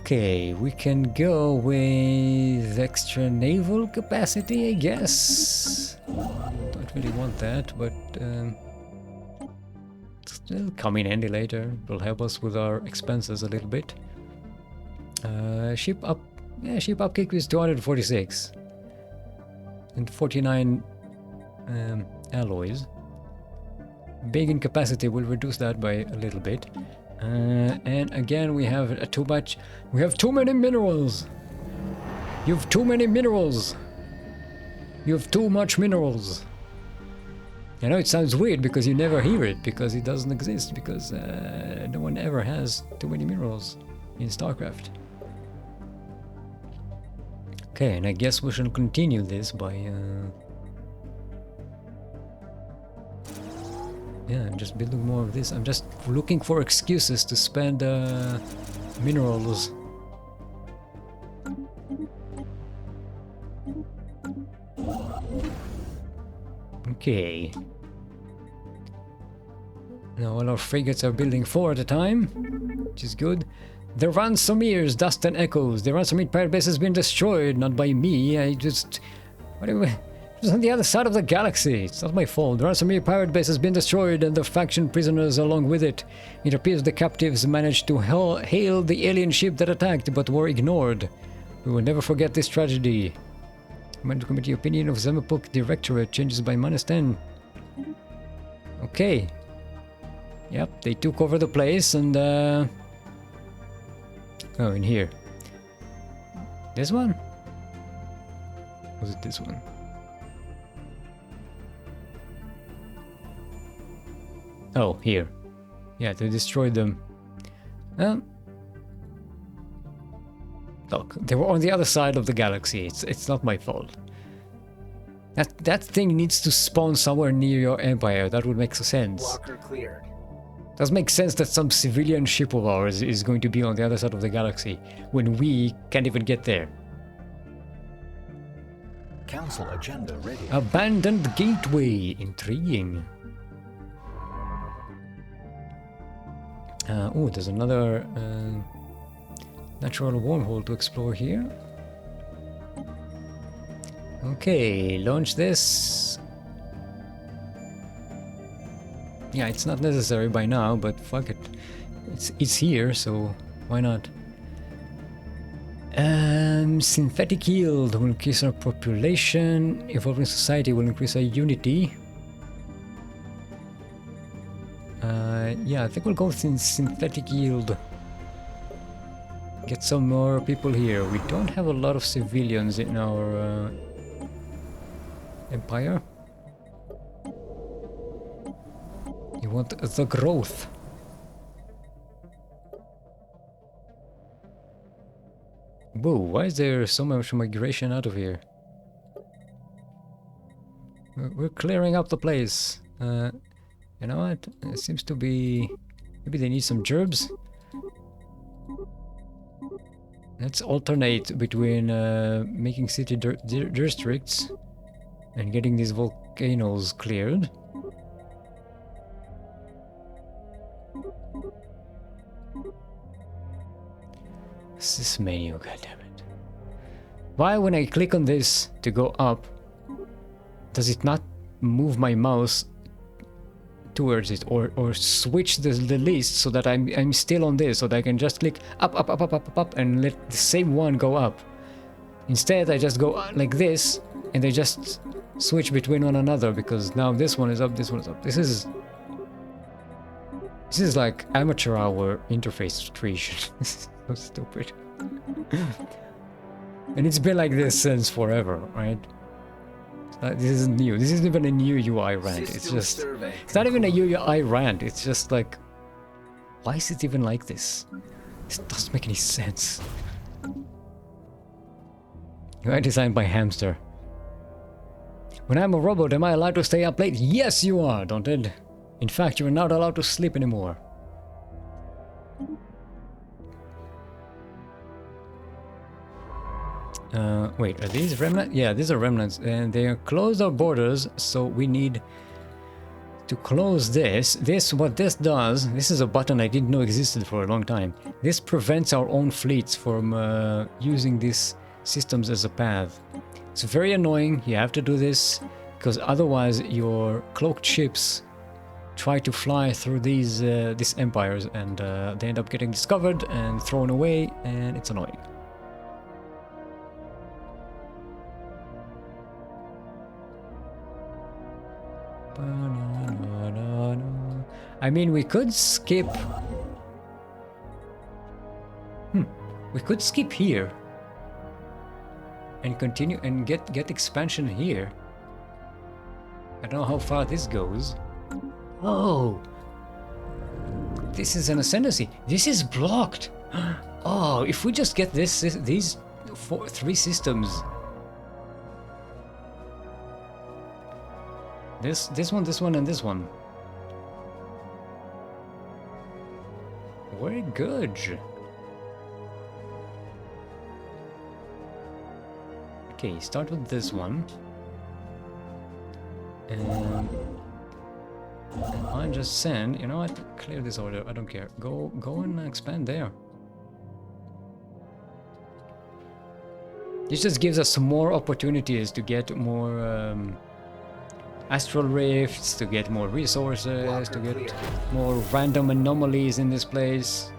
Okay, we can go with extra naval capacity, I guess. Don't really want that, but it'll come in handy later. It'll help us with our expenses a little bit. Ship upkeep is 246 and 49 alloys. Beacon capacity will reduce that by a little bit. And again, we have too much. We have too many minerals. You have too many minerals. You have too much minerals. I know it sounds weird because you never hear it, because it doesn't exist, because no one ever has too many minerals in StarCraft. Okay, and I guess we shall continue this by yeah, I'm just building more of this. I'm just looking for excuses to spend minerals. Okay. Now all our frigates are building 4 at a time, which is good. The Ransomeers, Dust and Echoes. The Ransomeer pirate base has been destroyed, not by me. I just... Whatever. It was on the other side of the galaxy. It's not my fault. The Ransomeer pirate base has been destroyed and the faction prisoners along with it. It appears the captives managed to hail the alien ship that attacked, but were ignored. We will never forget this tragedy. Command Committee opinion of Zemapok Directorate changes by -10. Okay. Yep, they took over the place and oh, in here. This one? Was it this one? Oh, here. Yeah, they destroyed them. Look, they were on the other side of the galaxy. It's not my fault. That thing needs to spawn somewhere near your empire. That would make sense.
Blocker cleared.
Does make sense that some civilian ship of ours is going to be on the other side of the galaxy when we can't even get there.
Council agenda ready.
Abandoned gateway. Intriguing. Oh, there's another natural wormhole to explore here. Okay, launch this. Yeah, it's not necessary by now, but fuck it. It's here, so why not? Synthetic yield will increase our population. Evolving society will increase our unity. Yeah, I think we'll go with synthetic yield. Get some more people here. We don't have a lot of civilians in our empire. You want the growth. Whoa, why is there so much migration out of here? We're clearing up the place. You know what? It seems to be... Maybe they need some gerbs? Let's alternate between making city districts and getting these volcanoes cleared. What's this menu? Goddammit. Why, when I click on this to go up, does it not move my mouse towards it, or switch the list so that I'm still on this, so that I can just click up, and let the same one go up. Instead, I just go like this, and they just switch between one another, because now this one is up, this one is up. This is like amateur hour interface creation. This is so stupid. And it's been like this since forever, right? This isn't new. This isn't even a new UI rant. It's just... It's not even a UI rant. It's just like... Why is it even like this? This doesn't make any sense. UI designed by Hamster. When I'm a robot, am I allowed to stay up late? Yes, you are, Daunted. In fact, you are not allowed to sleep anymore. Wait, are these remnants? Yeah, these are remnants, and they are closed our borders, so we need to close this. What this does, this is a button I didn't know existed for a long time. This prevents our own fleets from using these systems as a path. It's very annoying, you have to do this, because otherwise your cloaked ships try to fly through these empires, and they end up getting discovered and thrown away, and it's annoying. I mean, we could skip... We could skip here. And continue and get expansion here. I don't know how far this goes. Oh! This is an ascendancy. This is blocked! Oh, if we just get these three systems... This one, and this one. Very good. Okay, start with this one. And I just send, you know what? Clear this order, I don't care. Go and expand there. This just gives us some more opportunities to get more astral rifts, to get more resources, to get more random anomalies in this place.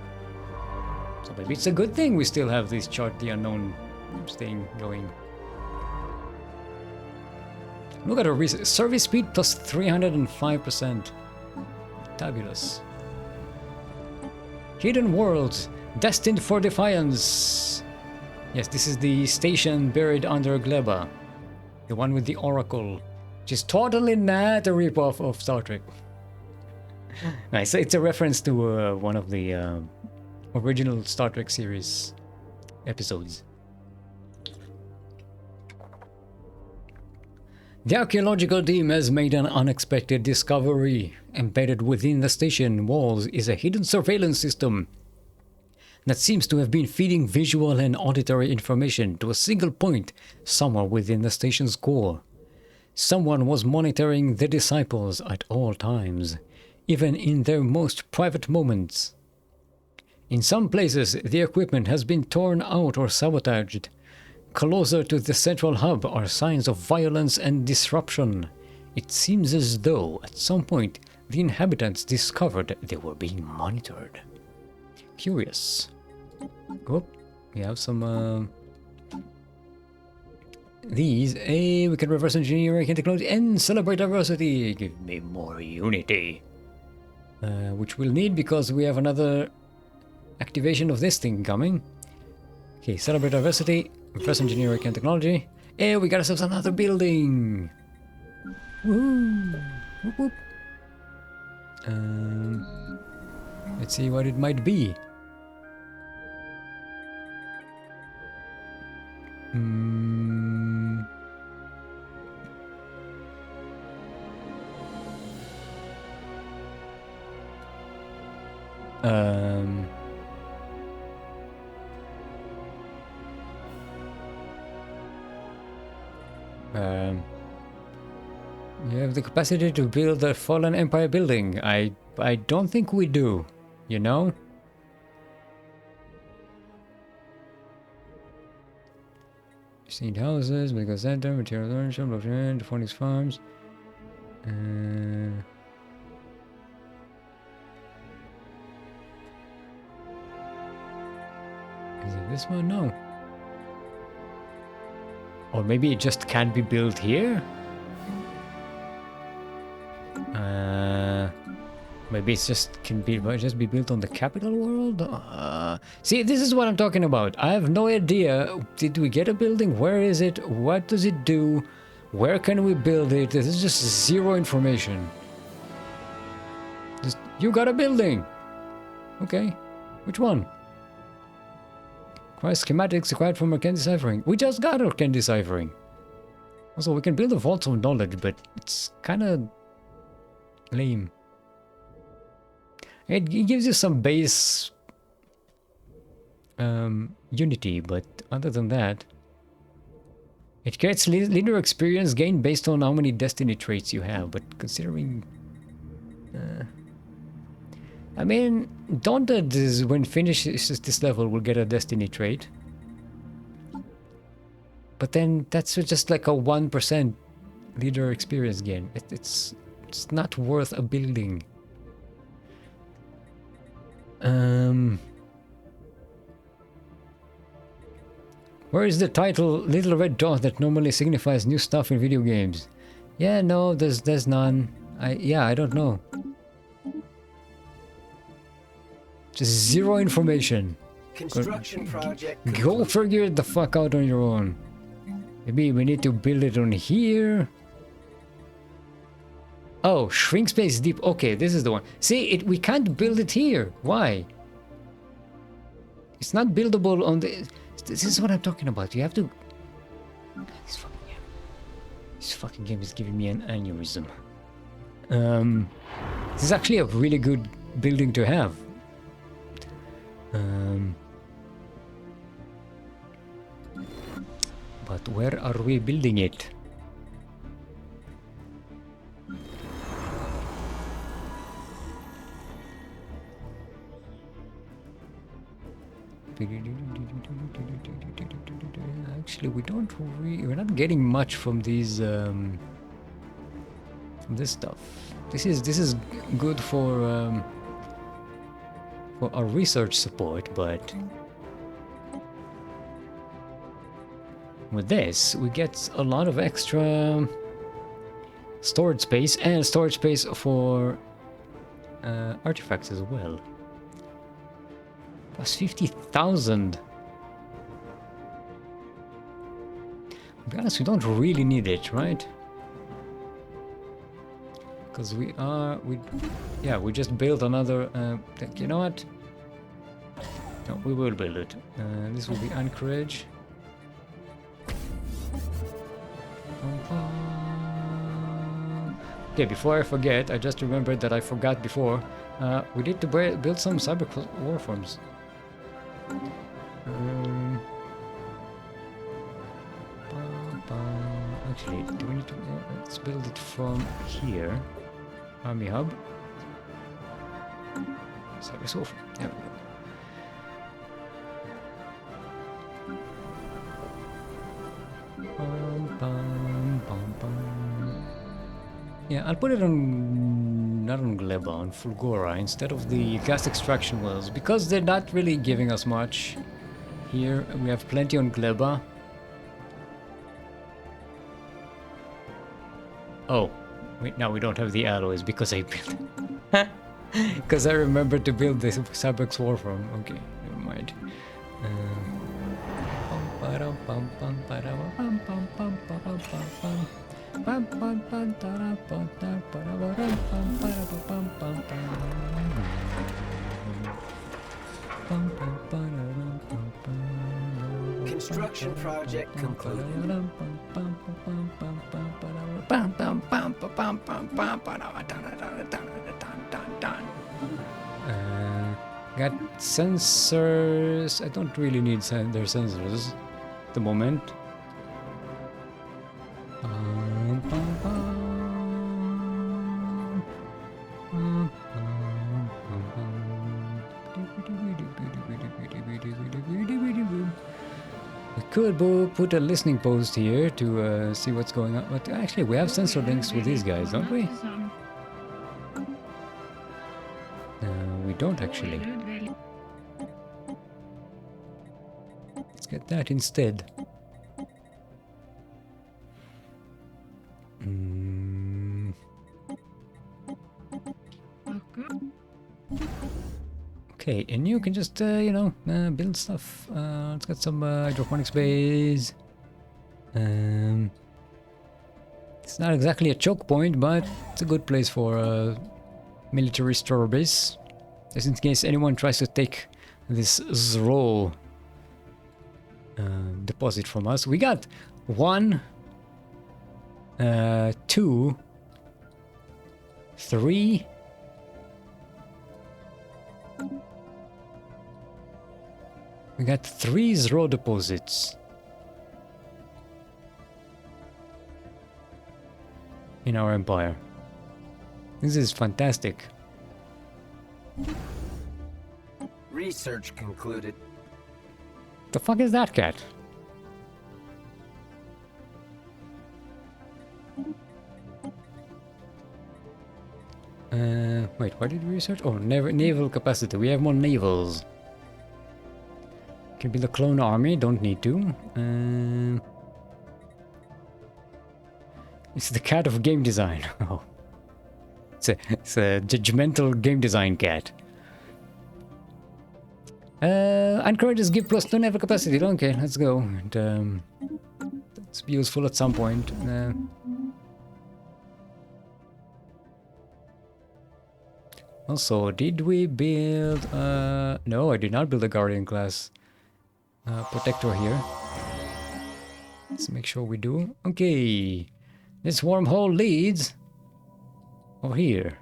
So maybe it's a good thing we still have this chart the unknown thing going. Look at our service speed plus 305%. Fabulous. Hidden worlds, destined for defiance. Yes, this is the station buried under Gleba. The one with the oracle. Which is totally not a ripoff of Star Trek. Nice, it's a reference to one of the original Star Trek series episodes. The archaeological team has made an unexpected discovery. Embedded within the station walls is a hidden surveillance system that seems to have been feeding visual and auditory information to a single point somewhere within the station's core. Someone was monitoring the disciples at all times, even in their most private moments. In some places, the equipment has been torn out or sabotaged. Closer to the central hub are signs of violence and disruption. It seems as though, at some point, the inhabitants discovered they were being monitored. Curious. Oh, we have some... These, we can reverse engineer, technology, and celebrate diversity. Give me more unity. Which we'll need because we have another activation of this thing coming. Okay, celebrate diversity, reverse engineering and technology. Hey, we got ourselves another building. Woohoo! Whoop, whoop. Let's see what it might be. You have the capacity to build a fallen empire building. I don't think we do, you know? Seed houses, medical center, material ownership, blockchain, Phonics farms. Is it this one? No. Or maybe it just can't be built here? Maybe it's just just be built on the capital world? See, this is what I'm talking about. I have no idea. Did we get a building? Where is it? What does it do? Where can we build it? This is just zero information. Just, you got a building! Okay. Which one? Requires schematics required from Arcane Deciphering. We just got Arcane Deciphering. Also, we can build a vault of knowledge, but it's kind of lame. It gives you some base unity, but other than that, it creates linear experience gain based on how many destiny traits you have. But considering, I mean, Daunted is when finishes this level will get a destiny trait, but then that's just like a 1% leader experience gain. It's not worth a building. Where is the title Little Red Dot that normally signifies new stuff in video games? Yeah, no, there's none. I don't know. Just zero information.
Construction project.
Go figure it the fuck out on your own. Maybe we need to build it on here. Oh, shrink space deep. Okay, this is the one. See, we can't build it here. Why? It's not buildable on the... This is what I'm talking about. You have to... This fucking game is giving me an aneurysm. This is actually a really good building to have. But where are we building it? Actually, we're not getting much from these this stuff. This is good for our research support, but with this we get a lot of extra storage space and storage space for artifacts as well. Plus 50,000. To be honest, we don't really need it, right? Because we just built another. You know what? No, we will build it. This will be Anchorage. Okay, before I forget, I just remembered that I forgot before. We need to build some cyber warforms. Actually, do we need to... let's build it from here. Army hub. Cyber warform. There we go. Yeah, I'll put it on... not on Gleba, on Fulgora instead of the gas extraction wells, because they're not really giving us much. Here we have plenty on Gleba. Oh, wait, now we don't have the alloys because I built it. Because I remembered to build the Cybex Warform. Okay, never mind.
Construction project concluded.
Got sensors. I don't really need their sensors at the moment. We could put a listening post here to see what's going on, but actually we have sensor links with these guys, don't we? We don't actually. Let's get that instead.
Okay.
Okay, and you can just, you know, build stuff. Let's get some hydroponics bays. It's not exactly a choke point, but it's a good place for a military store base. Just in case anyone tries to take this Zroll deposit from us. We got 1, 2, 3. We got 3 Zroll deposits in our empire. This is fantastic.
Research concluded.
The fuck is that cat? Wait, what did we research? Oh, naval capacity. We have more navals. Can build a clone army. Don't need to. It's the cat of game design. Oh, it's a judgmental game design cat. Anchorages give +2 naval capacity. Okay, let's go. And, it's useful at some point. Also, did we build... no, I did not build a Guardian class protector here. Let's make sure we do. Okay. This wormhole leads... over here.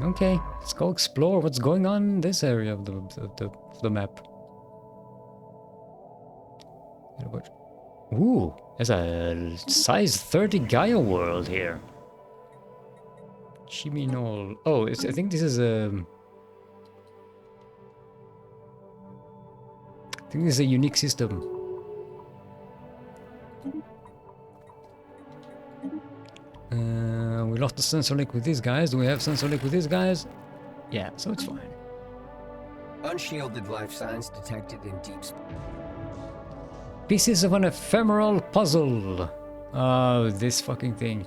Okay, let's go explore what's going on in this area of the map. Ooh, there's a size 30 Gaia world here. Chiminol. Oh, I think this is a... I think this is a unique system. We lost the sensor link with these guys. Do we have sensor link with these guys? Yeah, so it's fine.
Unshielded life signs detected in deep space.
Pieces of an ephemeral puzzle. Oh, this fucking thing.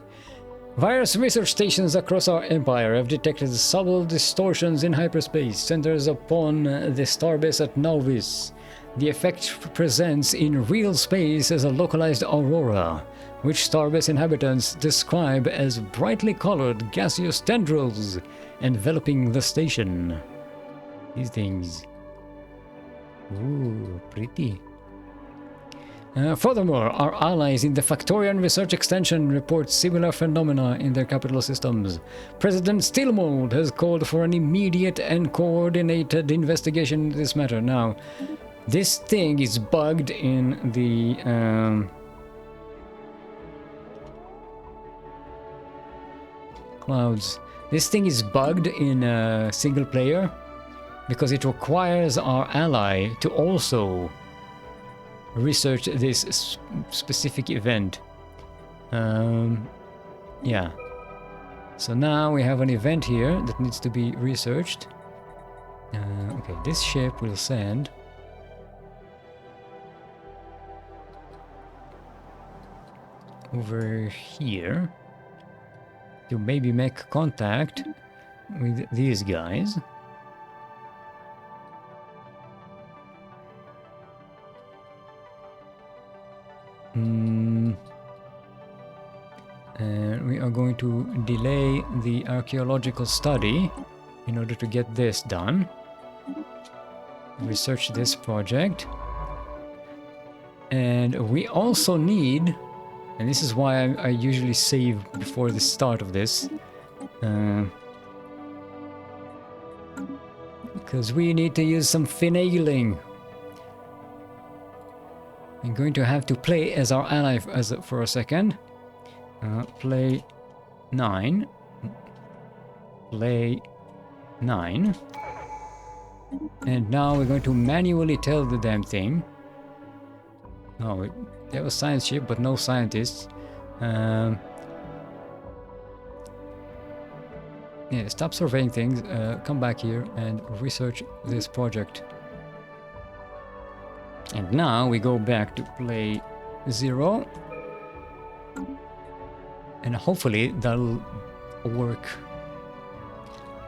Various research stations across our empire have detected subtle distortions in hyperspace, centers upon the starbase at Novis. The effect presents in real space as a localized aurora, which starbase inhabitants describe as brightly colored gaseous tendrils enveloping the station. These things. Ooh, pretty. Furthermore, our allies in the Factorium Research Extension report similar phenomena in their capital systems. President Stillmold has called for an immediate and coordinated investigation into this matter. Now, this thing is bugged in the... clouds. This thing is bugged in single player because it requires our ally to also research this specific event. Yeah. So now we have an event here that needs to be researched. Okay, this ship will send over here to maybe make contact with these guys. And we are going to delay the archaeological study in order to get this done. Research this project. And we also need, and this is why I usually save before the start of this, because we need to use some finagling. I'm going to have to play as our ally for a second. Play 9. Play 9. And now we're going to manually tell the damn thing. Oh, they have a science ship, but no scientists. Yeah, stop surveying things, come back here and research this project. And now we go back to play 0. And hopefully that'll work.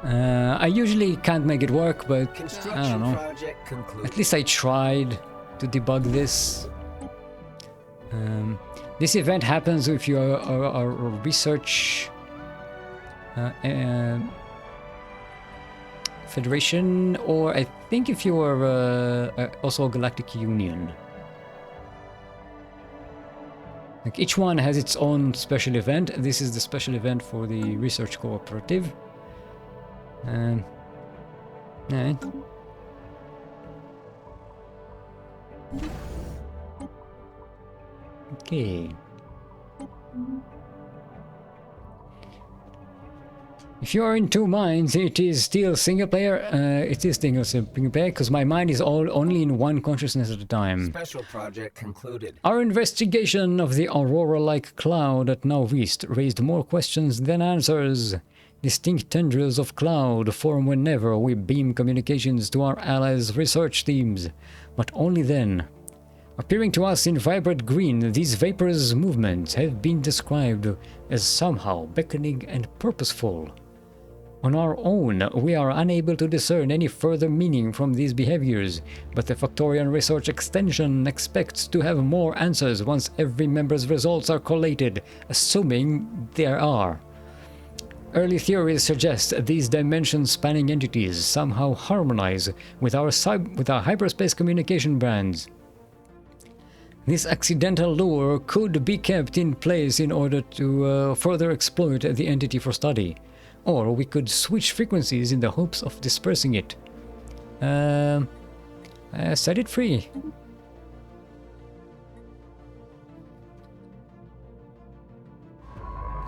I usually can't make it work, but I don't
Construction
know.
project concluded.
At least I tried to debug this. This event happens if you are a research Federation, or I think if you are also a Galactic Union. Like each one has its own special event. This is the special event for the Research Cooperative. Yeah. Okay. If you are in two minds, it is still single player. It is single player because my mind is only in one consciousness at a time.
Special project concluded.
Our investigation of the aurora-like cloud at Now East raised more questions than answers. Distinct tendrils of cloud form whenever we beam communications to our allies' research teams, but only then. Appearing to us in vibrant green, these vaporous movements have been described as somehow beckoning and purposeful. On our own, we are unable to discern any further meaning from these behaviors, but the Factorium Research Extension expects to have more answers once every member's results are collated, assuming there are. Early theories suggest these dimension-spanning entities somehow harmonize with our hyperspace communication bands. This accidental lure could be kept in place in order to further exploit the entity for study. Or we could switch frequencies in the hopes of dispersing it. Set it free.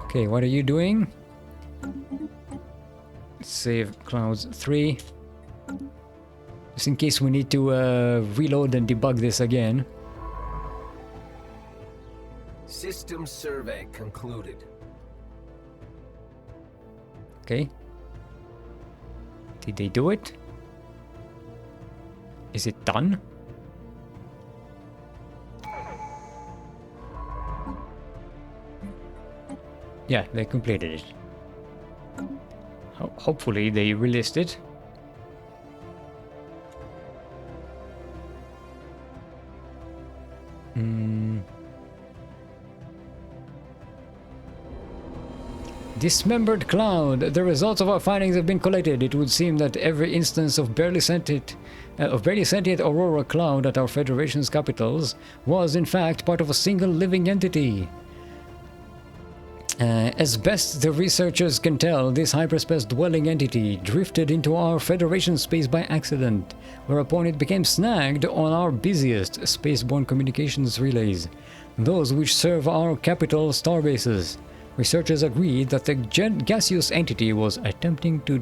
Okay, what are you doing? Save Clouds 3. Just in case we need to reload and debug this again.
System survey concluded.
Okay. Did they do it? Is it done? Yeah, they completed it. Hopefully they released it. Dismembered cloud. The results of our findings have been collated. It would seem that every instance of barely sentient aurora cloud at our Federation's capitals was in fact part of a single living entity. As best the researchers can tell, this hyperspace-dwelling entity drifted into our Federation space by accident, whereupon it became snagged on our busiest spaceborne communications relays, those which serve our capital starbases. Researchers agreed that the gaseous entity was attempting to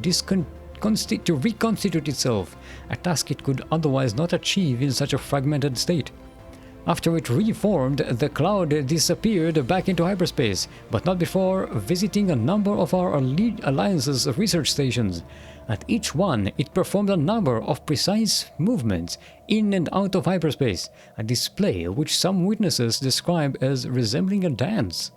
reconstitute itself, a task it could otherwise not achieve in such a fragmented state. After it reformed, the cloud disappeared back into hyperspace, but not before visiting a number of our Alliance's research stations. At each one, it performed a number of precise movements in and out of hyperspace, a display which some witnesses describe as resembling a dance.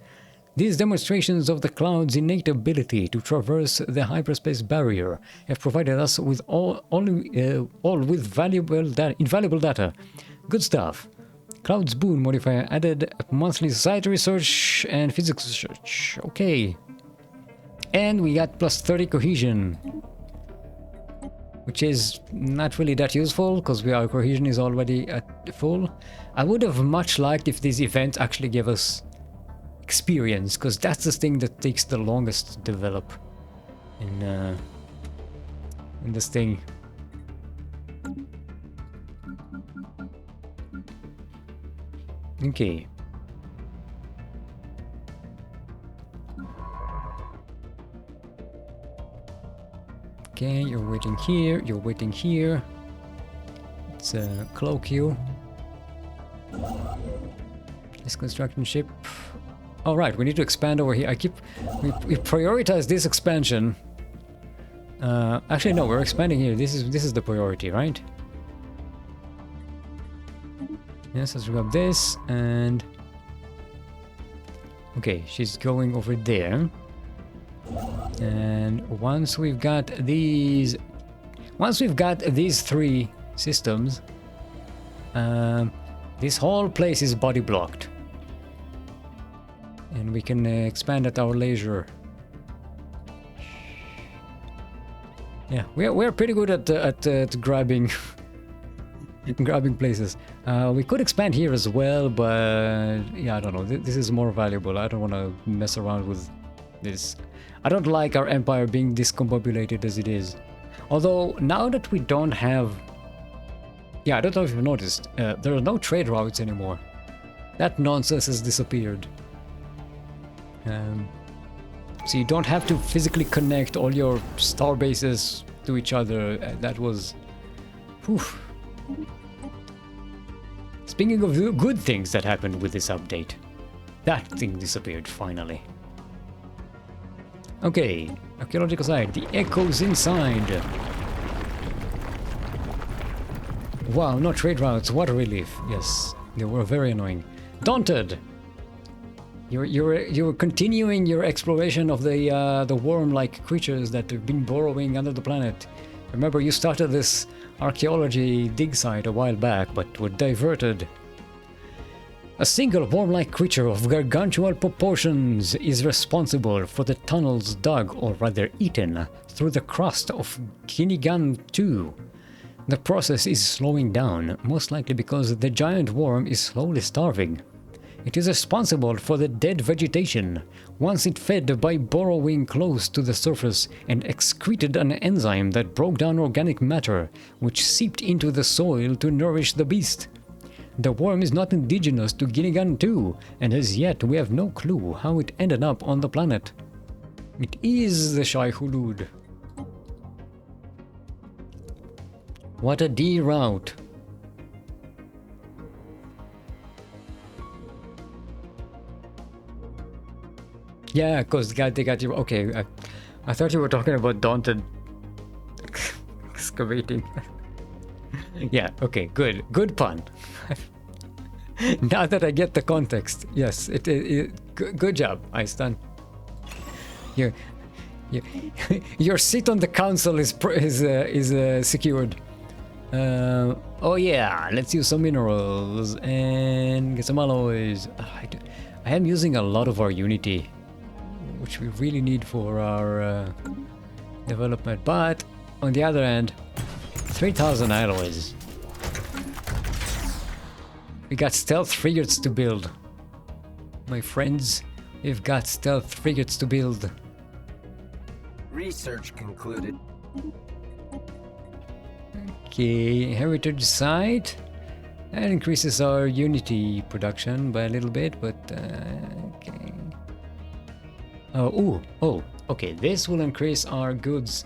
These demonstrations of the cloud's innate ability to traverse the hyperspace barrier have provided us with all with invaluable data. Good stuff. Cloud's boon modifier added monthly society research and physics research. Okay. And we got plus 30 cohesion. Which is not really that useful because our cohesion is already at full. I would have much liked if this event actually gave us experience, because that's the thing that takes the longest to develop in this thing. Okay. Okay, you're waiting here, you're waiting here. Let's cloak you. This construction ship. All right, we need to expand over here. We prioritize this expansion. Actually, no, we're expanding here. This is the priority, right? Yes, let's grab this and... Okay, she's going over there. And once we've got these... Once we've got these 3 systems, this whole place is body blocked. And we can expand at our leisure. Yeah, we're pretty good at grabbing grabbing places. We could expand here as well, but yeah, I don't know. This is more valuable. I don't want to mess around with this. I don't like our empire being discombobulated as it is. Although now that we don't have, yeah, I don't know if you've noticed, there are no trade routes anymore. That nonsense has disappeared. So you don't have to physically connect all your star bases to each other. That was... Whew. Speaking of the good things that happened with this update, that thing disappeared finally. Okay, archaeological site. The echoes inside. Wow, no trade routes. What a relief. Yes, they were very annoying. Daunted. You're continuing your exploration of the worm-like creatures that have been burrowing under the planet. Remember, you started this archaeology dig site a while back, but were diverted. A single worm-like creature of gargantuan proportions is responsible for the tunnels dug, or rather eaten, through the crust of Kinigan 2. The process is slowing down, most likely because the giant worm is slowly starving. It is responsible for the dead vegetation. Once it fed by burrowing close to the surface and excreted an enzyme that broke down organic matter, which seeped into the soil to nourish the beast. The worm is not indigenous to Gilligan 2, and as yet we have no clue how it ended up on the planet. It is the Shai Hulud. What a D route. Yeah, because they got you. Okay, I thought you were talking about Daunted excavating. Yeah, okay, good pun. Now that I get the context, yes, good job, Einstein. Your seat on the council is secured. Oh yeah, let's use some minerals and get some alloys. I am using a lot of our Unity, which we really need for our development, but on the other hand, 3,000 alloys. We got stealth frigates to build. My friends, we've got stealth frigates to build.
Research concluded.
Okay, heritage site. That increases our Unity production by a little bit, but okay. Oh, okay, this will increase our goods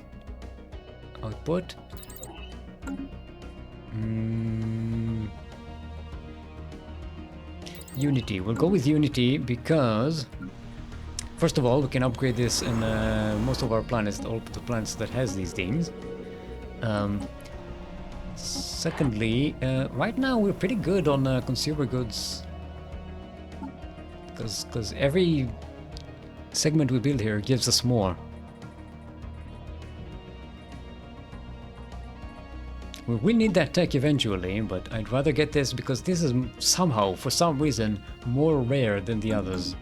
output. Unity. We'll go with Unity because, first of all, we can upgrade this in most of our planets, all the planets that has these things. Secondly, right now we're pretty good on consumer goods, because every segment we build here gives us more. We will need that tech eventually, but I'd rather get this because this is somehow, for some reason, more rare than the others.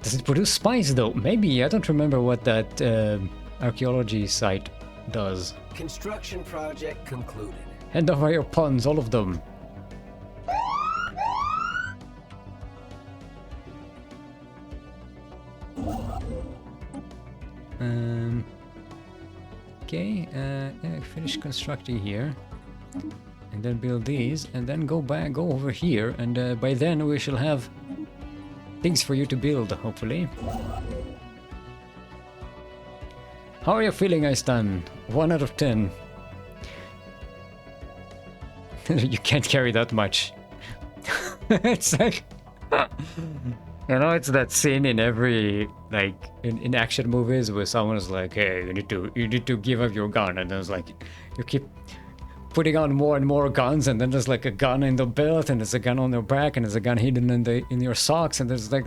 Does it produce spice though? Maybe, I don't remember what that archaeology site does.
Construction project concluded.
Hand over your puns, all of them. Okay, finish constructing here, and then build these, and then go over here, and by then we shall have things for you to build, hopefully. How are you feeling, Einstein? 1 out of 10. You can't carry that much. It's like... You know, it's that scene in every, like, in action movies where someone's like, hey, you need to give up your gun, and then it's like, you keep putting on more and more guns, and then there's like a gun in the belt, and there's a gun on your back, and there's a gun hidden in your socks, and there's like,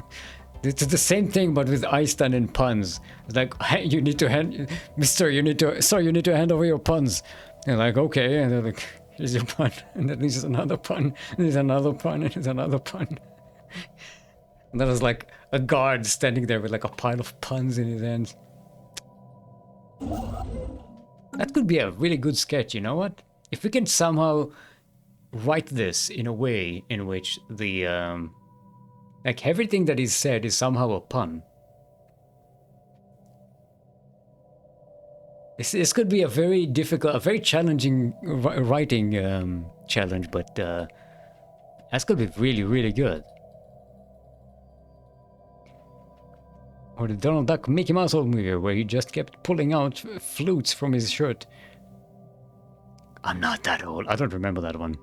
it's the same thing but with Einstein and puns. It's like, hey, you need to hand, sir, you need to hand over your puns. And like, okay, and they're like, here's your pun, and then there's another pun, and there's another pun, and there's another pun. And then there's like a guard standing there with like a pile of puns in his hands. That could be a really good sketch, you know what? If we can somehow write this in a way in which the, like everything that is said is somehow a pun. This could be a very difficult, a very challenging writing challenge, but that's gonna be really, really good. Or the Donald Duck Mickey Mouse old movie where he just kept pulling out flutes from his shirt. I'm not that old. I don't remember that one.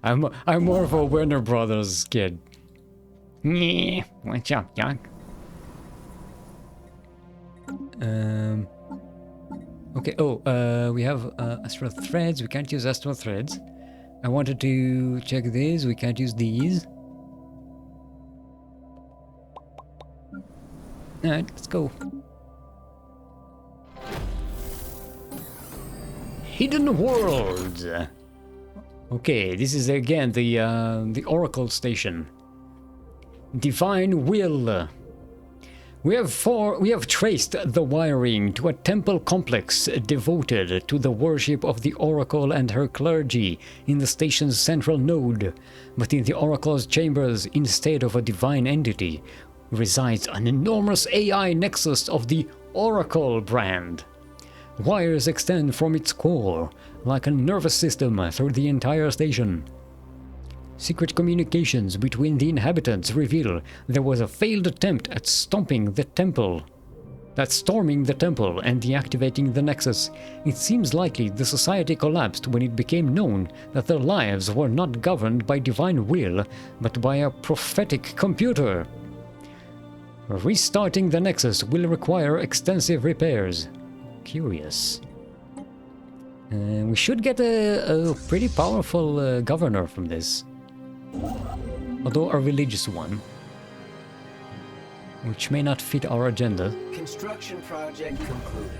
I'm more of a Warner Brothers kid. Yeah, what's up, Doc? Okay. Oh, we have astral threads. We can't use astral threads. I wanted to check these. We can't use these. Alright, let's go. Hidden Worlds. Okay, this is again the Oracle station. Divine Will. We have traced the wiring to a temple complex devoted to the worship of the Oracle and her clergy in the station's central node. But in the Oracle's chambers, instead of a divine entity, resides an enormous AI nexus of the Oracle brand. Wires extend from its core, like a nervous system, through the entire station. Secret communications between the inhabitants reveal there was a failed attempt at storming the temple and deactivating the nexus. It seems likely the society collapsed when it became known that their lives were not governed by divine will, but by a prophetic computer. Restarting the nexus will require extensive repairs. Curious. We should get a pretty powerful governor from this. Although a religious one. Which may not fit our agenda.
Construction project concluded.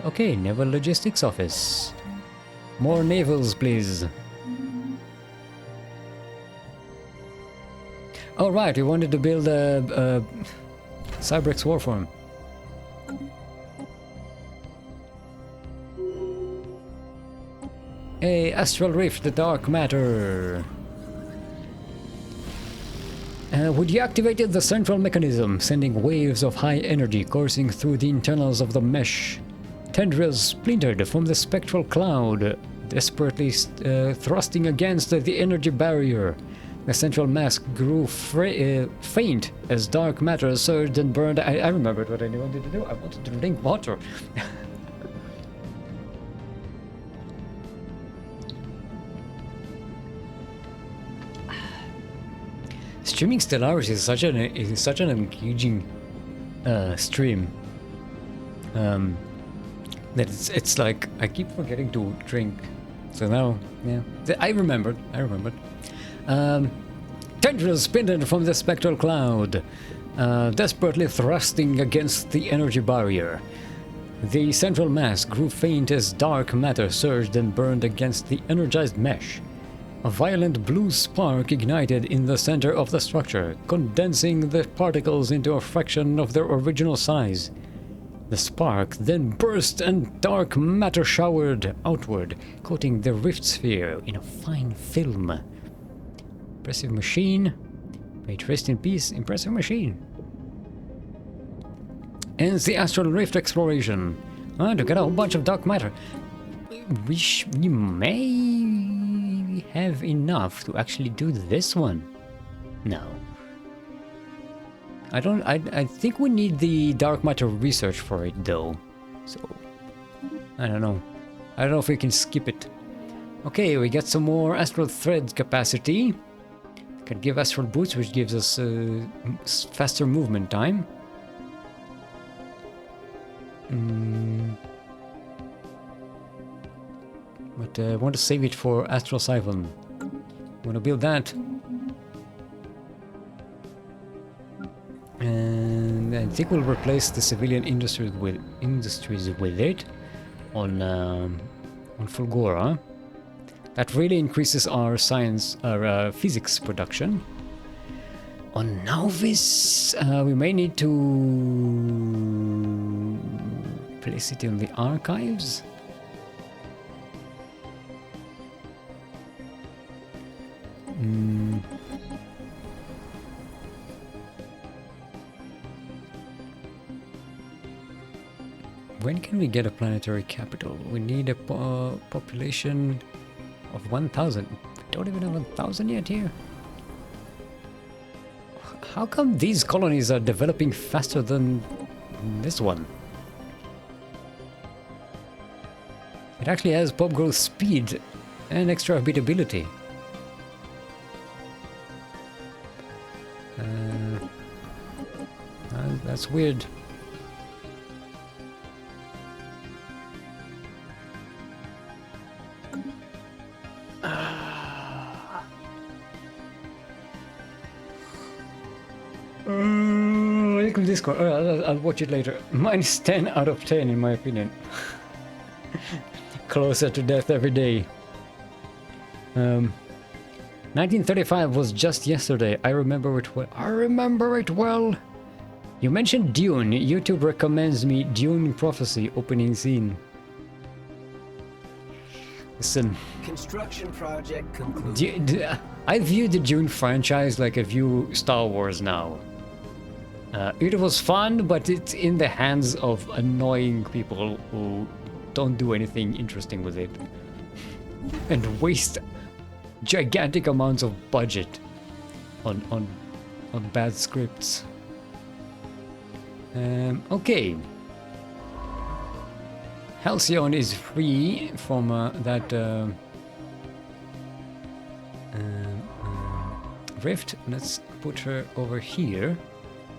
Okay, Naval Logistics Office. More navals, please. Oh right, we wanted to build a Cybrex Warform. Hey, Astral Rift, the dark matter. We deactivated the central mechanism, sending waves of high energy coursing through the internals of the mesh. Tendrils splintered from the spectral cloud, desperately thrusting against the energy barrier. The central mass grew faint as dark matter surged and burned. I remembered what I wanted to do. I wanted to drink water. Streaming Stellaris is such an engaging stream. That it's like I keep forgetting to drink. So now, yeah, I remembered. Tendrils spinning from the spectral cloud, desperately thrusting against the energy barrier. The central mass grew faint as dark matter surged and burned against the energized mesh. A violent blue spark ignited in the center of the structure, condensing the particles into a fraction of their original size. The spark then burst and dark matter showered outward, coating the rift sphere in a fine film. Impressive machine. May it rest in peace, impressive machine. Ends the Astral Rift exploration. To get a whole bunch of dark matter. We may have enough to actually do this one. No. I think we need the dark matter research for it though. So I don't know. I don't know if we can skip it. Okay, we get some more astral thread capacity. Can give astral boots, which gives us faster movement time. But I want to save it for astral siphon. I want to build that. And I think we'll replace the civilian industries with it on Fulgora. That really increases our physics production. On Nauvis, we may need to place it in the archives. When can we get a planetary capital? We need a population of 1,000. We don't even have 1,000 yet here. How come these colonies are developing faster than this one? It actually has pop growth speed and extra habitability. That's weird. Discord. I'll watch it later. Mine is 10 out of 10 in my opinion. Closer to death every day. 1935 was just yesterday. I remember it well. I remember it well. You mentioned Dune. YouTube recommends me Dune Prophecy opening scene. Listen.
Construction project concluded.
I view the Dune franchise like I view Star Wars now. It was fun, but it's in the hands of annoying people who don't do anything interesting with it. And waste gigantic amounts of budget on bad scripts. Okay. Halcyon is free from that rift. Let's put her over here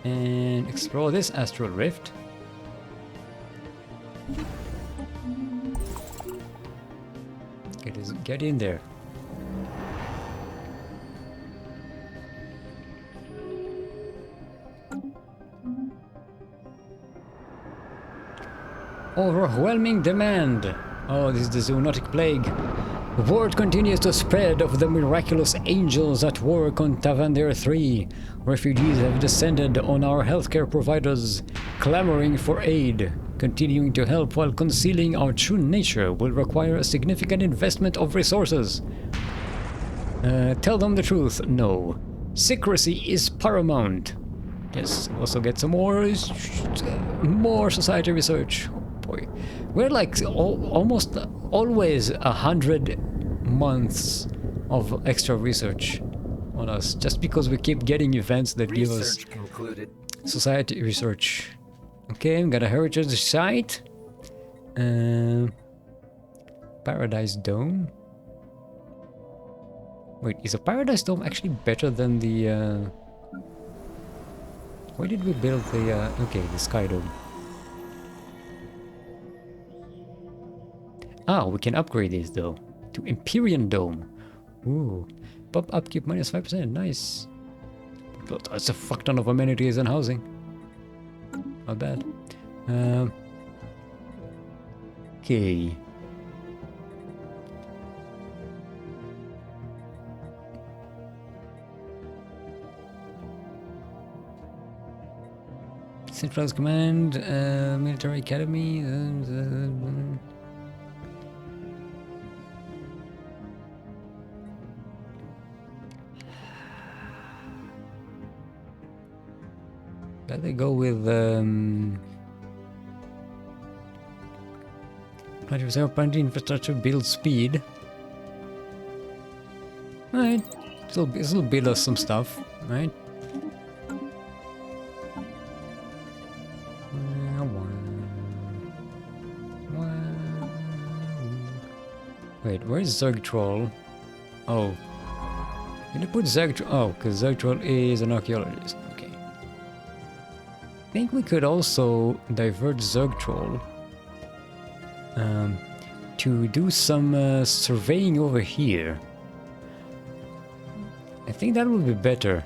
and explore this astral rift. Get in there. Overwhelming demand. Oh, this is the zoonotic plague. Word continues to spread of the miraculous angels at work on Tavander 3. Refugees have descended on our healthcare providers, clamoring for aid. Continuing to help while concealing our true nature will require a significant investment of resources. Tell them the truth. No. Secrecy is paramount. Yes, also get some more society research. Oh boy. We're like almost always 100 months of extra research on us, just because we keep getting events that give us society research. Okay, we got a heritage site. Paradise Dome. Wait, is a Paradise Dome actually better than the... Where did we build the... Okay, the Sky Dome. Ah, we can upgrade this though. To Empyrean Dome. Ooh. Pop upkeep minus 5%. Nice. That's a fuck ton of amenities and housing. Not bad. Okay. Centralized Command, Military Academy. Let me go with 20% planetary infrastructure build speed. Alright, this'll build us some stuff, right? Wait, where's Zerg Troll? Oh. Did I put Zerg Troll? Oh, because Zerg Troll is an archaeologist. Okay. I think we could also divert Zerg Troll to do some surveying over here. I think that would be better.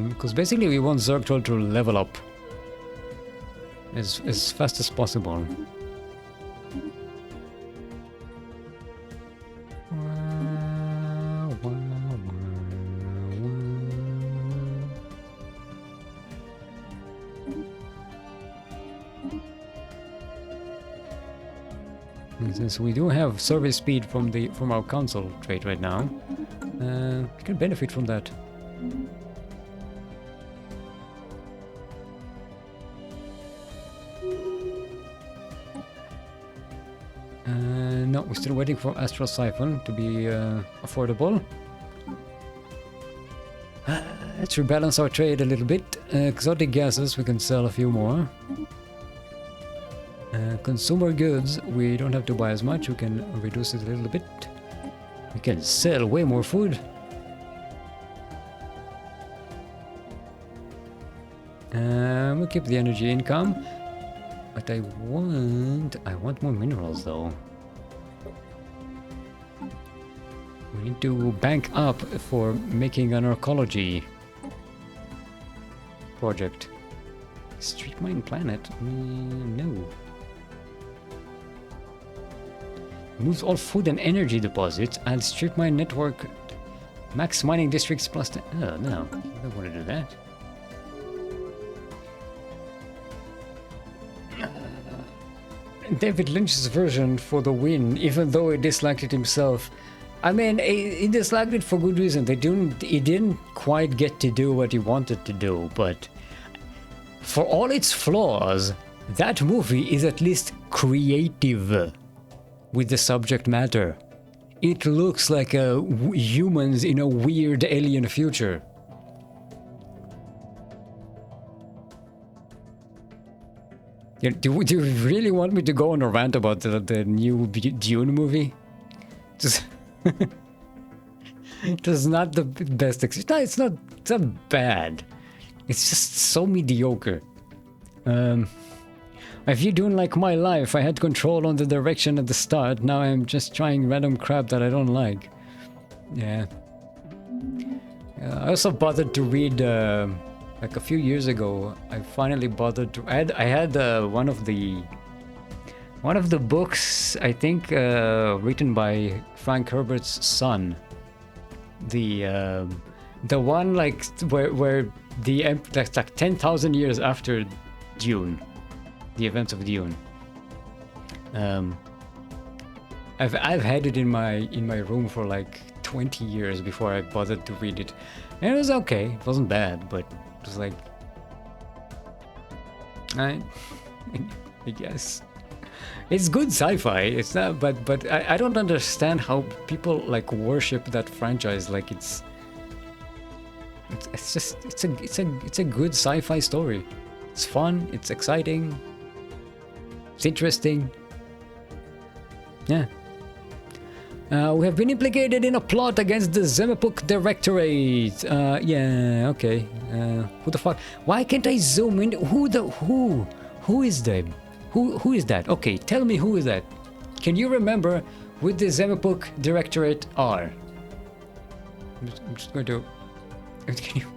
Because basically we want Zerg Troll to level up as fast as possible. Since we do have survey speed from our console trait right now, we can benefit from that. No, we're still waiting for Astral Siphon to be affordable. Let's rebalance our trade a little bit. Exotic gases, we can sell a few more. Consumer goods, we don't have to buy as much, we can reduce it a little bit. We can sell way more food. We'll keep the energy income. But I want more minerals though. We need to bank up for making an archaeology project. Street mine planet? No. Moves all food and energy deposits, adds strip mine network, max mining districts plus 10. Oh no, I don't want to do that. David Lynch's version for the win, even though he disliked it himself. I mean, he disliked it for good reason. He didn't quite get to do what he wanted to do, but for all its flaws, that movie is at least creative with the subject matter. It looks like humans in a weird alien future. Yeah, do you really want me to go on a rant about the new Dune movie? Just it's not the best. It's not bad. It's just so mediocre. If you're doing like my life, I had control on the direction at the start. Now I'm just trying random crap that I don't like. Yeah. I also bothered to read. Like a few years ago, I finally bothered to. I had one of the books, I think, written by Frank Herbert's son. The one like where that's like 10,000 years after Dune, the events of Dune. I've had it in my room for like 20 years before I bothered to read it, and it was okay. It wasn't bad, but it was like, I guess it's good sci-fi. It's not, but I don't understand how people like worship that franchise. Like it's a good sci-fi story. It's fun. It's exciting. It's interesting. Yeah. We have been implicated in a plot against the Zemepuk Directorate. Yeah, okay. Who the fuck? Why can't I zoom in? Who is them? Who is that? Okay, tell me who is that? Can you remember who the Zemepuk Directorate are? I'm just going to. Can you?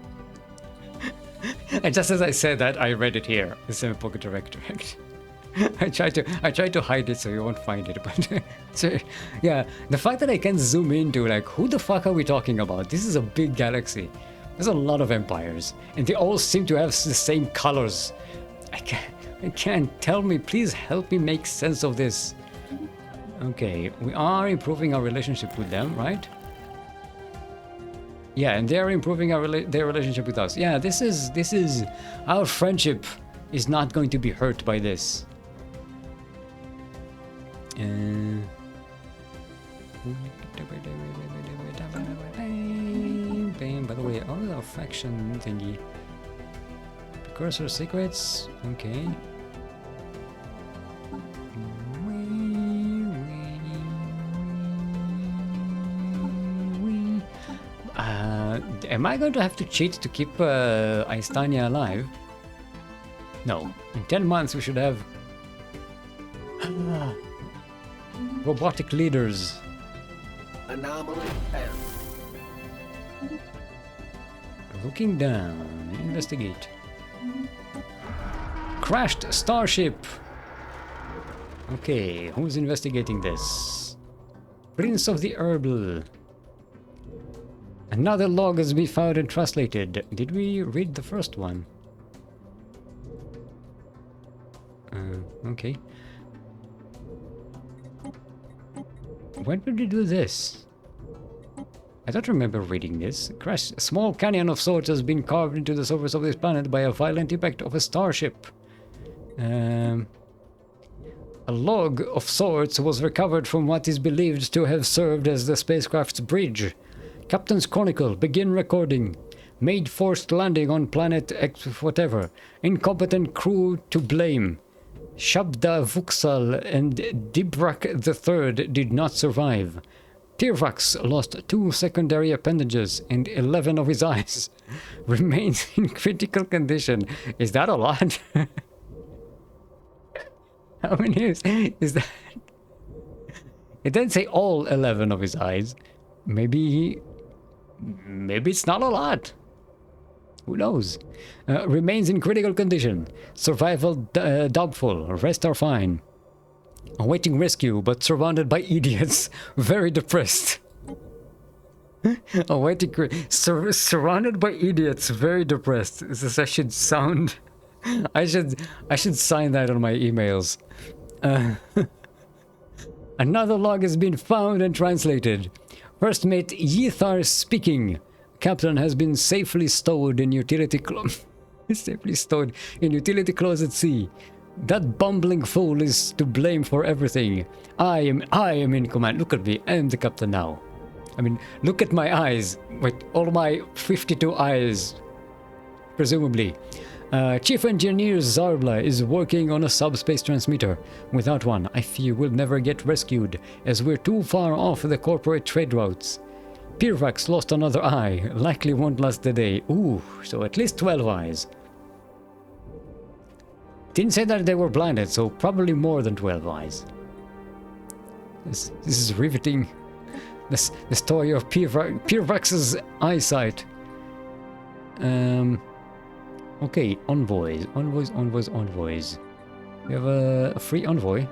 And just as I said that, I read it here. The Zemepuk Directorate. I tried to hide it so you won't find it, but so, yeah, the fact that I can zoom into like who the fuck are we talking about? This is a big galaxy. There's a lot of empires, and they all seem to have the same colors. I can't. Tell me, please help me make sense of this. Okay, we are improving our relationship with them, right? Yeah, and they are improving their relationship with us. Yeah, this is our friendship is not going to be hurt by this. By the way, our faction thingy. Precursor secrets, okay. Am I going to have to cheat to keep Aistania alive? No. In 10 months we should have robotic leaders.
Anomaly found.
Looking down. Investigate. Crashed starship. Okay, who's investigating this? Prince of the Herbal. Another log has been found and translated. Did we read the first one? Okay. When did we do this? I don't remember reading this. A small canyon of sorts has been carved into the surface of this planet by a violent impact of a starship. A log of sorts was recovered from what is believed to have served as the spacecraft's bridge. Captain's Chronicle, begin recording. Made forced landing on planet X whatever. Incompetent crew to blame. Shabda Vuxal and Dibrak III did not survive. Pirvax lost 2 secondary appendages and 11 of his eyes. Remains in critical condition. Is that a lot? How many is that? It didn't say all 11 of his eyes. Maybe it's not a lot. Who knows? Remains in critical condition. Survival doubtful. Rest are fine. Awaiting rescue, but surrounded by idiots. Very depressed. Surrounded by idiots. Very depressed. This I should sound. I should sign that on my emails. Another log has been found and translated. First mate Yithar speaking. Captain has been safely stowed in utility closet at sea. That bumbling fool is to blame for everything. I am in command. Look at me. I am the captain now. I mean, look at my eyes. Wait, all my 52 eyes. Presumably. Chief Engineer Zarbla is working on a subspace transmitter. Without one, I fear we'll never get rescued, as we're too far off the corporate trade routes. Pirvax lost another eye. Likely won't last the day. Ooh, so at least 12 eyes. Didn't say that they were blinded, so probably more than 12 eyes. This is riveting. The story of Pirvax's eyesight. Okay, envoys. We have a free envoy.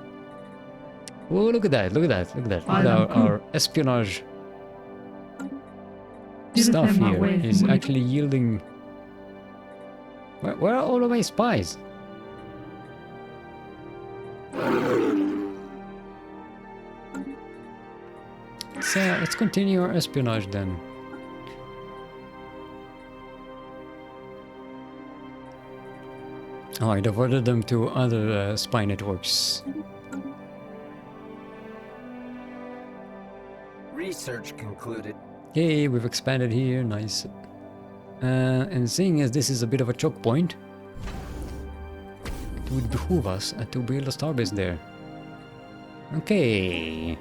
Oh, look at that, look at that, look at that. Look at our espionage stuff here is actually yielding... Where are all of my spies? Let's continue our espionage then. Oh, I diverted them to other spy networks.
Research concluded.
Yay, we've expanded here, nice. And seeing as this is a bit of a choke point, it would behoove us to build a starbase there. Okay.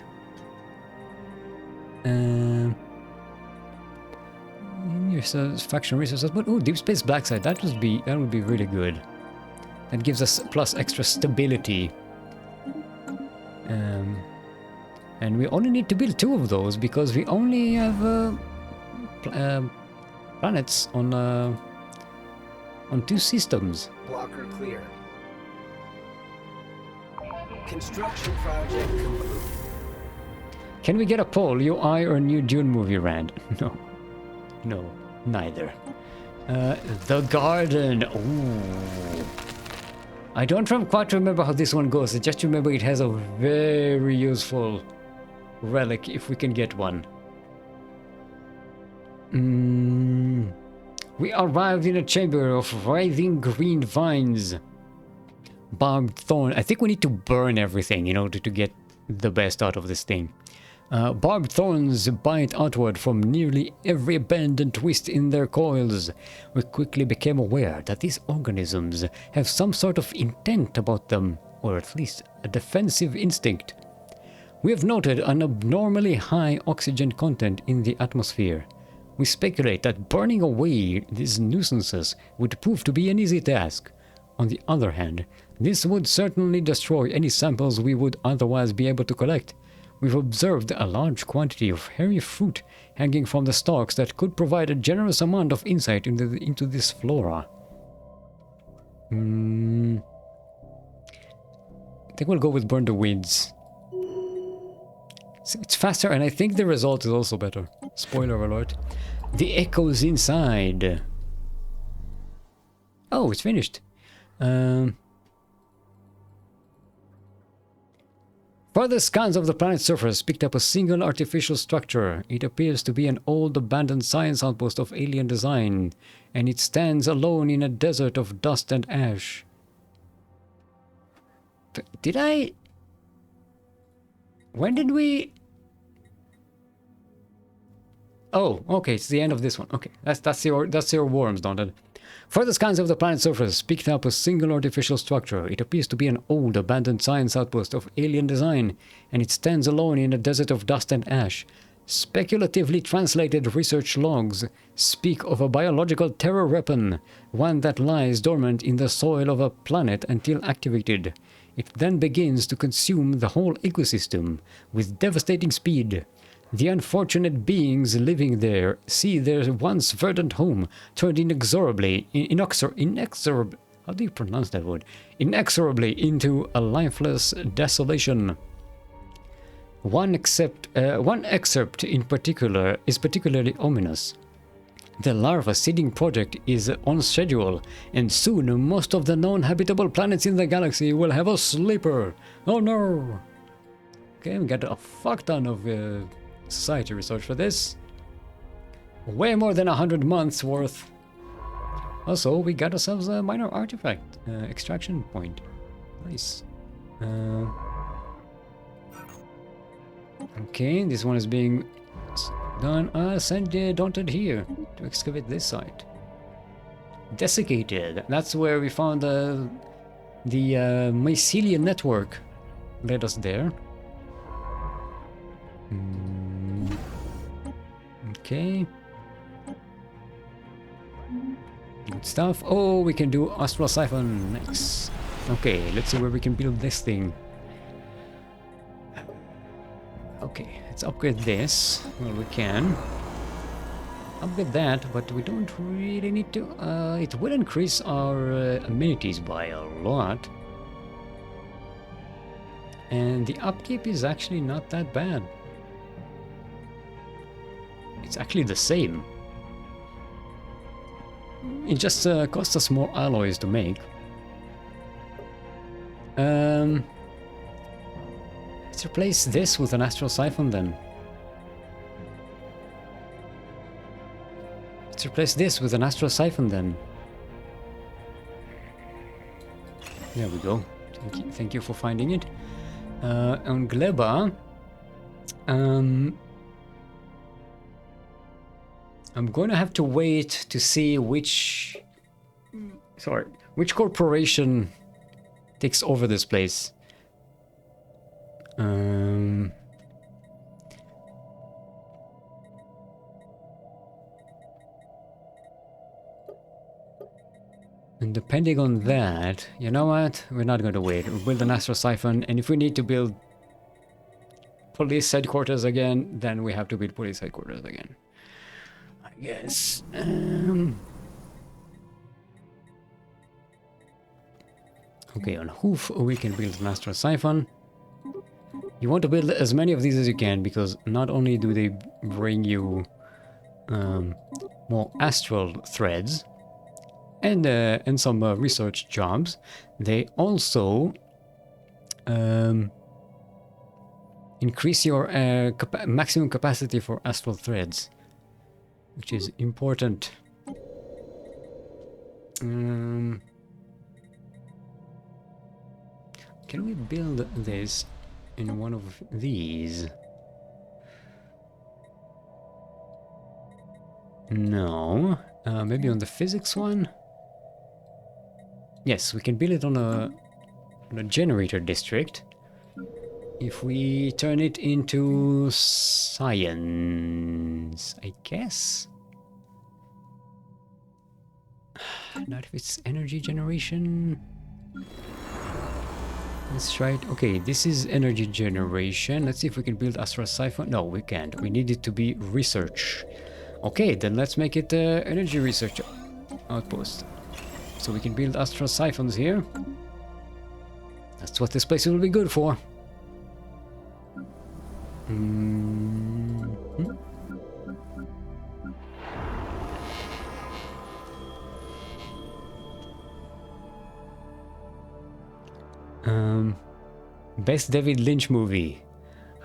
Faction resources, but oh, deep space black site. That would be really good. That gives us plus extra stability. And we only need to build 2 of those because we only have planets on 2 systems.
Blocker clear. Construction project complete.
Can we get a poll, UI or new Dune movie, Rand? No. No, neither. The garden. Ooh. I don't quite remember how this one goes. I just remember it has a very useful relic if we can get one. We arrived in a chamber of writhing green vines. Barbed thorn. I think we need to burn everything in order to get the best out of this thing. Barbed thorns bite outward from nearly every bend and twist in their coils. We quickly became aware that these organisms have some sort of intent about them, or at least a defensive instinct. We have noted an abnormally high oxygen content in the atmosphere. We speculate that burning away these nuisances would prove to be an easy task. On the other hand, this would certainly destroy any samples we would otherwise be able to collect. We've observed a large quantity of hairy fruit hanging from the stalks that could provide a generous amount of insight into this flora. I think we'll go with burn the weeds. It's faster, and I think the result is also better. Spoiler alert. The echoes inside. Oh, it's finished. Further scans of the planet's surface picked up a single artificial structure. It appears to be an old abandoned science outpost of alien design, and it stands alone in a desert of dust and ash. Did I... When did we... Oh, okay, it's the end of this one. Okay, that's your worms, don't it? Further scans of the planet's surface picked up a single artificial structure. It appears to be an old, abandoned science outpost of alien design, and it stands alone in a desert of dust and ash. Speculatively translated research logs speak of a biological terror weapon, one that lies dormant in the soil of a planet until activated. It then begins to consume the whole ecosystem with devastating speed. The unfortunate beings living there see their once verdant home turned inexorably how do you pronounce that word? Inexorably into a lifeless desolation. One excerpt in particular is particularly ominous. The larva seeding project is on schedule, and soon most of the known habitable planets in the galaxy will have a sleeper. Oh no! Okay, we got a fuck ton of society research for this. Way more than 100 months worth. Also, we got ourselves a minor artifact extraction point. Nice. Okay, this one is being done. Send Daunted here to excavate this site. Desiccated. That's where we found the mycelium network. Led us there. Okay. Good stuff. Oh, we can do Astral Siphon next. Okay, let's see where we can build this thing. Okay, let's upgrade this. Well, we can. Upgrade that, but we don't really need to. It will increase our amenities by a lot. And the upkeep is actually not that bad. It's actually the same. It just costs us more alloys to make. Let's replace this with an Astral Siphon then. Let's replace this with an Astral Siphon then. There we go. Thank you for finding it. On Gleba, I'm going to have to wait to see which corporation takes over this place. And depending on that, you know what? We're not going to wait. We'll build an Astral Siphon, and if we need to build police headquarters again, then we have to build police headquarters again. I guess. Okay, on Hoof we can build an Astral Siphon. You want to build as many of these as you can, because not only do they bring you more astral threads and some research jobs, they also increase your maximum capacity for astral threads, which is important. Can we build this in one of these? No. Maybe on the physics one? Yes, we can build it on a generator district. If we turn it into science, I guess? Not if it's energy generation. Let's try it. Okay, this is energy generation. Let's see if we can build Astral Siphon. No, we can't. We need it to be research. Okay, then let's make it energy research outpost. So we can build Astral Siphons here. That's what this place will be good for. Best David Lynch movie.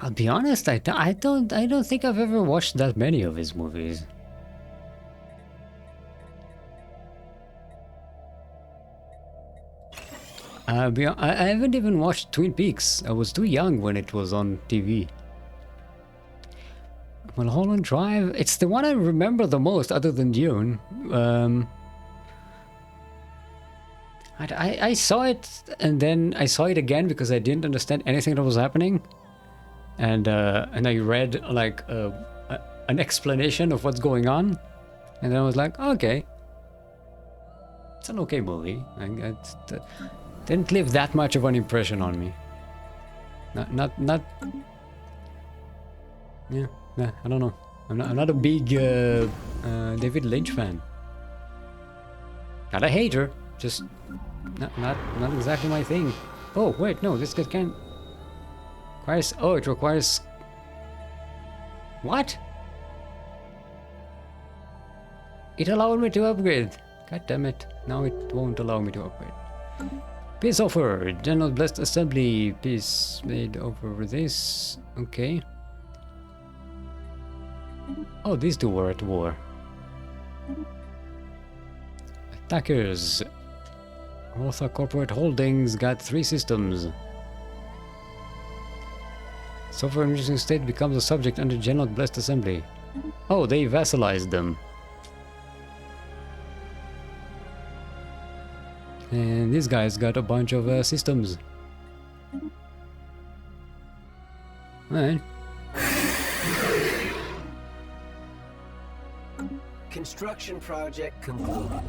I'll be honest, I don't think I've ever watched that many of his movies. I haven't even watched Twin Peaks. I was too young when it was on TV. Mulholland Drive, it's the one I remember the most other than Dune. I saw it and then I saw it again because I didn't understand anything that was happening. And I read like an explanation of what's going on. And then I was like, okay. It's an okay movie. Didn't leave that much of an impression on me. Not. Yeah, I don't know. I'm not a big David Lynch fan. Not a hater, just not exactly my thing. Oh wait, no, this guy can. Requires. Oh, it requires. What? It allowed me to upgrade. God damn it! Now it won't allow me to upgrade. Peace offer. General Blessed Assembly. Peace made over this. Okay. Oh, these two were at war. Attackers. Rotha Corporate Holdings got 3 systems. Sovereign Reducing State becomes a subject under General Blessed Assembly. Oh, they vassalized them. And these guys got a bunch of systems. Alright.
Construction project concluded.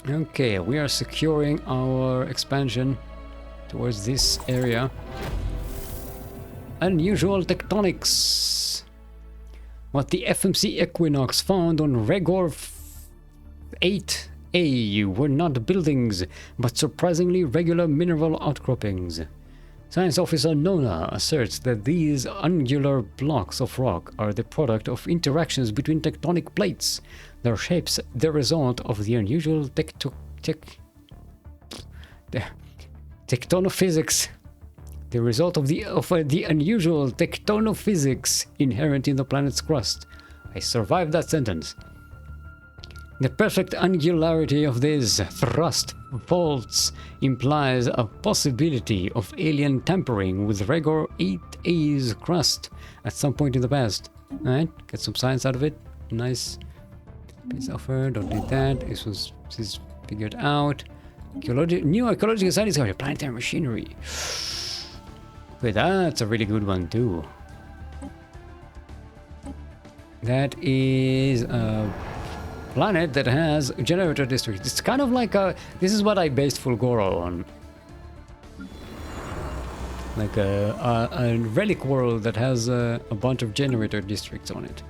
Okay, we are securing our expansion towards this area. Unusual tectonics. What the FMC Equinox found on Regor 8A were not buildings, but surprisingly regular mineral outcroppings. Science Officer Nona asserts that these angular blocks of rock are the product of interactions between tectonic plates. Their shapes the result of the unusual tectonophysics. The result of the unusual tectonophysics inherent in the planet's crust. I survived that sentence. The perfect angularity of these thrust faults implies a possibility of alien tampering with Regor 8A's crust at some point in the past. Alright, get some science out of it. Nice. Peace offer, don't need that. This is figured out. New ecological science discovery, planetary machinery. Wait, that's a really good one too. That is a planet that has a generator district. It's kind of like a... This is what I based Fulgoro on. Like a relic world that has a bunch of generator districts on it.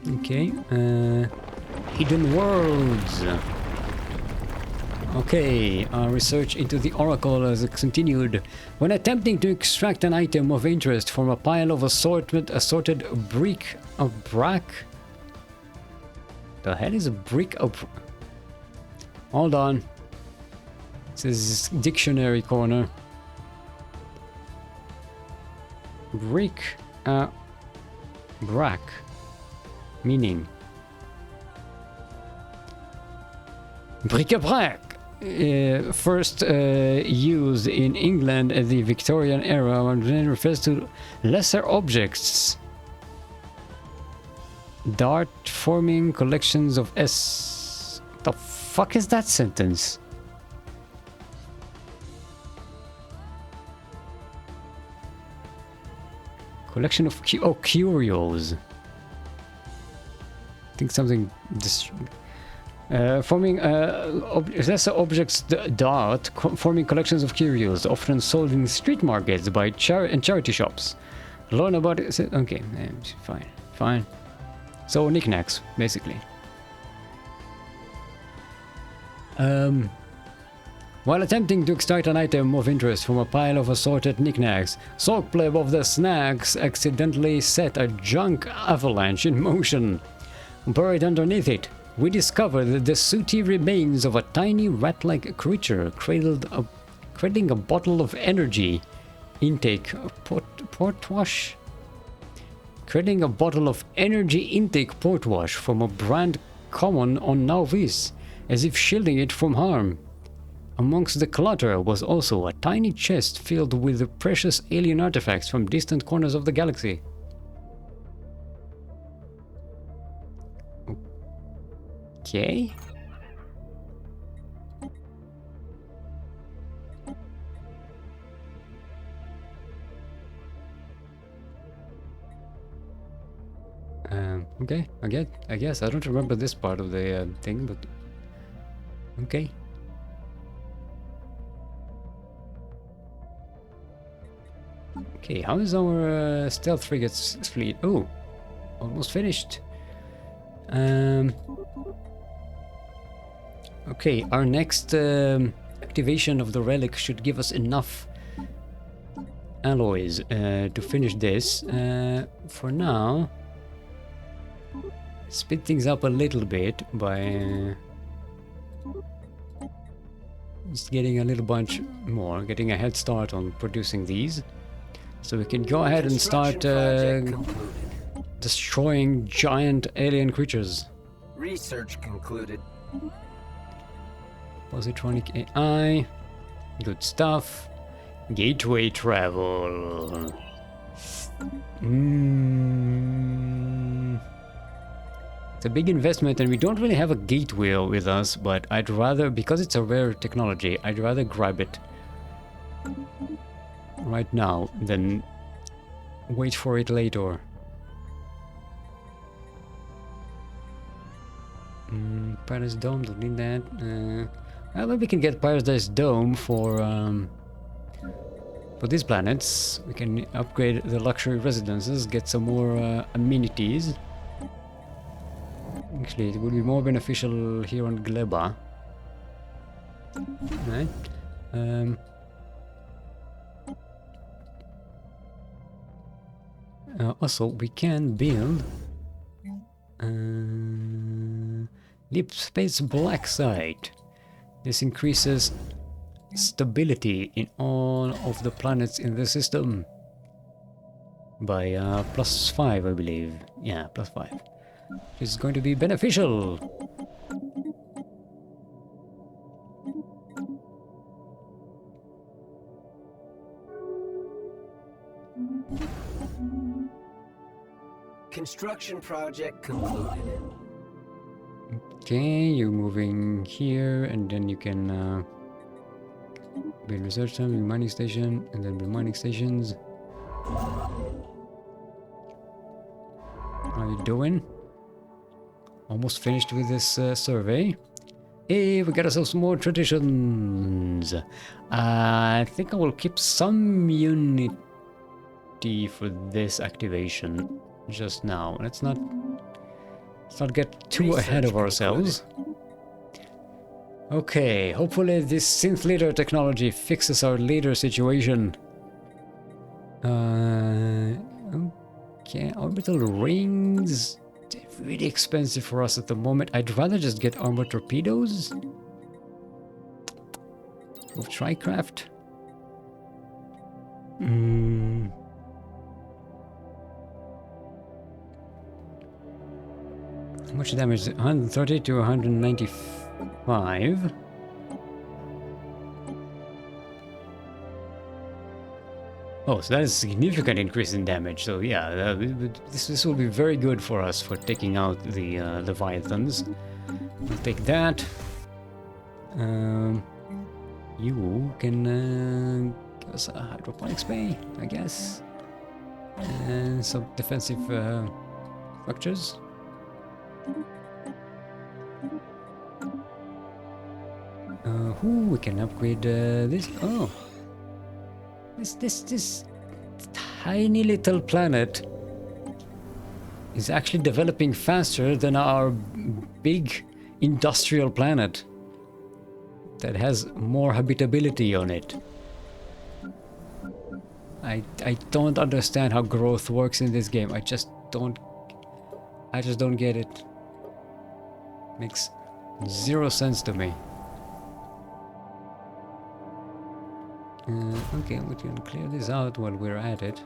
Okay. Hidden worlds. Okay, our research into the Oracle has continued. When attempting to extract an item of interest from a pile of assorted brick of brack. The hell is a brick of... Hold on. This is dictionary corner. Brick brack. Meaning. Bric-a-brac. First used in England at the Victorian era and then refers to lesser objects. Dart forming collections of The fuck is that sentence? Collection of curios. think something forming lesser objects dart, forming collections of curios, often sold in street markets by charity shops. Learn about it. Okay, fine. So knickknacks, basically. While attempting to extract an item of interest from a pile of assorted knickknacks, Sorkpleb of the Snacks accidentally set a junk avalanche in motion. Buried underneath it, we discovered the sooty remains of a tiny rat-like creature cradling a bottle of energy intake portwash. Cradling a bottle of energy intake portwash from a brand common on Nauvis, as if shielding it from harm. Amongst the clutter was also a tiny chest filled with the precious alien artifacts from distant corners of the galaxy. Okay. Okay, I guess. I don't remember this part of the thing, but okay. Okay, how is our stealth frigates fleet? Oh, almost finished. Okay, our next activation of the relic should give us enough alloys to finish this. For now, speed things up a little bit by just getting a little bunch more, getting a head start on producing these. So we can go ahead and start destroying giant alien creatures.
Research concluded.
Positronic AI. Good stuff. Gateway travel. It's a big investment and we don't really have a gateway with us, but I'd rather, because it's a rare technology, I'd rather grab it right now than wait for it later. Paradise Dome, don't need that. Well, we can get Paradise Dome for these planets. We can upgrade the luxury residences, get some more amenities. Actually, it would be more beneficial here on Gleba. Right. Also, we can build Deep Space Black Site. This increases stability in all of the planets in the system by +5, I believe. Yeah, +5. Which is going to be beneficial.
Construction project concluded.
Okay, you're moving here, and then you can build research center, build mining station, and then build mining stations. How are you doing? Almost finished with this survey. Hey, we got ourselves some more traditions. I think I will keep some unity for this activation just now. Let's not get too ahead of ourselves. Okay, hopefully this synth leader technology fixes our leader situation. Okay, orbital rings. They're really expensive for us at the moment. I'd rather just get armor torpedoes. Or Tricraft. How much damage? 130 to 195. Oh, so that is a significant increase in damage. So yeah, this will be very good for us for taking out the Leviathans. We'll take that. You can give us a hydroponics bay, I guess, and some defensive structures. We can upgrade this. Oh, this tiny little planet is actually developing faster than our big industrial planet that has more habitability on it. I don't understand how growth works in this game. I just don't get it. Makes zero sense to me. Okay, we can clear this out while we're at it.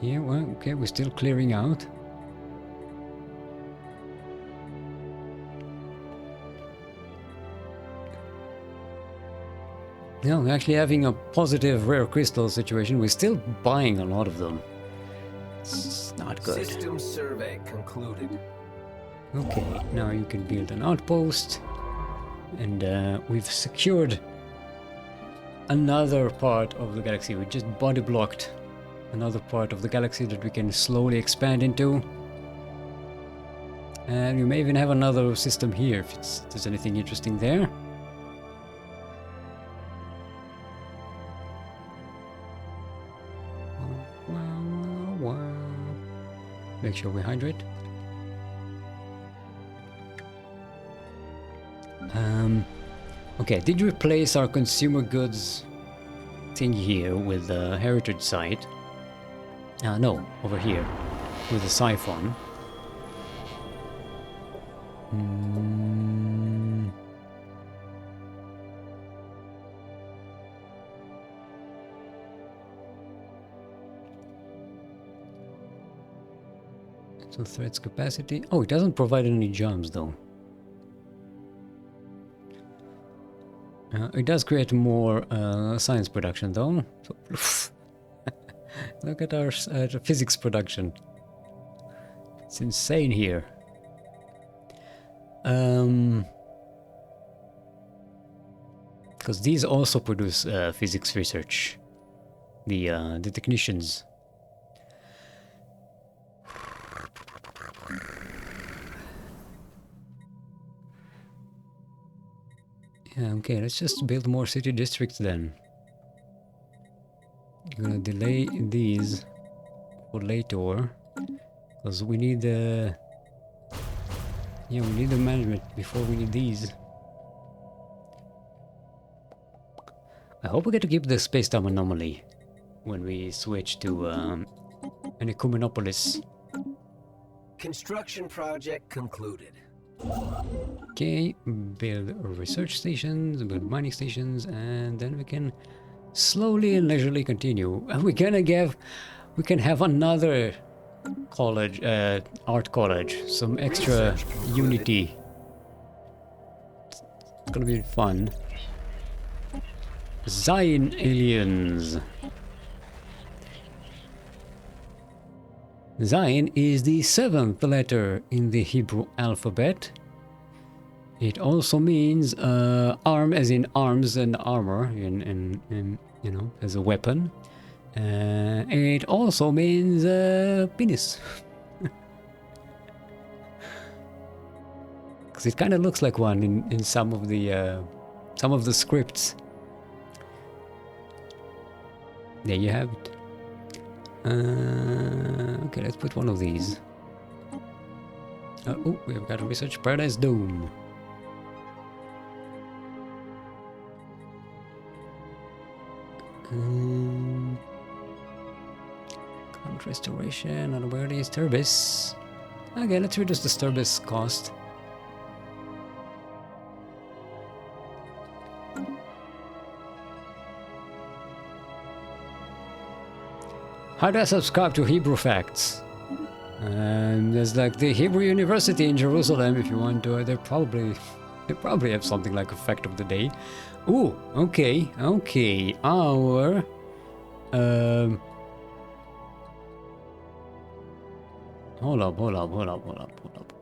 Yeah, well, okay, we're still clearing out. No, we're actually having a positive rare crystal situation. We're still buying a lot of them. It's not good.
System survey concluded.
Okay, now you can build an outpost. And we've secured another part of the galaxy. We just body blocked another part of the galaxy that we can slowly expand into. And we may even have another system here if there's anything interesting there. Make sure we hydrate. Okay, I did replace our consumer goods thing here with the heritage site. No, over here with the siphon. So threats capacity. Oh, it doesn't provide any jumps though. It does create more science production though. So, look at our physics production. It's insane here. Because these also produce physics research. The technicians. Yeah, okay, let's just build more city districts then. I'm gonna delay these for later, because we need the we need the management before we need these. I hope we get to keep the space-time anomaly when we switch to an Ecumenopolis.
Construction project concluded.
Okay, build research stations, build mining stations, and then we can slowly and leisurely continue. And we can have another college, art college, some extra unity. It's gonna be fun. Zion aliens. Zion is the 7th letter in the Hebrew alphabet. It also means arm, as in arms and armor, and you know, as a weapon. It also means penis. Because it kind of looks like one in some of the scripts. There you have it. Okay, let's put one of these. Oh, we've got a research paradise dome. Current restoration, and where is Turbis? Okay, let's reduce the Turbis cost. How do I subscribe to Hebrew Facts? There's like the Hebrew University in Jerusalem if you want to. They probably have something like a fact of the day. Ooh, okay. Our hold up.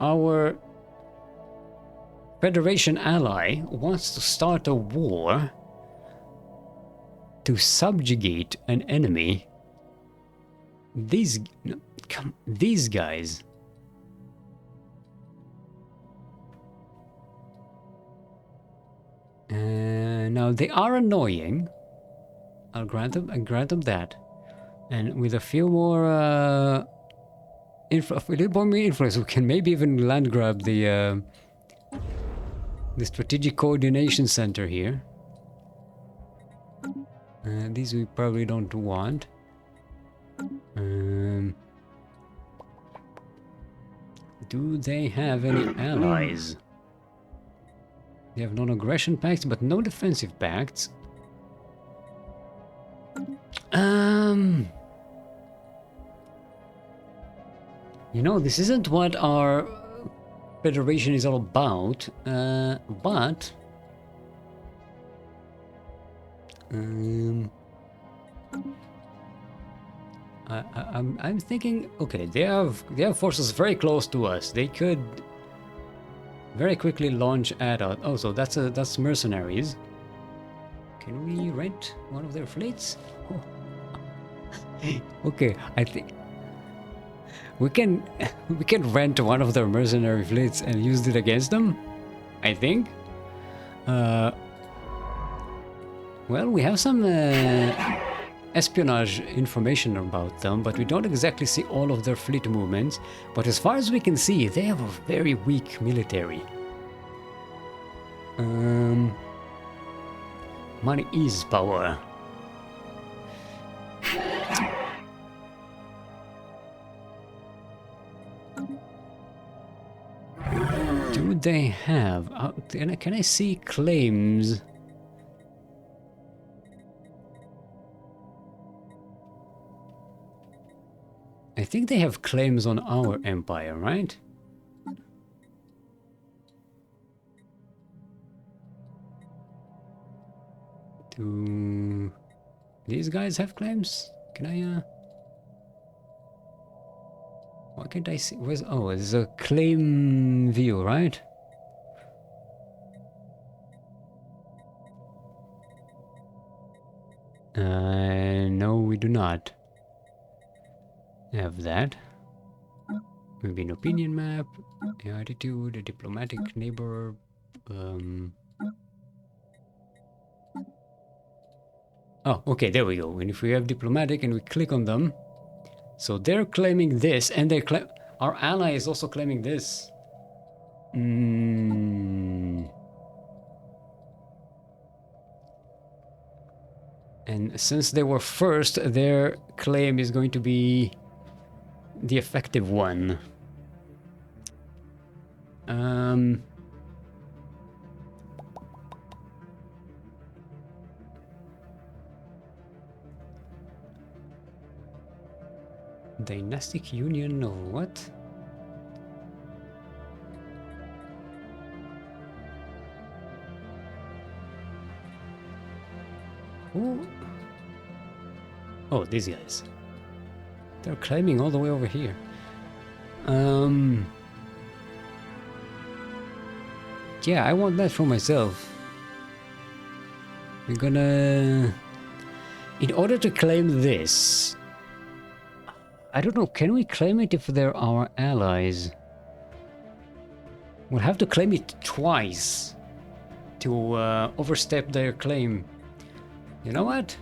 Our Federation ally wants to start a war to subjugate an enemy these... No, these guys... Now they are annoying. I'll grant them that. And with a few more a little more influence, we can maybe even land grab the strategic coordination center here. These we probably don't want. Do they have any allies? They have non-aggression pacts, but no defensive pacts. You know, this isn't what our Federation is all about, but... I'm thinking, okay, they have forces very close to us. They could very quickly launch at us. Oh, so that's mercenaries. Can we rent one of their fleets? Oh. Okay, I think we can rent one of their mercenary fleets and use it against them. I think. Well, we have some espionage information about them, but we don't exactly see all of their fleet movements. But as far as we can see, they have a very weak military. Money is power. Do they have... can I see claims? I think they have claims on our empire, right? Do these guys have claims? Can I, why can't I see? Where's... Oh, there's a claim view, right? No, we do not have that. Maybe an opinion map, attitude, a diplomatic neighbor, Oh, okay, there we go. And if we have diplomatic and we click on them, so they're claiming this, and they claim our ally is also claiming this. And since they were first, their claim is going to be the effective one. Dynastic union or what? Ooh. Oh, these guys. They're climbing all the way over here. Yeah, I want that for myself. We're gonna... In order to claim this... I don't know, can we claim it if they're our allies? We'll have to claim it twice to overstep their claim. You know what?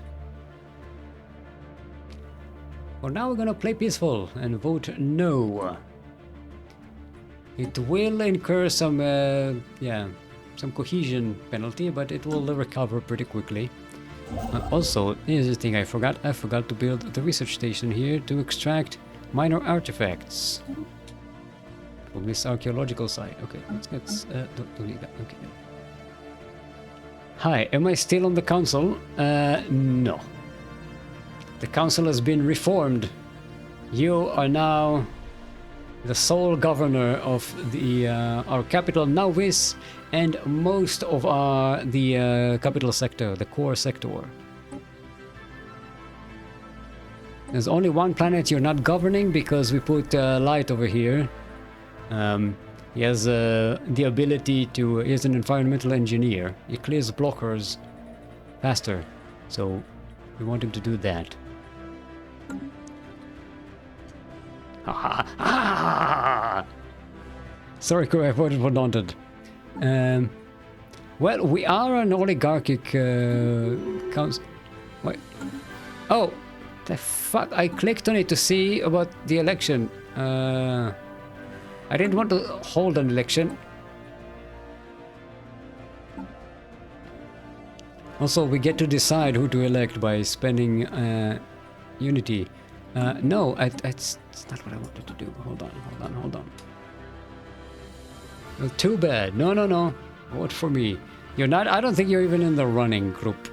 For now we're gonna play peaceful and vote no. It will incur some, some cohesion penalty, but it will recover pretty quickly. Also, here's the thing I forgot to build the research station here to extract minor artifacts from this archaeological site. Okay, let's don't need that. Okay. Hi, am I still on the council? No. The council has been reformed. You are now the sole governor of the our capital Nauvis and most of the capital sector, the core sector. There's only one planet you're not governing because we put Light over here. He has the ability to... He is an environmental engineer. He clears blockers faster, so we want him to do that. Sorry, I voted for Daunted. Well, we are an oligarchic council. What? Oh, the fuck! I clicked on it to see about the election. I didn't want to hold an election. Also, we get to decide who to elect by spending unity. No, it's not what I wanted to do. Hold on. Well, too bad. No. Vote for me. You're not. I don't think you're even in the running group.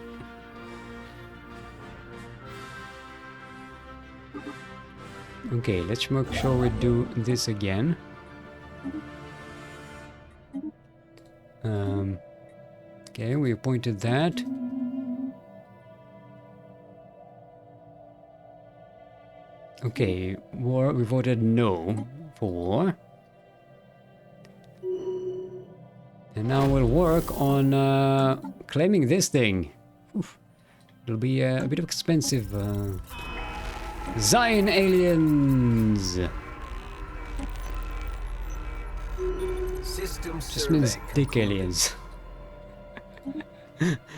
Okay, let's make sure we do this again. Okay, we appointed that. Okay, war we voted no for war. And now we'll work on claiming this thing. Oof. It'll be a bit expensive. Zion aliens! Just means dick aliens.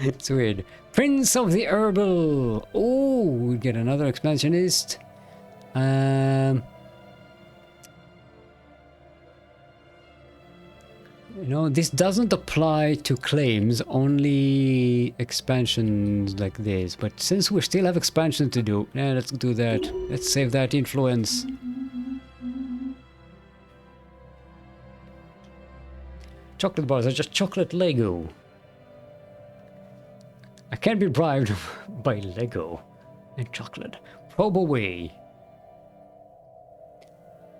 It's weird. Prince of the Herbal! Oh, we get another expansionist. You know, this doesn't apply to claims, only expansions like this. But since we still have expansion to do, let's do that. Let's save that influence. Chocolate bars are just chocolate Lego. I can't be bribed by Lego and chocolate. Probe away.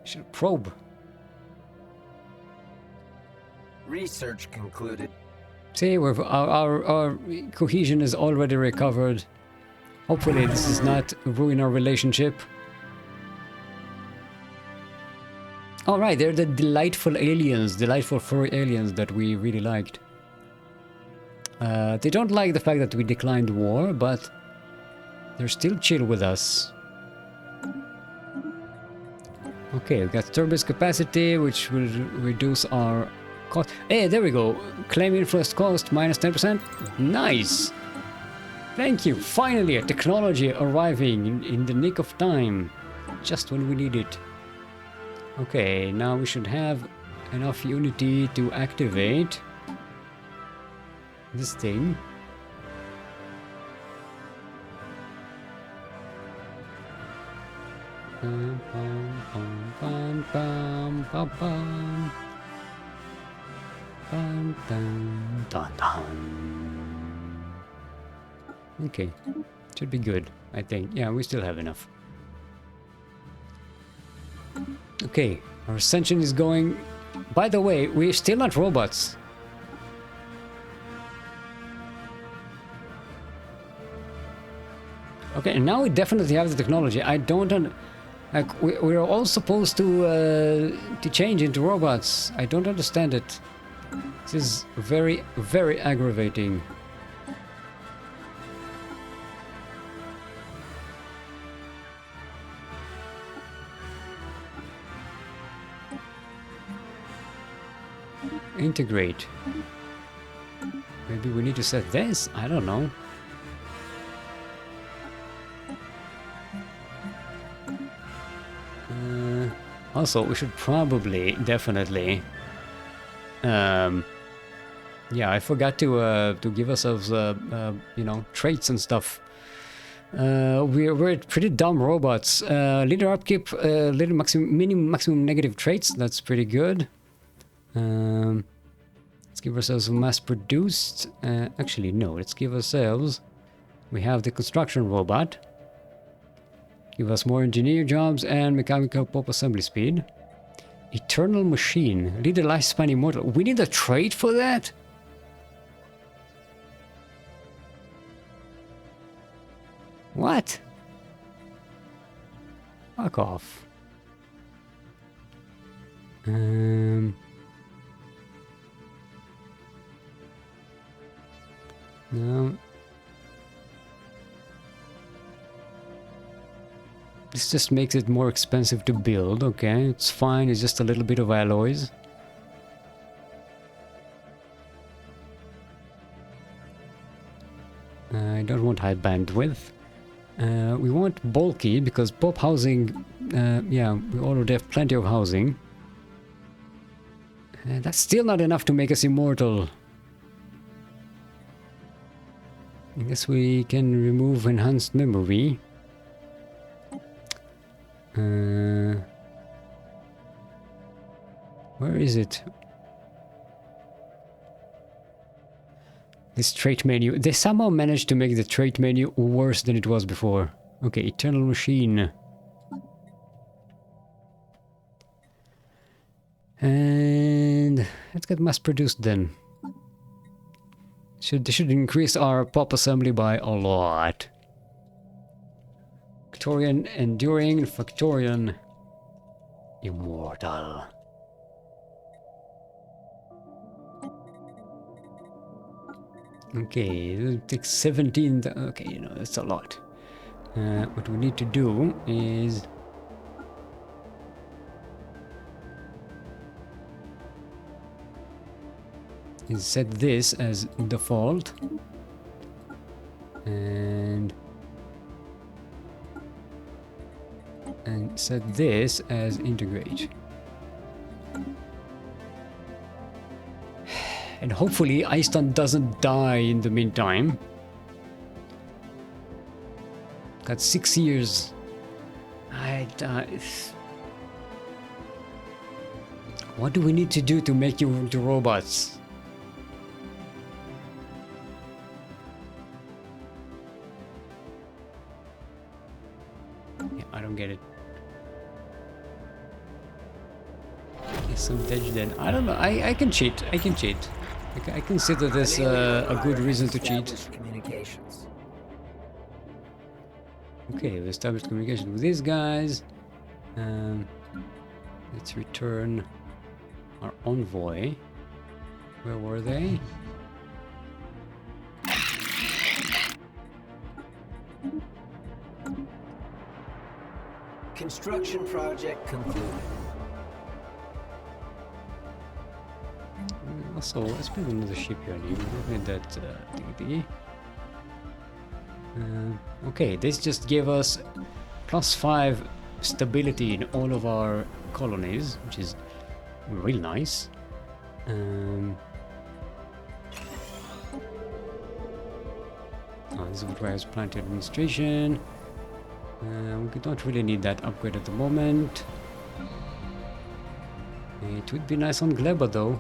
I should probe.
Research concluded.
See, our cohesion is already recovered. Hopefully this does not ruin our relationship. Alright, they're the delightful aliens, delightful furry aliens that we really liked. They don't like the fact that we declined war, but they're still chill with us. Okay, we've got turbines capacity, which will reduce our cost. Hey, there we go. Claim influence cost minus 10%. Nice! Thank you. Finally, a technology arriving in the nick of time. Just when we need it. Okay, now we should have enough unity to activate this thing. Bum, bum, bum, bum, bum, bum. Dun, dun, dun, dun. Okay, should be good, I think. Yeah, we still have enough. Okay, our ascension is going. By the way, we're still not robots. Okay, and now we definitely have the technology. I don't like we're all supposed to change into robots. I don't understand it. This is very, very aggravating. Integrate. Maybe we need to set this? I don't know. Also, we should probably, definitely... yeah, I forgot to give ourselves, you know, traits and stuff. We're pretty dumb robots. Leader upkeep, leader maximum negative traits. That's pretty good. Let's give ourselves mass produced. Actually, no. Let's give ourselves. We have the construction robot. Give us more engineer jobs and mechanical pop assembly speed. Eternal machine. Leader lifespan immortal. We need a trait for that? What? Fuck off. No. This just makes it more expensive to build. Okay, it's fine. It's just a little bit of alloys. I don't want high bandwidth. We want bulky because pop housing, yeah, we already have plenty of housing. That's still not enough to make us immortal. I guess we can remove enhanced memory. Where is it? This trait menu. They somehow managed to make the trait menu worse than it was before. Okay, Eternal Machine. And let's get mass produced then. They should increase our pop assembly by a lot. Factorium Enduring, Factorium Immortal. Okay, it takes 17. Okay, you know, that's a lot. What we need to do is set this as default and set this as integrate. And hopefully Iceland doesn't die in the meantime. Got 6 years. What do we need to do to make you into robots? Yeah, I don't get it. Some then. I don't know. I can cheat. I can cheat. I consider this a good reason to cheat.
Communications.
Okay, we established communication with these guys. Let's return our envoy. Where were they?
Construction project concluded.
Also, let's build another shipyard here. We don't need that thingy. Okay, this just gave us +5 stability in all of our colonies, which is real nice. This requires plant administration. We don't really need that upgrade at the moment. It would be nice on Gleba though.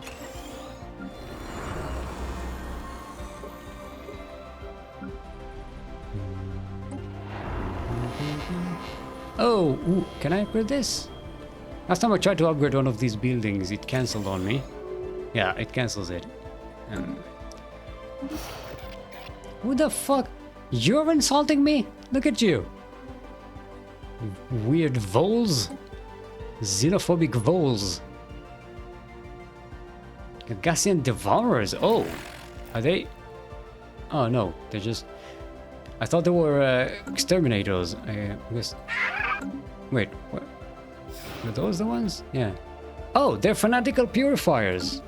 Oh, ooh, can I upgrade this? Last time I tried to upgrade one of these buildings, it cancelled on me. Yeah, it cancels it. Who the fuck? You're insulting me? Look at you. Weird voles. Xenophobic voles. Gagassian devourers. Oh, are they? Oh no, they're just. I thought they were exterminators. I guess. Wait, what? Are those the ones? Yeah. Oh, they're fanatical purifiers.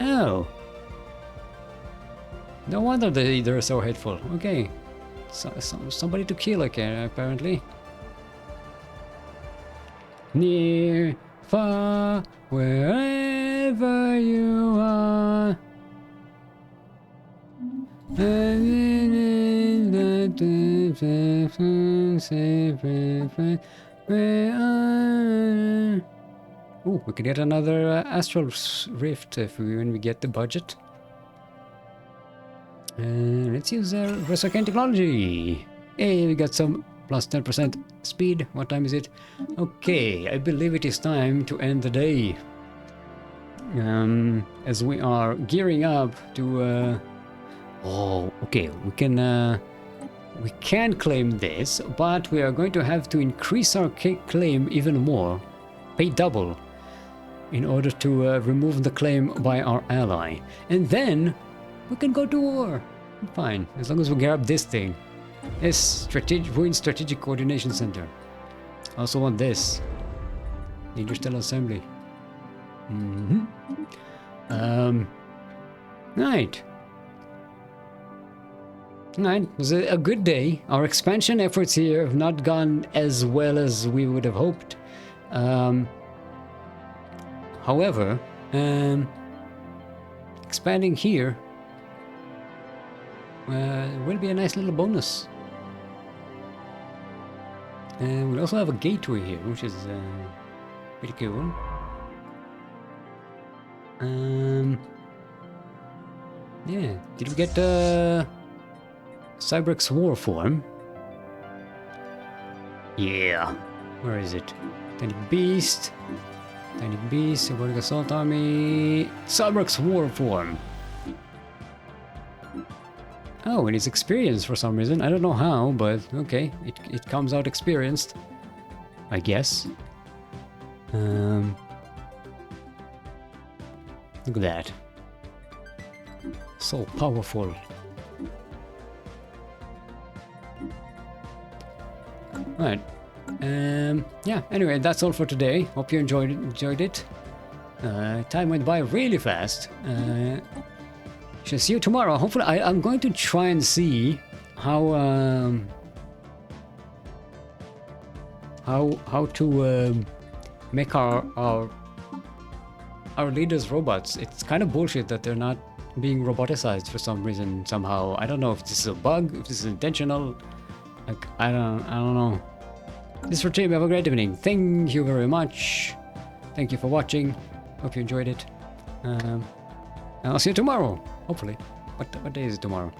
Oh. No wonder they're so hateful. Okay. Somebody to kill again, apparently. Near, far, wherever you are. Ooh, we can get another astral rift when we get the budget. Let's use Resurrecting Technology. Hey, we got some plus 10% speed. What time is it? Okay, I believe it is time to end the day. As we are gearing up to... Oh, okay, we can claim this, but we are going to have to increase our claim even more. Pay double in order to remove the claim by our ally. And then we can go to war. Fine, as long as we grab this thing. Yes, strategic coordination center. Also want this. Interstellar assembly. Right. Right, it was a good day. Our expansion efforts here have not gone as well as we would have hoped. However, expanding here will be a nice little bonus. And we'll also have a gateway here, which is pretty cool. Yeah, did we get Cyberx War form? Yeah. Where is it? Tiny Beast. Tiny Beast, Robotic Assault Army. Cyberx War form. Oh, and it's experienced for some reason. I don't know how, but okay. It comes out experienced. I guess. Look at that. So powerful. Right. Yeah, anyway, that's all for today. Hope you enjoyed it. Time went by really fast. Shall see you tomorrow. Hopefully, I'm going to try and see how to make our leaders robots. It's kind of bullshit that they're not being roboticized for some reason somehow. I don't know if this is a bug, if this is intentional. Like I don't know. This is for Tim. Have a great evening. Thank you very much. Thank you for watching. Hope you enjoyed it. And I'll see you tomorrow. Hopefully. What day is it tomorrow?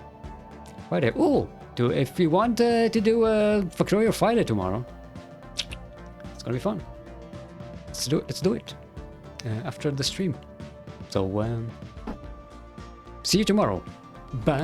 Friday. Oh, if you want to do a Factorium Friday tomorrow, it's gonna be fun. Let's do it. After the stream. So see you tomorrow. Bye.